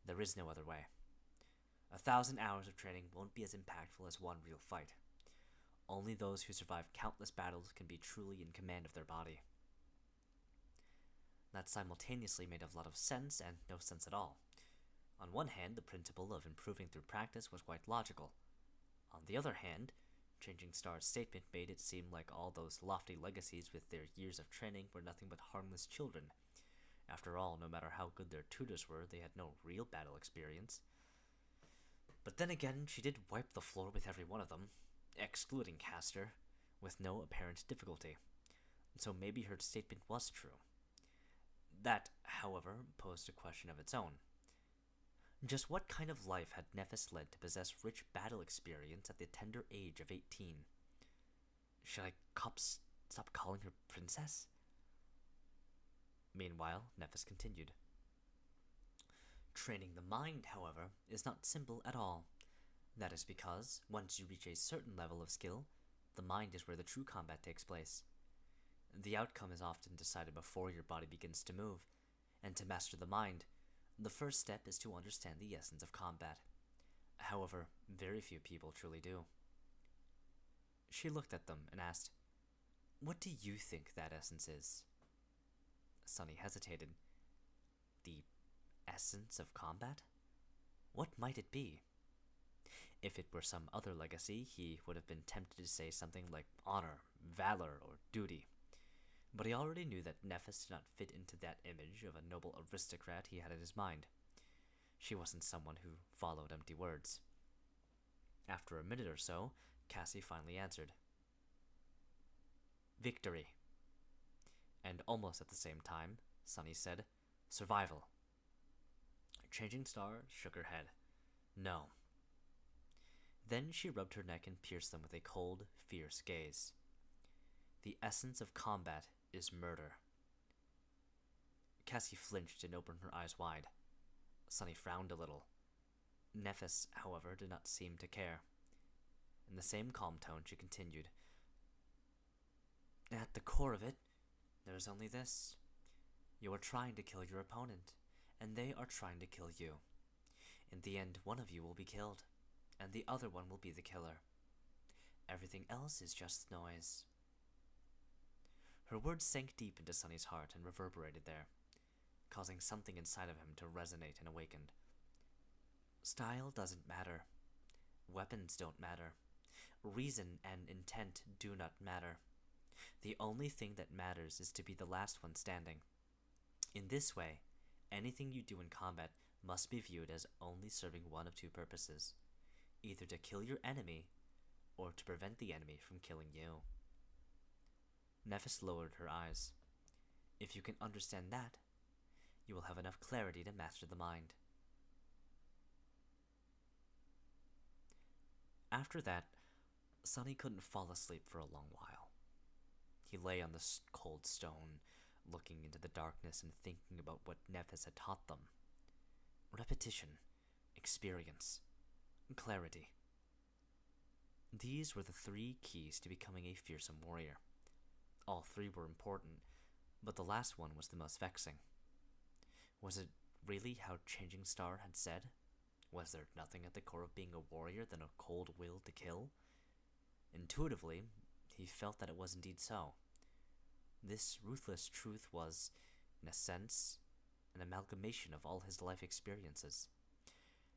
There is no other way. 1,000 hours of training won't be as impactful as one real fight. Only those who survive countless battles can be truly in command of their body. That simultaneously made a lot of sense and no sense at all. On one hand, the principle of improving through practice was quite logical. On the other hand, Changing Star's statement made it seem like all those lofty legacies with their years of training were nothing but harmless children. After all, no matter how good their tutors were, they had no real battle experience. But then again, she did wipe the floor with every one of them, excluding Castor, with no apparent difficulty. So maybe her statement was true. That, however, posed a question of its own. Just what kind of life had Nephis led to possess rich battle experience at the tender age of 18? Should I stop calling her princess? Meanwhile, Nephis continued. Training the mind, however, is not simple at all. That is because, once you reach a certain level of skill, the mind is where the true combat takes place. The outcome is often decided before your body begins to move, and to master the mind, the first step is to understand the essence of combat. However, very few people truly do. She looked at them and asked, What do you think that essence is? Sunny hesitated. The essence of combat? What might it be? If it were some other legacy, he would have been tempted to say something like honor, valor, or duty. But he already knew that Nephis did not fit into that image of a noble aristocrat he had in his mind. She wasn't someone who followed empty words. After a minute or so, Cassie finally answered. Victory. And almost at the same time, Sunny said, Survival. Changing Star shook her head. No. Then she rubbed her neck and pierced them with a cold, fierce gaze. The essence of combat is murder. Cassie flinched and opened her eyes wide. Sunny frowned a little. Nephis, however, did not seem to care. In the same calm tone, she continued, "At the core of it, there is only this. You are trying to kill your opponent, and they are trying to kill you. In the end, one of you will be killed, and the other one will be the killer. Everything else is just noise." Her words sank deep into Sunny's heart and reverberated there, causing something inside of him to resonate and awaken. Style doesn't matter. Weapons don't matter. Reason and intent do not matter. The only thing that matters is to be the last one standing. In this way, anything you do in combat must be viewed as only serving one of two purposes, either to kill your enemy or to prevent the enemy from killing you. Nephis lowered her eyes. If you can understand that, you will have enough clarity to master the mind. After that, Sunny couldn't fall asleep for a long while. He lay on the cold stone, looking into the darkness and thinking about what Nephis had taught them. Repetition, experience, clarity. These were the 3 keys to becoming a fearsome warrior. All 3 were important, but the last one was the most vexing. Was it really how Changing Star had said? Was there nothing at the core of being a warrior than a cold will to kill? Intuitively, he felt that it was indeed so. This ruthless truth was, in a sense, an amalgamation of all his life experiences.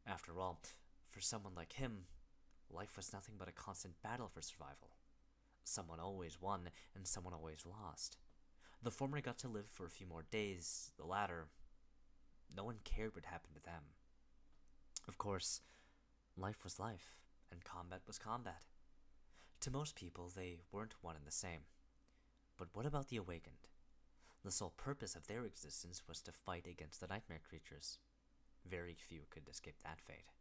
After all, for someone like him, life was nothing but a constant battle for survival. Someone always won, and someone always lost. The former got to live for a few more days, the latter, no one cared what happened to them. Of course, life was life, and combat was combat. To most people, they weren't one and the same. But what about the awakened? The sole purpose of their existence was to fight against the nightmare creatures. Very few could escape that fate.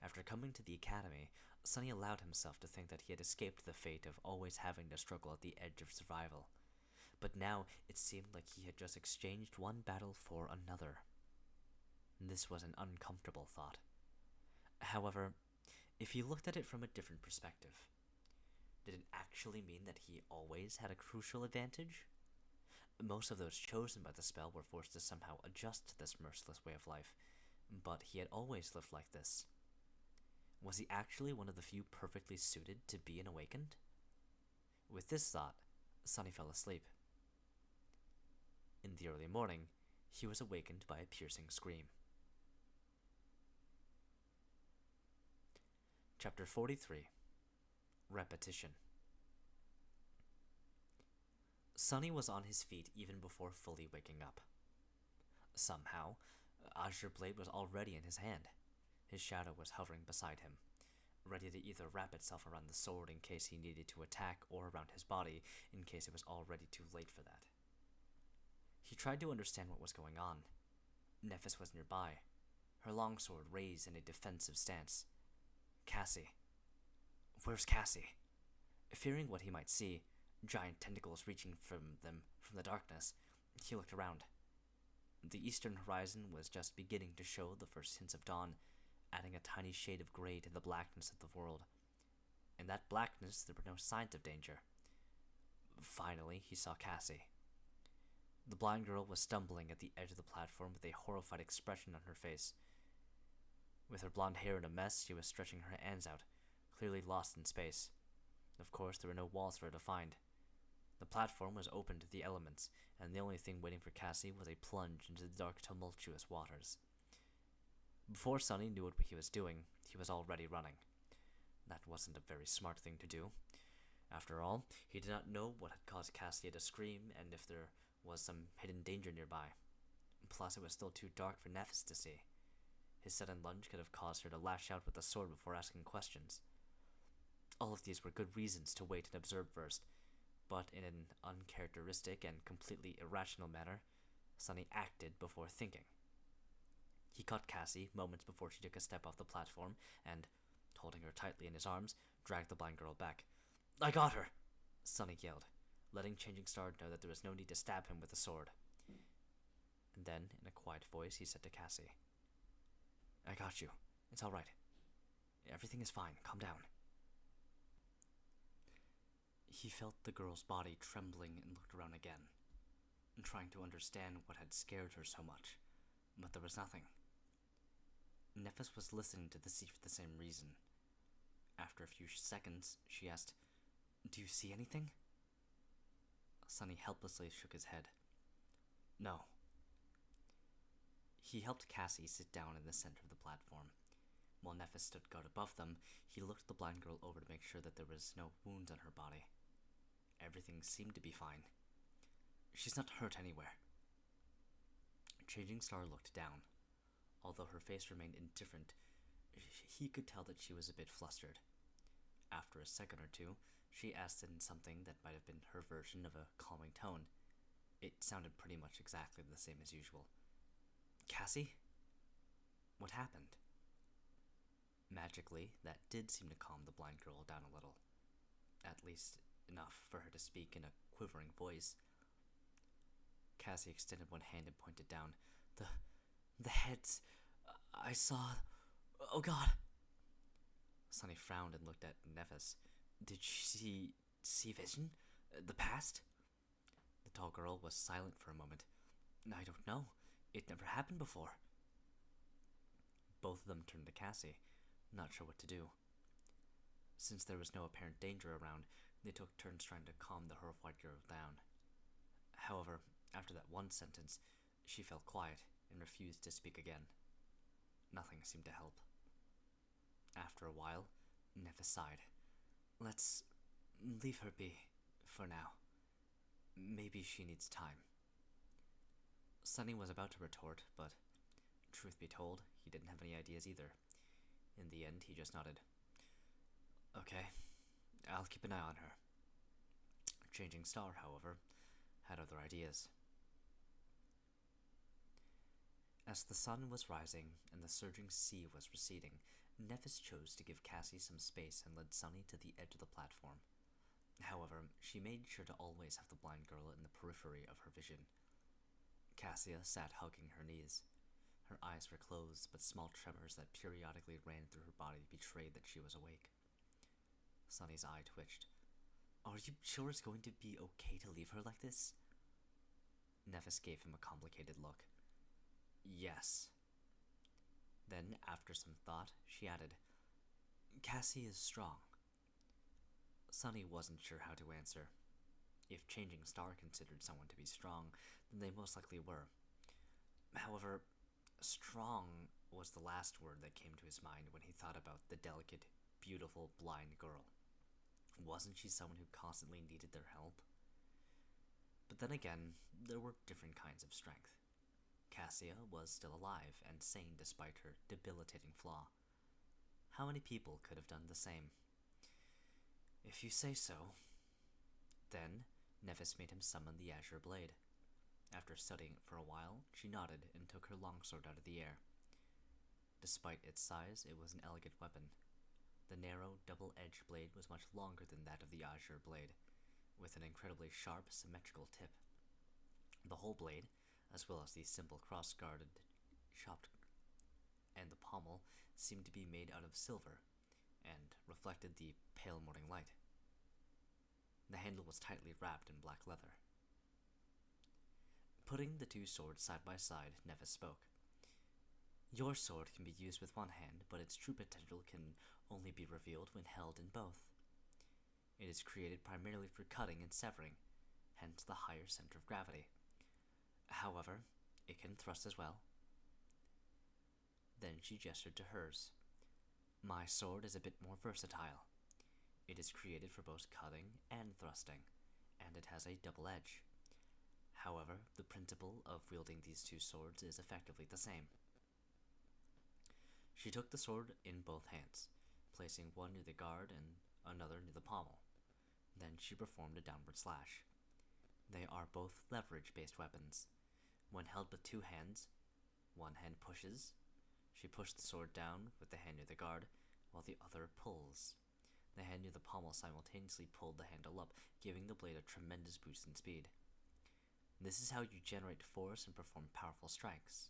After coming to the academy, Sunny allowed himself to think that he had escaped the fate of always having to struggle at the edge of survival. But now it seemed like he had just exchanged one battle for another. This was an uncomfortable thought. However, if he looked at it from a different perspective, did it actually mean that he always had a crucial advantage? Most of those chosen by the spell were forced to somehow adjust to this merciless way of life, but he had always lived like this. Was he actually one of the few perfectly suited to be an awakened? With this thought, Sunny fell asleep. In the early morning, he was awakened by a piercing scream. Chapter 43. Repetition. Sunny was on his feet even before fully waking up. Somehow, Azure Blade was already in his hand. His shadow was hovering beside him, ready to either wrap itself around the sword in case he needed to attack, or around his body in case it was already too late for that. He tried to understand what was going on. Nephis was nearby, her longsword raised in a defensive stance. Cassie. Where's Cassie? Fearing what he might see, giant tentacles reaching from the darkness, he looked around. The eastern horizon was just beginning to show the first hints of dawn, adding a tiny shade of gray to the blackness of the world. In that blackness, there were no signs of danger. Finally, he saw Cassie. The blind girl was stumbling at the edge of the platform with a horrified expression on her face. With her blonde hair in a mess, she was stretching her hands out, clearly lost in space. Of course, there were no walls for her to find. The platform was open to the elements, and the only thing waiting for Cassie was a plunge into the dark, tumultuous waters. Before Sunny knew what he was doing, he was already running. That wasn't a very smart thing to do. After all, he did not know what had caused Cassie to scream, and if there was some hidden danger nearby. Plus, it was still too dark for Nephis to see. His sudden lunge could have caused her to lash out with the sword before asking questions. All of these were good reasons to wait and observe first, but in an uncharacteristic and completely irrational manner, Sunny acted before thinking. He caught Cassie moments before she took a step off the platform and, holding her tightly in his arms, dragged the blind girl back. "I got her!" Sunny yelled, letting Changing Star know that there was no need to stab him with the sword. And then, in a quiet voice, he said to Cassie, "I got you. It's all right. Everything is fine. Calm down. He felt the girl's body trembling and looked around again, trying to understand what had scared her so much, but there was nothing. Nephis was listening to the sea for the same reason. After a few seconds, she asked, "Do you see anything?" Sunny helplessly shook his head. "No." He helped Cassie sit down in the center of the platform. While Nephis stood guard above them, he looked the blind girl over to make sure that there was no wounds on her body. Everything seemed to be fine. "She's not hurt anywhere." Changing Star looked down. Although her face remained indifferent, he could tell that she was a bit flustered. After a second or two, she asked in something that might have been her version of a calming tone. It sounded pretty much exactly the same as usual. "Cassie? What happened?" Magically, that did seem to calm the blind girl down a little. At least enough for her to speak in a quivering voice. Cassie extended one hand and pointed down. The heads. I saw. Oh God." Sunny frowned and looked at Nephis. "Did she see vision? The past?" The tall girl was silent for a moment. "I don't know. It never happened before." Both of them turned to Cassie, not sure what to do. Since there was no apparent danger around, they took turns trying to calm the horrified girl down. However, after that one sentence, she fell quiet and refused to speak again. Nothing seemed to help. After a while, Nephis sighed. "Let's leave her be, for now. Maybe she needs time." Sunny was about to retort, but, truth be told, he didn't have any ideas either. In the end, he just nodded. "Okay, I'll keep an eye on her." Changing Star, however, had other ideas. As the sun was rising and the surging sea was receding, Nephis chose to give Cassie some space and led Sunny to the edge of the platform. However, she made sure to always have the blind girl in the periphery of her vision. Cassia sat hugging her knees. Her eyes were closed, but small tremors that periodically ran through her body betrayed that she was awake. Sunny's eye twitched. "Are you sure it's going to be okay to leave her like this?" Nephis gave him a complicated look. "Yes." Then, after some thought, she added, "Cassie is strong." Sunny wasn't sure how to answer. If Changing Star considered someone to be strong, then they most likely were. However, strong was the last word that came to his mind when he thought about the delicate, beautiful, blind girl. Wasn't she someone who constantly needed their help? But then again, there were different kinds of strength. Cassia was still alive and sane despite her debilitating flaw. How many people could have done the same? "If you say so." Then, Nephis made him summon the Azure Blade. After studying it for a while, she nodded and took her longsword out of the air. Despite its size, it was an elegant weapon. The narrow, double-edged blade was much longer than that of the Azure Blade, with an incredibly sharp, symmetrical tip. The whole blade, as well as the simple cross-guarded chopped and the pommel, seemed to be made out of silver, and reflected the pale morning light. The handle was tightly wrapped in black leather. Putting the two swords side by side, Nephis spoke. "Your sword can be used with one hand, but its true potential can only be revealed when held in both. It is created primarily for cutting and severing, hence the higher center of gravity. However, it can thrust as well." Then she gestured to hers. "My sword is a bit more versatile. It is created for both cutting and thrusting, and it has a double edge. However, the principle of wielding these two swords is effectively the same." She took the sword in both hands, placing one near the guard and another near the pommel. Then she performed a downward slash. They are both leverage-based weapons. When held with two hands, one hand pushes. She pushed the sword down with the hand near the guard, while the other pulls. The hand near the pommel simultaneously pulled the handle up, giving the blade a tremendous boost in speed. This is how you generate force and perform powerful strikes.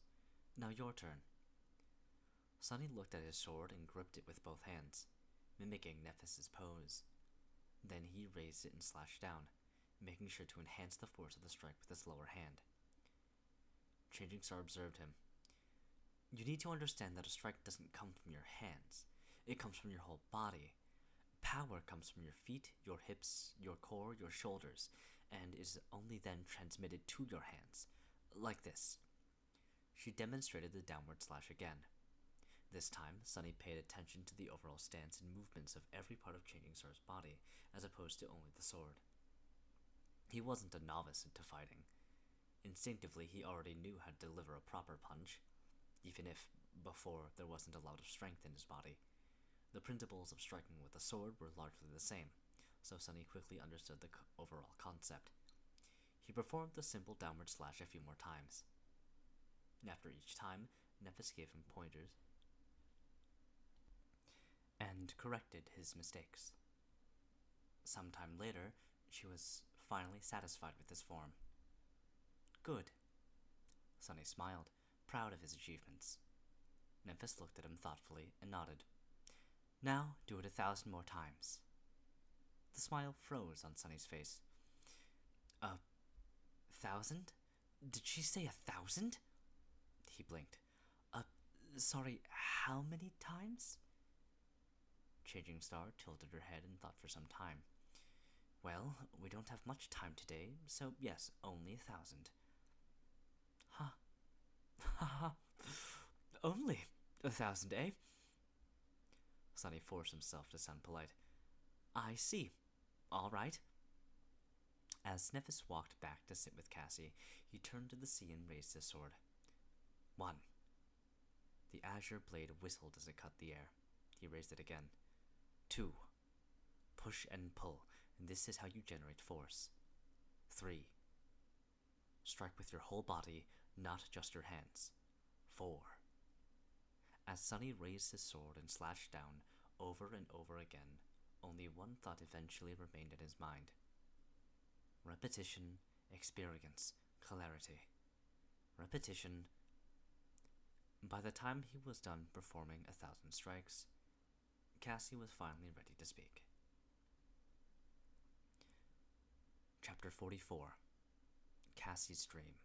Now your turn." Sunny looked at his sword and gripped it with both hands, mimicking Nephis' pose. Then he raised it and slashed down, making sure to enhance the force of the strike with his lower hand. Changing Star observed him. You need to understand that a strike doesn't come from your hands. It comes from your whole body. Power comes from your feet, your hips, your core, your shoulders, and is only then transmitted to your hands. Like this. She demonstrated the downward slash again. This time, Sunny paid attention to the overall stance and movements of every part of Changing Star's body, as opposed to only the sword. He wasn't a novice into fighting. Instinctively, he already knew how to deliver a proper punch, even if, before, there wasn't a lot of strength in his body. The principles of striking with a sword were largely the same, so Sunny quickly understood the overall concept. He performed the simple downward slash a few more times. After each time, Nephis gave him pointers and corrected his mistakes. Sometime later, she was finally satisfied with his form. Good. Sunny smiled, proud of his achievements. Nephis looked at him thoughtfully and nodded. Now, do it 1,000 more times. The smile froze on Sunny's face. 1,000? Did she say 1,000? He blinked. Sorry, how many times? Changing Star tilted her head and thought for some time. Well, we don't have much time today, so yes, only 1,000. Ha. Ha ha. Only 1,000, eh? Sunny forced himself to sound polite. I see. All right. As Nephis walked back to sit with Cassie, he turned to the sea and raised his sword. 1. The azure blade whistled as it cut the air. He raised it again. 2. Push and pull, and this is how you generate force. 3. Strike with your whole body, not just your hands. 4. As Sunny raised his sword and slashed down, over and over again, only one thought eventually remained in his mind. Repetition, experience, clarity. Repetition. By the time he was done performing 1,000 strikes, Cassie was finally ready to speak. Chapter 44. Cassie's Dream.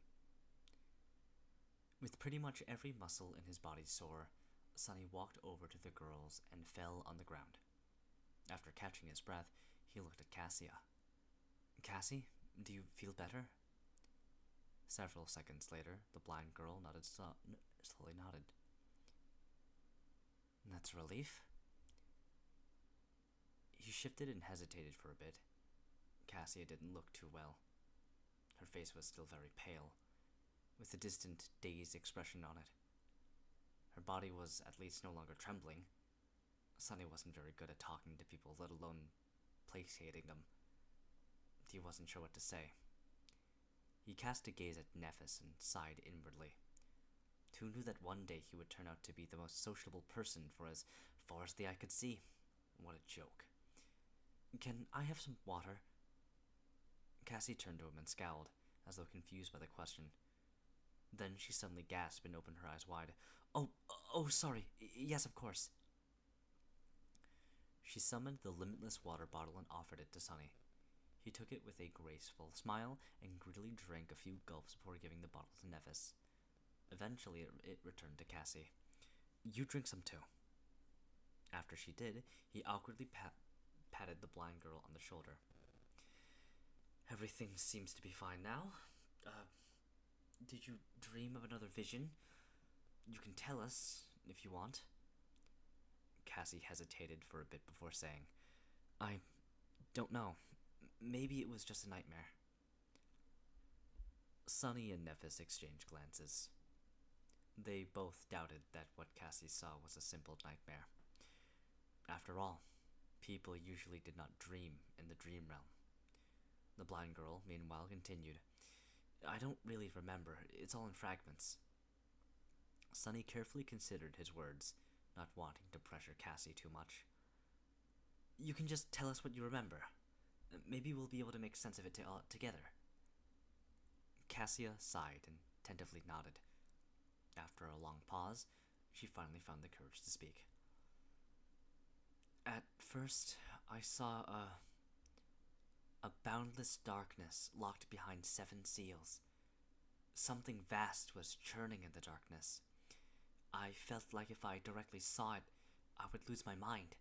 With pretty much every muscle in his body sore, Sunny walked over to the girls and fell on the ground. After catching his breath, he looked at Cassia. Cassie, do you feel better? Several seconds later, the blind girl slowly nodded. That's a relief? He shifted and hesitated for a bit. Cassia didn't look too well. Her face was still very pale, with a distant, dazed expression on it. Her body was at least no longer trembling. Sunny wasn't very good at talking to people, let alone placating them. He wasn't sure what to say. He cast a gaze at Nephis and sighed inwardly. Who knew that one day he would turn out to be the most sociable person for as far as the eye could see? What a joke. Can I have some water? Cassie turned to him and scowled, as though confused by the question. Then she suddenly gasped and opened her eyes wide. Oh, sorry. Yes, of course. She summoned the limitless water bottle and offered it to Sunny. He took it with a graceful smile and greedily drank a few gulps before giving the bottle to Nephis. Eventually, it returned to Cassie. You drink some too. After she did, he awkwardly patted the blind girl on the shoulder. Everything seems to be fine now. Did you dream of another vision? You can tell us, if you want. Cassie hesitated for a bit before saying, I don't know. Maybe it was just a nightmare. Sunny and Nephis exchanged glances. They both doubted that what Cassie saw was a simple nightmare. After all, people usually did not dream in the dream realm. The blind girl, meanwhile, continued, I don't really remember. It's all in fragments. Sunny carefully considered his words, not wanting to pressure Cassie too much. You can just tell us what you remember. Maybe we'll be able to make sense of it together. Cassia sighed and tentatively nodded. After a long pause, she finally found the courage to speak. At first, I saw a boundless darkness locked behind 7 seals. Something vast was churning in the darkness. I felt like if I directly saw it, I would lose my mind.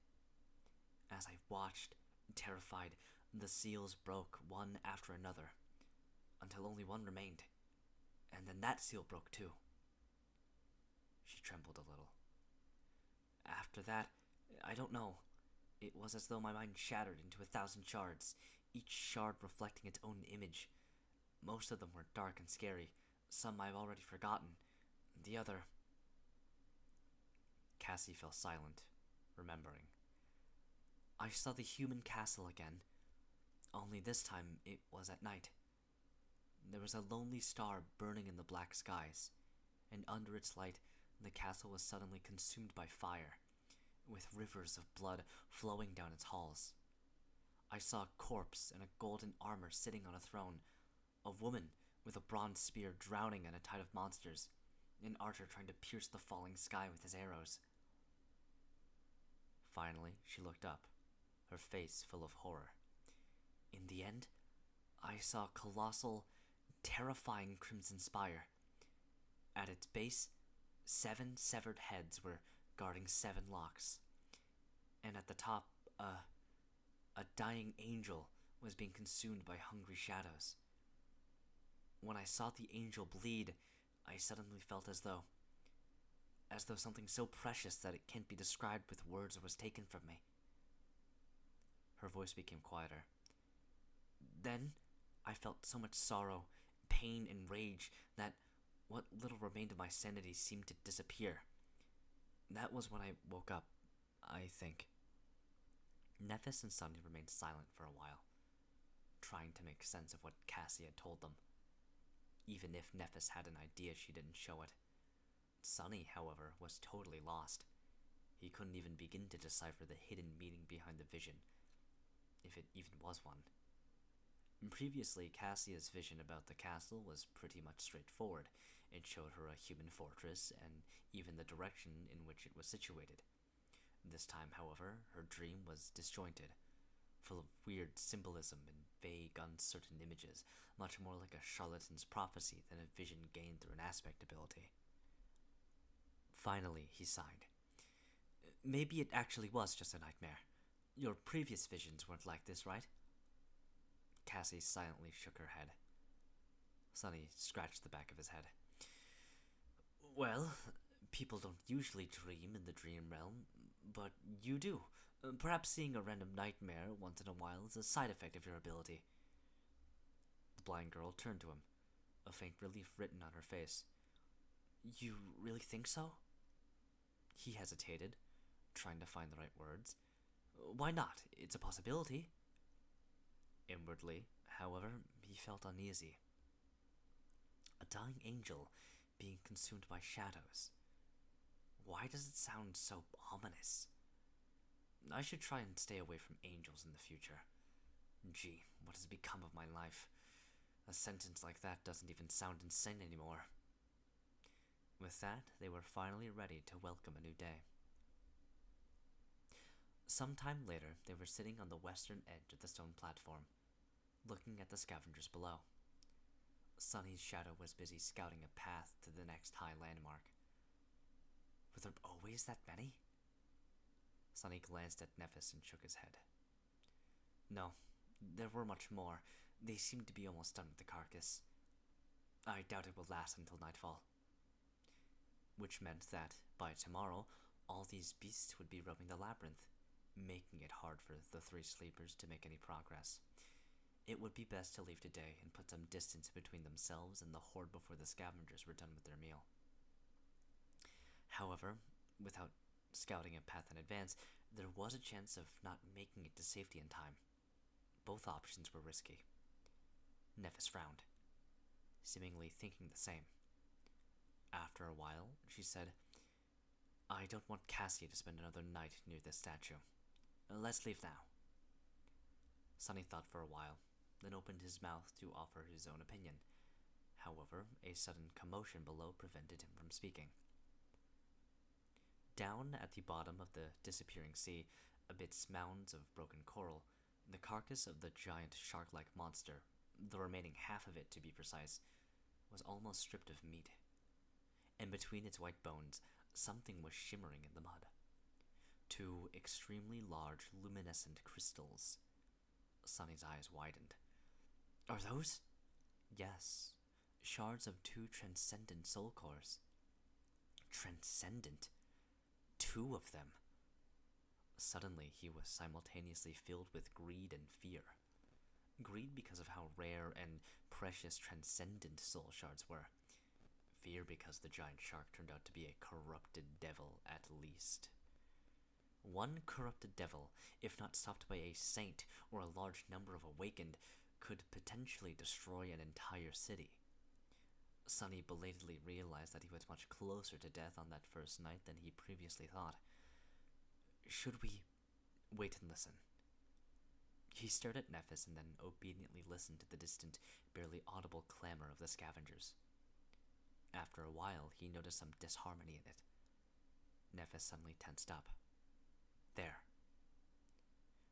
As I watched, terrified, the seals broke one after another, until only one remained, and then that seal broke too. She trembled a little. After that, I don't know. It was as though my mind shattered into 1,000 shards, each shard reflecting its own image. Most of them were dark and scary. Some I've already forgotten. The other... Cassie fell silent, remembering. I saw the human castle again, only this time it was at night. There was a lonely star burning in the black skies, and under its light the castle was suddenly consumed by fire, with rivers of blood flowing down its halls. I saw a corpse in a golden armor sitting on a throne, a woman with a bronze spear drowning in a tide of monsters, an archer trying to pierce the falling sky with his arrows. Finally, she looked up, her face full of horror. In the end, I saw a colossal, terrifying crimson spire. At its base, 7 severed heads were guarding 7 locks. And at the top, a dying angel was being consumed by hungry shadows. When I saw the angel bleed, I suddenly felt as though something so precious that it can't be described with words was taken from me. Her voice became quieter. Then I felt so much sorrow, pain, and rage that what little remained of my sanity seemed to disappear. That was when I woke up, I think. Nephis and Sunny remained silent for a while, trying to make sense of what Cassie had told them. Even if Nephis had an idea, she didn't show it. Sunny, however, was totally lost. He couldn't even begin to decipher the hidden meaning behind the vision, if it even was one. Previously, Cassia's vision about the castle was pretty much straightforward. It showed her a human fortress and even the direction in which it was situated. This time, however, her dream was disjointed, full of weird symbolism and vague, uncertain images, much more like a charlatan's prophecy than a vision gained through an aspect ability. Finally, he sighed. Maybe it actually was just a nightmare. Your previous visions weren't like this, right? Cassie silently shook her head. Sunny scratched the back of his head. Well, people don't usually dream in the dream realm, but you do. Perhaps seeing a random nightmare once in a while is a side effect of your ability. The blind girl turned to him, a faint relief written on her face. You really think so? He hesitated, trying to find the right words. Why not? It's a possibility. Inwardly, however, he felt uneasy. A dying angel being consumed by shadows. Why does it sound so ominous? I should try and stay away from angels in the future. Gee, what has become of my life? A sentence like that doesn't even sound insane anymore. With that, they were finally ready to welcome a new day. Some time later, they were sitting on the western edge of the stone platform, looking at the scavengers below. Sunny's shadow was busy scouting a path to the next high landmark. Were there always that many? Sunny glanced at Nephis and shook his head. No, there were much more. They seemed to be almost done with the carcass. I doubt it will last until nightfall. Which meant that, by tomorrow, all these beasts would be roaming the labyrinth, making it hard for the 3 sleepers to make any progress. It would be best to leave today and put some distance between themselves and the horde before the scavengers were done with their meal. However, without scouting a path in advance, there was a chance of not making it to safety in time. Both options were risky. Nephis frowned, seemingly thinking the same. After a while, she said, I don't want Cassie to spend another night near this statue. Let's leave now. Sunny thought for a while, then opened his mouth to offer his own opinion. However, a sudden commotion below prevented him from speaking. Down at the bottom of the disappearing sea, amidst mounds of broken coral, the carcass of the giant shark-like monster, the remaining half of it to be precise, was almost stripped of meat. And between its white bones, something was shimmering in the mud. Two extremely large luminescent crystals. Sunny's eyes widened. Are those? Yes, shards of two transcendent soul cores. Transcendent? Two of them. Suddenly, he was simultaneously filled with greed and fear. Greed because of how rare and precious transcendent soul shards were. Fear because the giant shark turned out to be a corrupted devil at least. One corrupted devil, if not stopped by a saint or a large number of awakened, could potentially destroy an entire city. Sunny belatedly realized that he was much closer to death on that first night than he previously thought. Should we wait and listen? He stared at Nephis and then obediently listened to the distant, barely audible clamor of the scavengers. After a while, he noticed some disharmony in it. Nephis suddenly tensed up. There.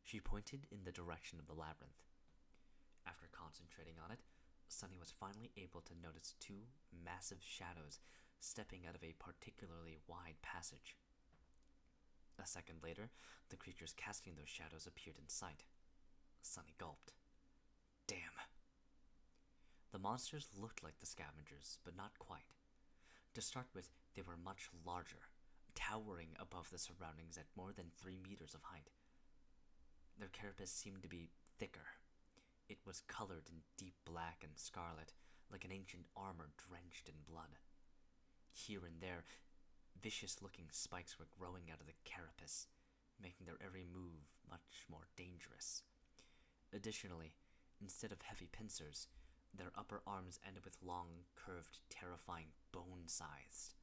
She pointed in the direction of the labyrinth. After concentrating on it, Sunny was finally able to notice two massive shadows stepping out of a particularly wide passage. A second later, the creatures casting those shadows appeared in sight. Sunny gulped. Damn. The monsters looked like the scavengers, but not quite. To start with, they were much larger, towering above the surroundings at more than 3 meters of height. Their carapace seemed to be thicker. It was colored in deep black and scarlet, like an ancient armor drenched in blood. Here and there, vicious-looking spikes were growing out of the carapace, making their every move much more dangerous. Additionally, instead of heavy pincers, their upper arms ended with long, curved, terrifying bone scythes.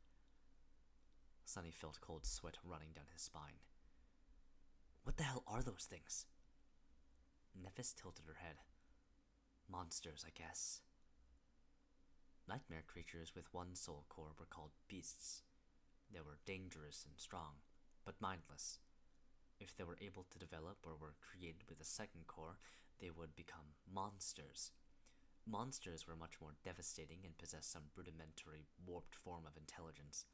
Sunny felt cold sweat running down his spine. What the hell are those things? Nephis tilted her head. Monsters, I guess. Nightmare creatures with one soul core were called beasts. They were dangerous and strong, but mindless. If they were able to develop or were created with a second core, they would become monsters. Monsters were much more devastating and possessed some rudimentary, warped form of intelligence.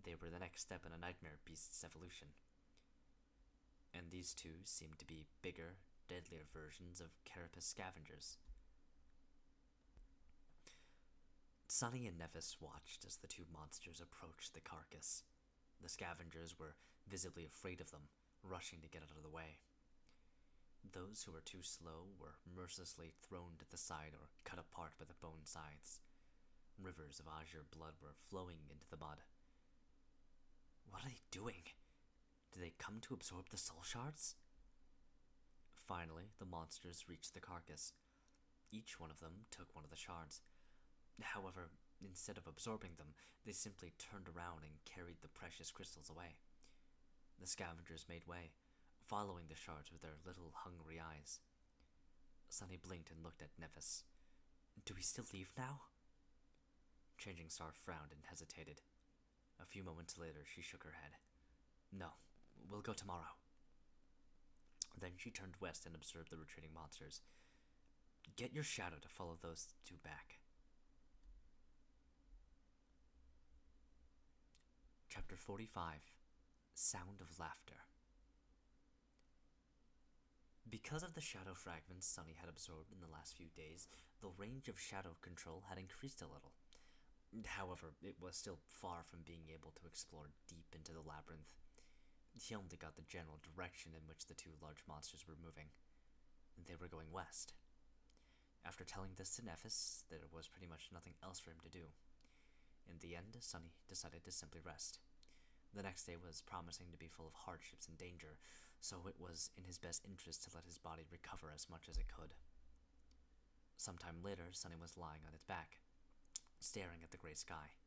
They were the next step in a nightmare beast's evolution. And these two seemed to be bigger, deadlier versions of carapace scavengers. Sunny and Nephis watched as the two monsters approached the carcass. The scavengers were visibly afraid of them, rushing to get out of the way. Those who were too slow were mercilessly thrown to the side or cut apart by the bone scythes. Rivers of azure blood were flowing into the mud. What are they doing? Did they come to absorb the soul shards? Finally, the monsters reached the carcass. Each one of them took one of the shards. However, instead of absorbing them, they simply turned around and carried the precious crystals away. The scavengers made way, following the shards with their little hungry eyes. Sunny blinked and looked at Nephis. Do we still leave now? Changing Star frowned and hesitated. A few moments later, she shook her head. No, we'll go tomorrow. Then she turned west and observed the retreating monsters. Get your shadow to follow those two back. Chapter 45. Sound of Laughter. Because of the shadow fragments Sunny had absorbed in the last few days, the range of shadow control had increased a little. However, it was still far from being able to explore deep into the labyrinth. He only got the general direction in which the two large monsters were moving. They were going west. After telling this to Nephis, there was pretty much nothing else for him to do. In the end, Sunny decided to simply rest. The next day was promising to be full of hardships and danger, so it was in his best interest to let his body recover as much as it could. Sometime later, Sunny was lying on its back, staring at the gray sky.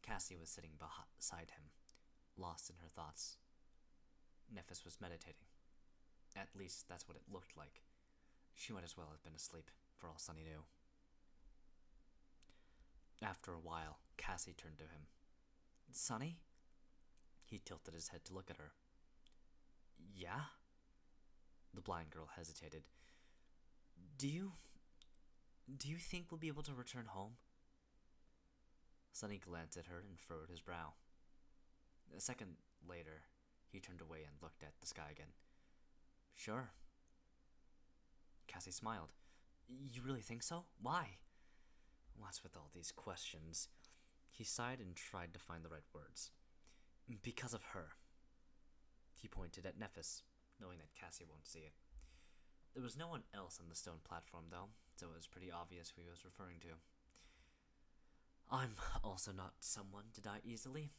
Cassie was sitting beside him, lost in her thoughts. Nephis was meditating. At least that's what it looked like. She might as well have been asleep, for all Sunny knew. After a while, Cassie turned to him. Sunny? He tilted his head to look at her. Yeah? The blind girl hesitated. Do you think we'll be able to return home? Sunny glanced at her and furrowed his brow. A second later, he turned away and looked at the sky again. Sure. Cassie smiled. You really think so? Why? What's with all these questions? He sighed and tried to find the right words. Because of her. He pointed at Nephis, knowing that Cassie won't see it. There was no one else on the stone platform, though, so it was pretty obvious who he was referring to. I'm also not someone to die easily.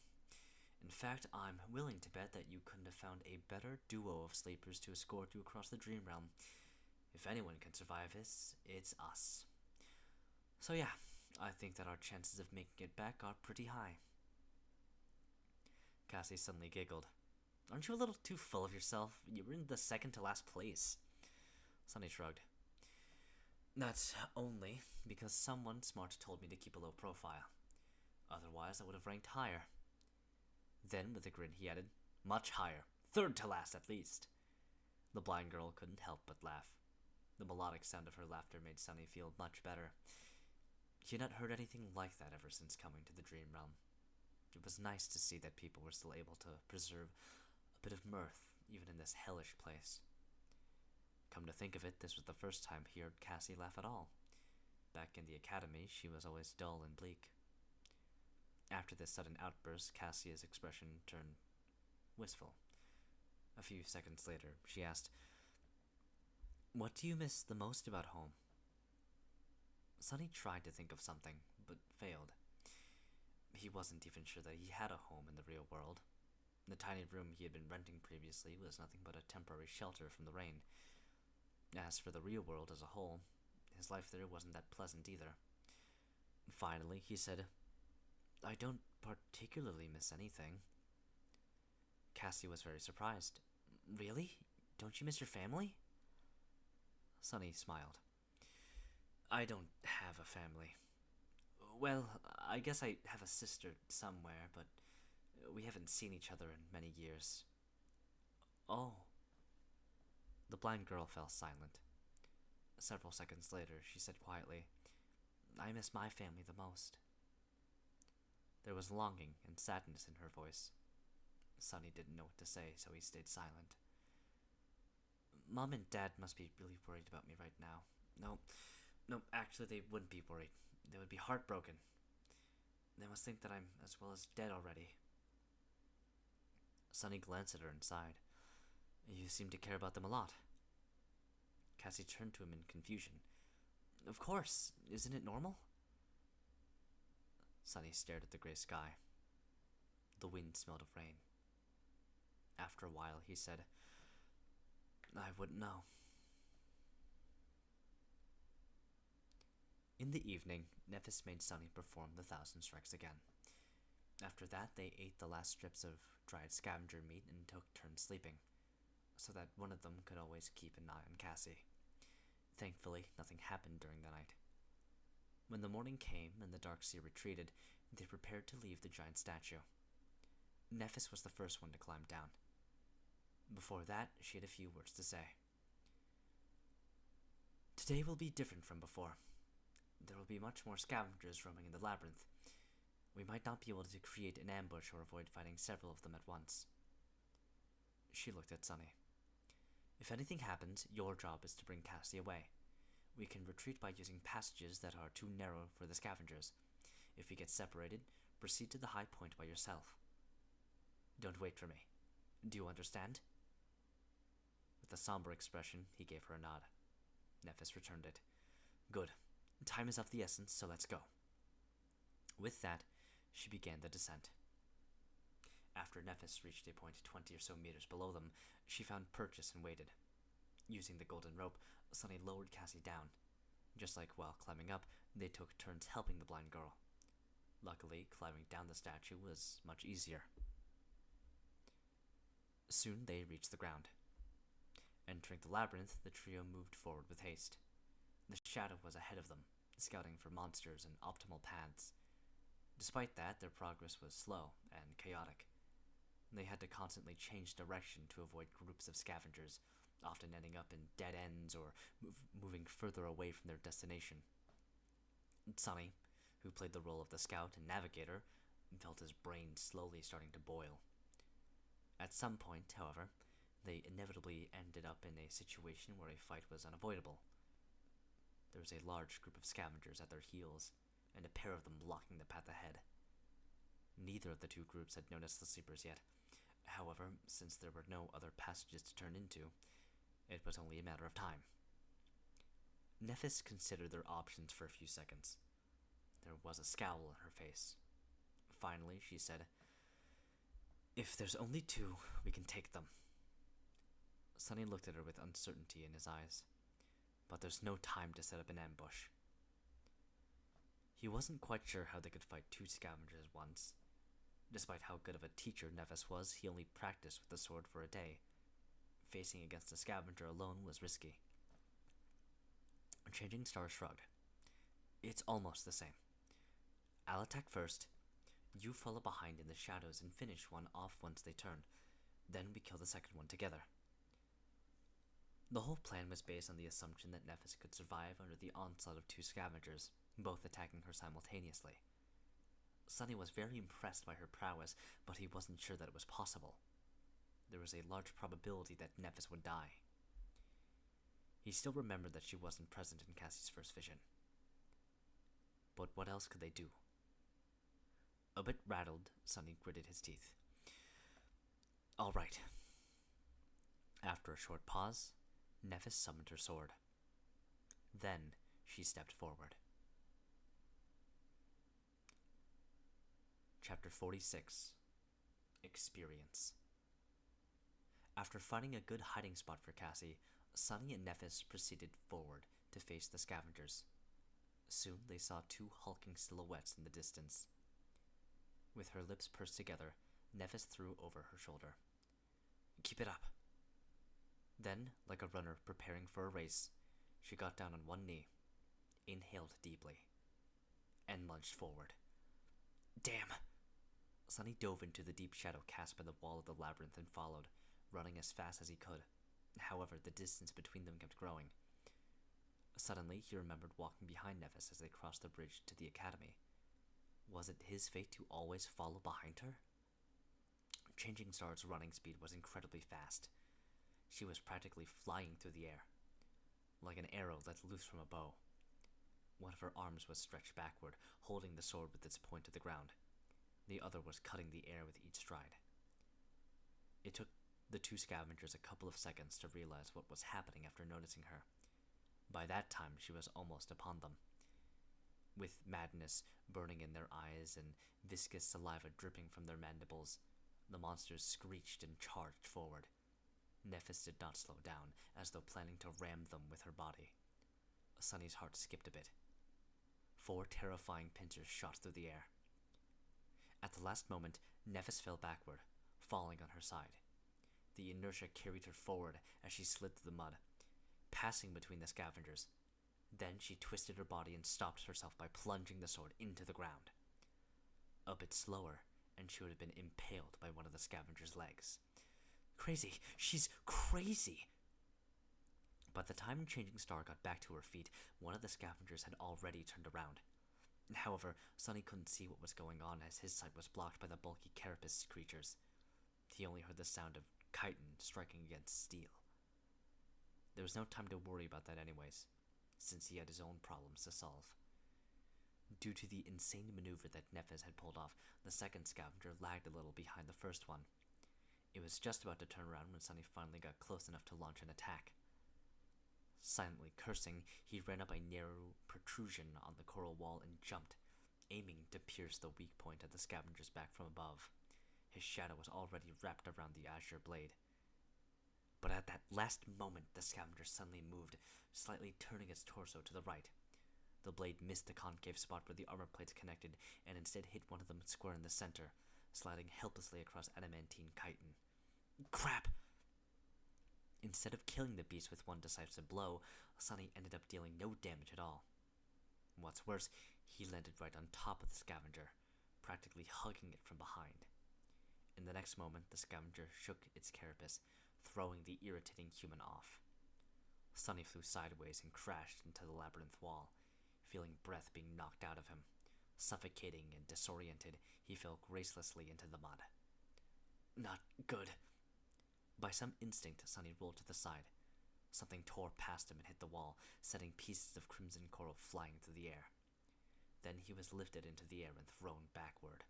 In fact, I'm willing to bet that you couldn't have found a better duo of sleepers to escort you across the dream realm. If anyone can survive this, it's us. So yeah, I think that our chances of making it back are pretty high. Cassie suddenly giggled. Aren't you a little too full of yourself? You were in the second to last place. Sunny shrugged. That's only because someone smart told me to keep a low profile. Otherwise, I would have ranked higher. Then, with a grin, he added, much higher. Third to last, at least. The blind girl couldn't help but laugh. The melodic sound of her laughter made Sunny feel much better. He had not heard anything like that ever since coming to the dream realm. It was nice to see that people were still able to preserve a bit of mirth, even in this hellish place. Come to think of it, this was the first time he heard Cassie laugh at all. Back in the academy, she was always dull and bleak. After this sudden outburst, Cassie's expression turned wistful. A few seconds later, she asked, What do you miss the most about home? Sunny tried to think of something, but failed. He wasn't even sure that he had a home in the real world. The tiny room he had been renting previously was nothing but a temporary shelter from the rain. As for the real world as a whole, his life there wasn't that pleasant either. Finally, he said, I don't particularly miss anything. Cassie was very surprised. Really? Don't you miss your family? Sunny smiled. I don't have a family. Well, I guess I have a sister somewhere, but we haven't seen each other in many years. Oh. The blind girl fell silent. Several seconds later, she said quietly, I miss my family the most. There was longing and sadness in her voice. Sunny didn't know what to say, so he stayed silent. Mom and Dad must be really worried about me right now. No, actually they wouldn't be worried. They would be heartbroken. They must think that I'm as well as dead already. Sunny glanced at her and sighed. You seem to care about them a lot. Cassie turned to him in confusion. Of course, isn't it normal? Sunny stared at the gray sky. The wind smelled of rain. After a while, he said, I wouldn't know. In the evening, Nephis made Sunny perform the 1,000 strikes again. After that, they ate the last strips of dried scavenger meat and took turns sleeping, so that one of them could always keep an eye on Cassie. Thankfully, nothing happened during the night. When the morning came and the dark sea retreated, they prepared to leave the giant statue. Nephis was the first one to climb down. Before that, she had a few words to say. Today will be different from before. There will be much more scavengers roaming in the labyrinth. We might not be able to create an ambush or avoid fighting several of them at once. She looked at Sunny. If anything happens, your job is to bring Cassie away. We can retreat by using passages that are too narrow for the scavengers. If we get separated, proceed to the high point by yourself. Don't wait for me. Do you understand? With a somber expression, he gave her a nod. Nephis returned it. Good. Time is of the essence, so let's go. With that, she began the descent. After Nephis reached a point 20 or so meters below them, she found purchase and waited. Using the golden rope, Sunny lowered Cassie down. Just like while climbing up, they took turns helping the blind girl. Luckily, climbing down the statue was much easier. Soon they reached the ground. Entering the labyrinth, the trio moved forward with haste. The shadow was ahead of them, scouting for monsters and optimal paths. Despite that, their progress was slow and chaotic. They had to constantly change direction to avoid groups of scavengers, often ending up in dead ends or moving further away from their destination. Sonny, who played the role of the scout and navigator, felt his brain slowly starting to boil. At some point, however, they inevitably ended up in a situation where a fight was unavoidable. There was a large group of scavengers at their heels, and a pair of them blocking the path ahead. Neither of the two groups had noticed the sleepers yet. However, since there were no other passages to turn into, it was only a matter of time. Nephis considered their options for a few seconds. There was a scowl on her face. Finally, she said, "If there's only two, we can take them." Sonny looked at her with uncertainty in his eyes. "But there's no time to set up an ambush." He wasn't quite sure how they could fight two scavengers at once. Despite how good of a teacher Nephis was, he only practiced with the sword for a day. Facing against a scavenger alone was risky. Changing Star shrugged. "It's almost the same. I'll attack first. You follow behind in the shadows and finish one off once they turn. Then we kill the second one together." The whole plan was based on the assumption that Nephis could survive under the onslaught of two scavengers, both attacking her simultaneously. Sonny was very impressed by her prowess, but he wasn't sure that it was possible. There was a large probability that Nephis would die. He still remembered that she wasn't present in Cassie's first vision. But what else could they do? A bit rattled, Sonny gritted his teeth. "All right." After a short pause, Nephis summoned her sword. Then she stepped forward. Chapter 46. Experience. After finding a good hiding spot for Cassie, Sonny and Nephis proceeded forward to face the scavengers. Soon they saw two hulking silhouettes in the distance. With her lips pursed together, Nephis threw over her shoulder. "Keep it up." Then, like a runner preparing for a race, she got down on one knee, inhaled deeply, and lunged forward. "Damn!" Sonny dove into the deep shadow cast by the wall of the labyrinth and followed, running as fast as he could. However, the distance between them kept growing. Suddenly, he remembered walking behind Nephis as they crossed the bridge to the academy. Was it his fate to always follow behind her? Changing Star's running speed was incredibly fast. She was practically flying through the air, like an arrow let loose from a bow. One of her arms was stretched backward, holding the sword with its point to the ground. The other was cutting the air with each stride. It took the two scavengers a couple of seconds to realize what was happening after noticing her. By that time, she was almost upon them. With madness burning in their eyes and viscous saliva dripping from their mandibles, the monsters screeched and charged forward. Nephis did not slow down, as though planning to ram them with her body. Sonny's heart skipped a bit. 4 terrifying pincers shot through the air. At the last moment, Nephis fell backward, falling on her side. The inertia carried her forward as she slid through the mud, passing between the scavengers. Then she twisted her body and stopped herself by plunging the sword into the ground. A bit slower, and she would have been impaled by one of the scavengers' legs. "Crazy! She's crazy!" By the time Changing Star got back to her feet, one of the scavengers had already turned around. However, Sonny couldn't see what was going on as his sight was blocked by the bulky carapace creatures. He only heard the sound of chitin striking against steel. There was no time to worry about that anyways, since he had his own problems to solve. Due to the insane maneuver that Nephis had pulled off, the second scavenger lagged a little behind the first one. It was just about to turn around when Sonny finally got close enough to launch an attack. Silently cursing, he ran up a narrow protrusion on the coral wall and jumped, aiming to pierce the weak point of the scavenger's back from above. His shadow was already wrapped around the azure blade. But at that last moment, the scavenger suddenly moved, slightly turning its torso to the right. The blade missed the concave spot where the armor plates connected, and instead hit one of them square in the center, sliding helplessly across adamantine chitin. Crap! Instead of killing the beast with one decisive blow, Sonny ended up dealing no damage at all. What's worse, he landed right on top of the scavenger, practically hugging it from behind. In the next moment, the scavenger shook its carapace, throwing the irritating human off. Sunny flew sideways and crashed into the labyrinth wall, feeling breath being knocked out of him. Suffocating and disoriented, he fell gracelessly into the mud. Not good. By some instinct, Sunny rolled to the side. Something tore past him and hit the wall, setting pieces of crimson coral flying through the air. Then he was lifted into the air and thrown backward.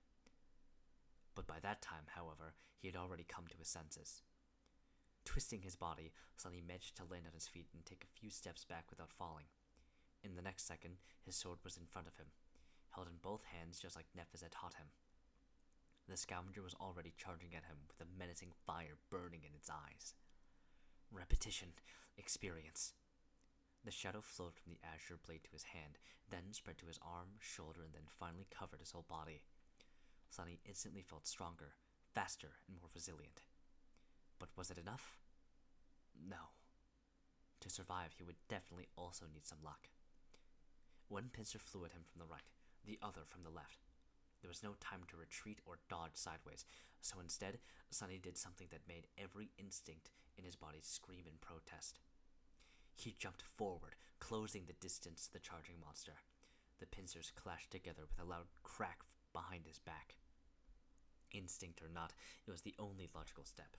But by that time, however, he had already come to his senses. Twisting his body, Sunny managed to land on his feet and take a few steps back without falling. In the next second, his sword was in front of him, held in both hands just like Nephis had taught him. The scavenger was already charging at him with a menacing fire burning in its eyes. Repetition, experience. The shadow flowed from the azure blade to his hand, then spread to his arm, shoulder, and then finally covered his whole body. Sunny instantly felt stronger, faster, and more resilient. But was it enough? No. To survive, he would definitely also need some luck. One pincer flew at him from the right, the other from the left. There was no time to retreat or dodge sideways, so instead, Sunny did something that made every instinct in his body scream in protest. He jumped forward, closing the distance to the charging monster. The pincers clashed together with a loud crack behind his back. Instinct or not, it was the only logical step.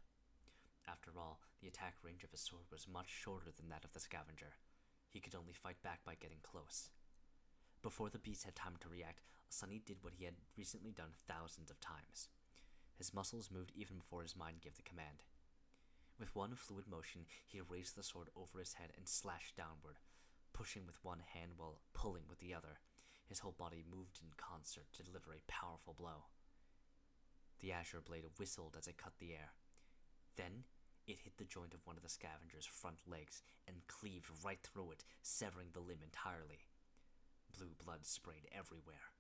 After all, the attack range of his sword was much shorter than that of the scavenger. He could only fight back by getting close. Before the beast had time to react, Sunny did what he had recently done thousands of times. His muscles moved even before his mind gave the command. With one fluid motion, he raised the sword over his head and slashed downward, pushing with one hand while pulling with the other. His whole body moved in concert to deliver a powerful blow. The azure blade whistled as it cut the air. Then, it hit the joint of one of the scavenger's front legs and cleaved right through it, severing the limb entirely. Blue blood sprayed everywhere.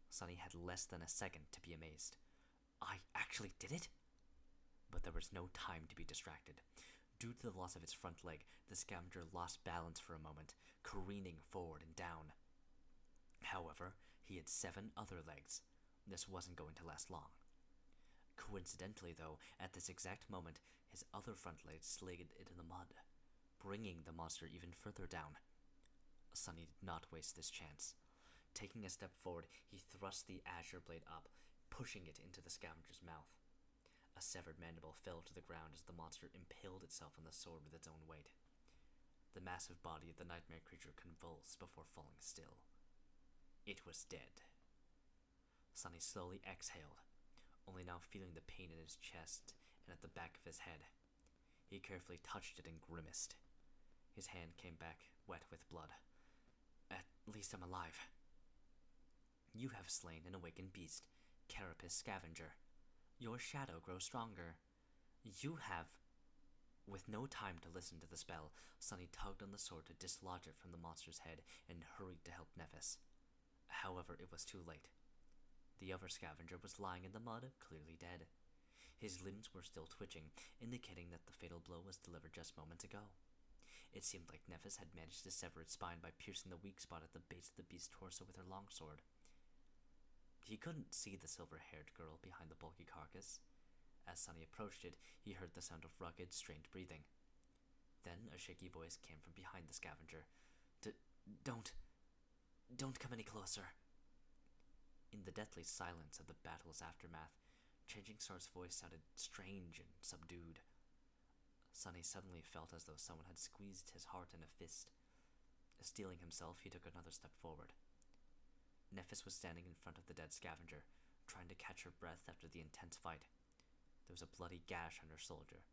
Sunny had less than a second to be amazed. I actually did it? But there was no time to be distracted. Due to the loss of its front leg, the scavenger lost balance for a moment, careening forward and down. However, he had 7 other legs. This wasn't going to last long. Coincidentally, though, at this exact moment, his other front leg slid into the mud, bringing the monster even further down. Sunny did not waste this chance. Taking a step forward, he thrust the azure blade up, pushing it into the scavenger's mouth. A severed mandible fell to the ground as the monster impaled itself on the sword with its own weight. The massive body of the nightmare creature convulsed before falling still. It was dead. Sunny slowly exhaled, only now feeling the pain in his chest and at the back of his head. He carefully touched it and grimaced. His hand came back, wet with blood. At least I'm alive. You have slain an awakened beast, Carapace Scavenger. Your shadow grows stronger. You have... With no time to listen to the spell, Sunny tugged on the sword to dislodge it from the monster's head and hurried to help Nephis. However, it was too late. The other scavenger was lying in the mud, clearly dead. His limbs were still twitching, indicating that the fatal blow was delivered just moments ago. It seemed like Nephis had managed to sever its spine by piercing the weak spot at the base of the beast's torso with her longsword. He couldn't see the silver-haired girl behind the bulky carcass. As Sunny approached it, he heard the sound of rugged, strained breathing. Then a shaky voice came from behind the scavenger. Don't come any closer. In the deathly silence of the battle's aftermath, Changing Star's voice sounded strange and subdued. Sunny suddenly felt as though someone had squeezed his heart in a fist. Steeling himself, he took another step forward. Nephis was standing in front of the dead scavenger, trying to catch her breath after the intense fight. There was a bloody gash on her shoulder.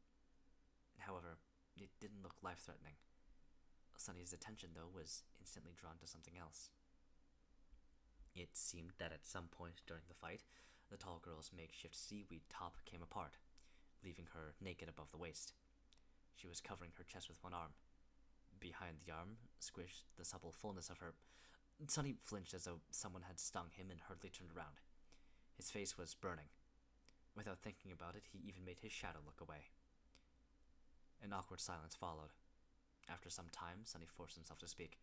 However, it didn't look life-threatening. Sunny's attention, though, was instantly drawn to something else. It seemed that at some point during the fight, the tall girl's makeshift seaweed top came apart, leaving her naked above the waist. She was covering her chest with one arm. Behind the arm, squished the supple fullness of her... Sunny flinched as though someone had stung him and hurriedly turned around. His face was burning. Without thinking about it, he even made his shadow look away. An awkward silence followed. After some time, Sunny forced himself to speak.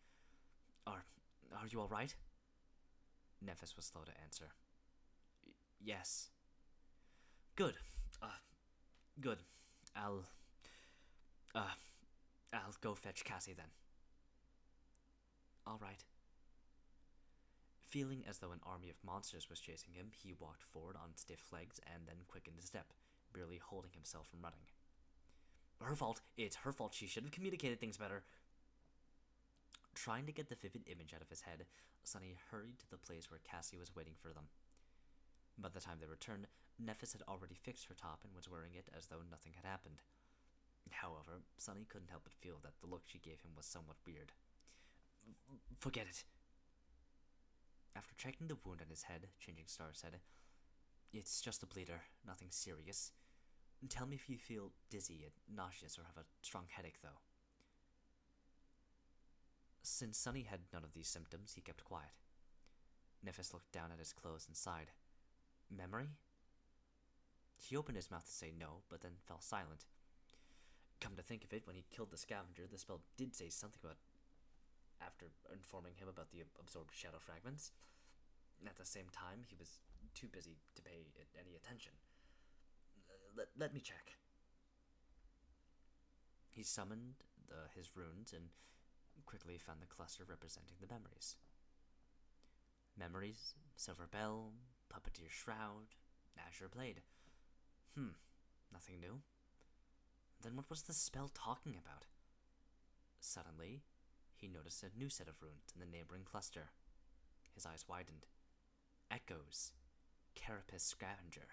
Are you all right? Nephis was slow to answer. Yes. Good. Good. I'll, I'll go fetch Cassie then. All right. Feeling as though an army of monsters was chasing him, he walked forward on stiff legs and then quickened his step, barely holding himself from running. Her fault. It's her fault. She should have communicated things better. Trying to get the vivid image out of his head, Sunny hurried to the place where Cassie was waiting for them. By the time they returned, Nephis had already fixed her top and was wearing it as though nothing had happened. However, Sunny couldn't help but feel that the look she gave him was somewhat weird. Forget it. After checking the wound on his head, Changing Star said, "It's just a bleeder, nothing serious. Tell me if you feel dizzy and nauseous or have a strong headache, though." Since Sunny had none of these symptoms, he kept quiet. Nephis looked down at his clothes and sighed. Memory? He opened his mouth to say no, but then fell silent. Come to think of it, when he killed the scavenger, the spell did say something about after informing him about the absorbed shadow fragments. At the same time, he was too busy to pay it any attention. Let me check. He summoned his runes and quickly found the cluster representing the memories. Memories, Silver Bell, Puppeteer Shroud, Azure Blade. Nothing new. Then what was the spell talking about? Suddenly, he noticed a new set of runes in the neighboring cluster. His eyes widened. Echoes. Carapace Scavenger.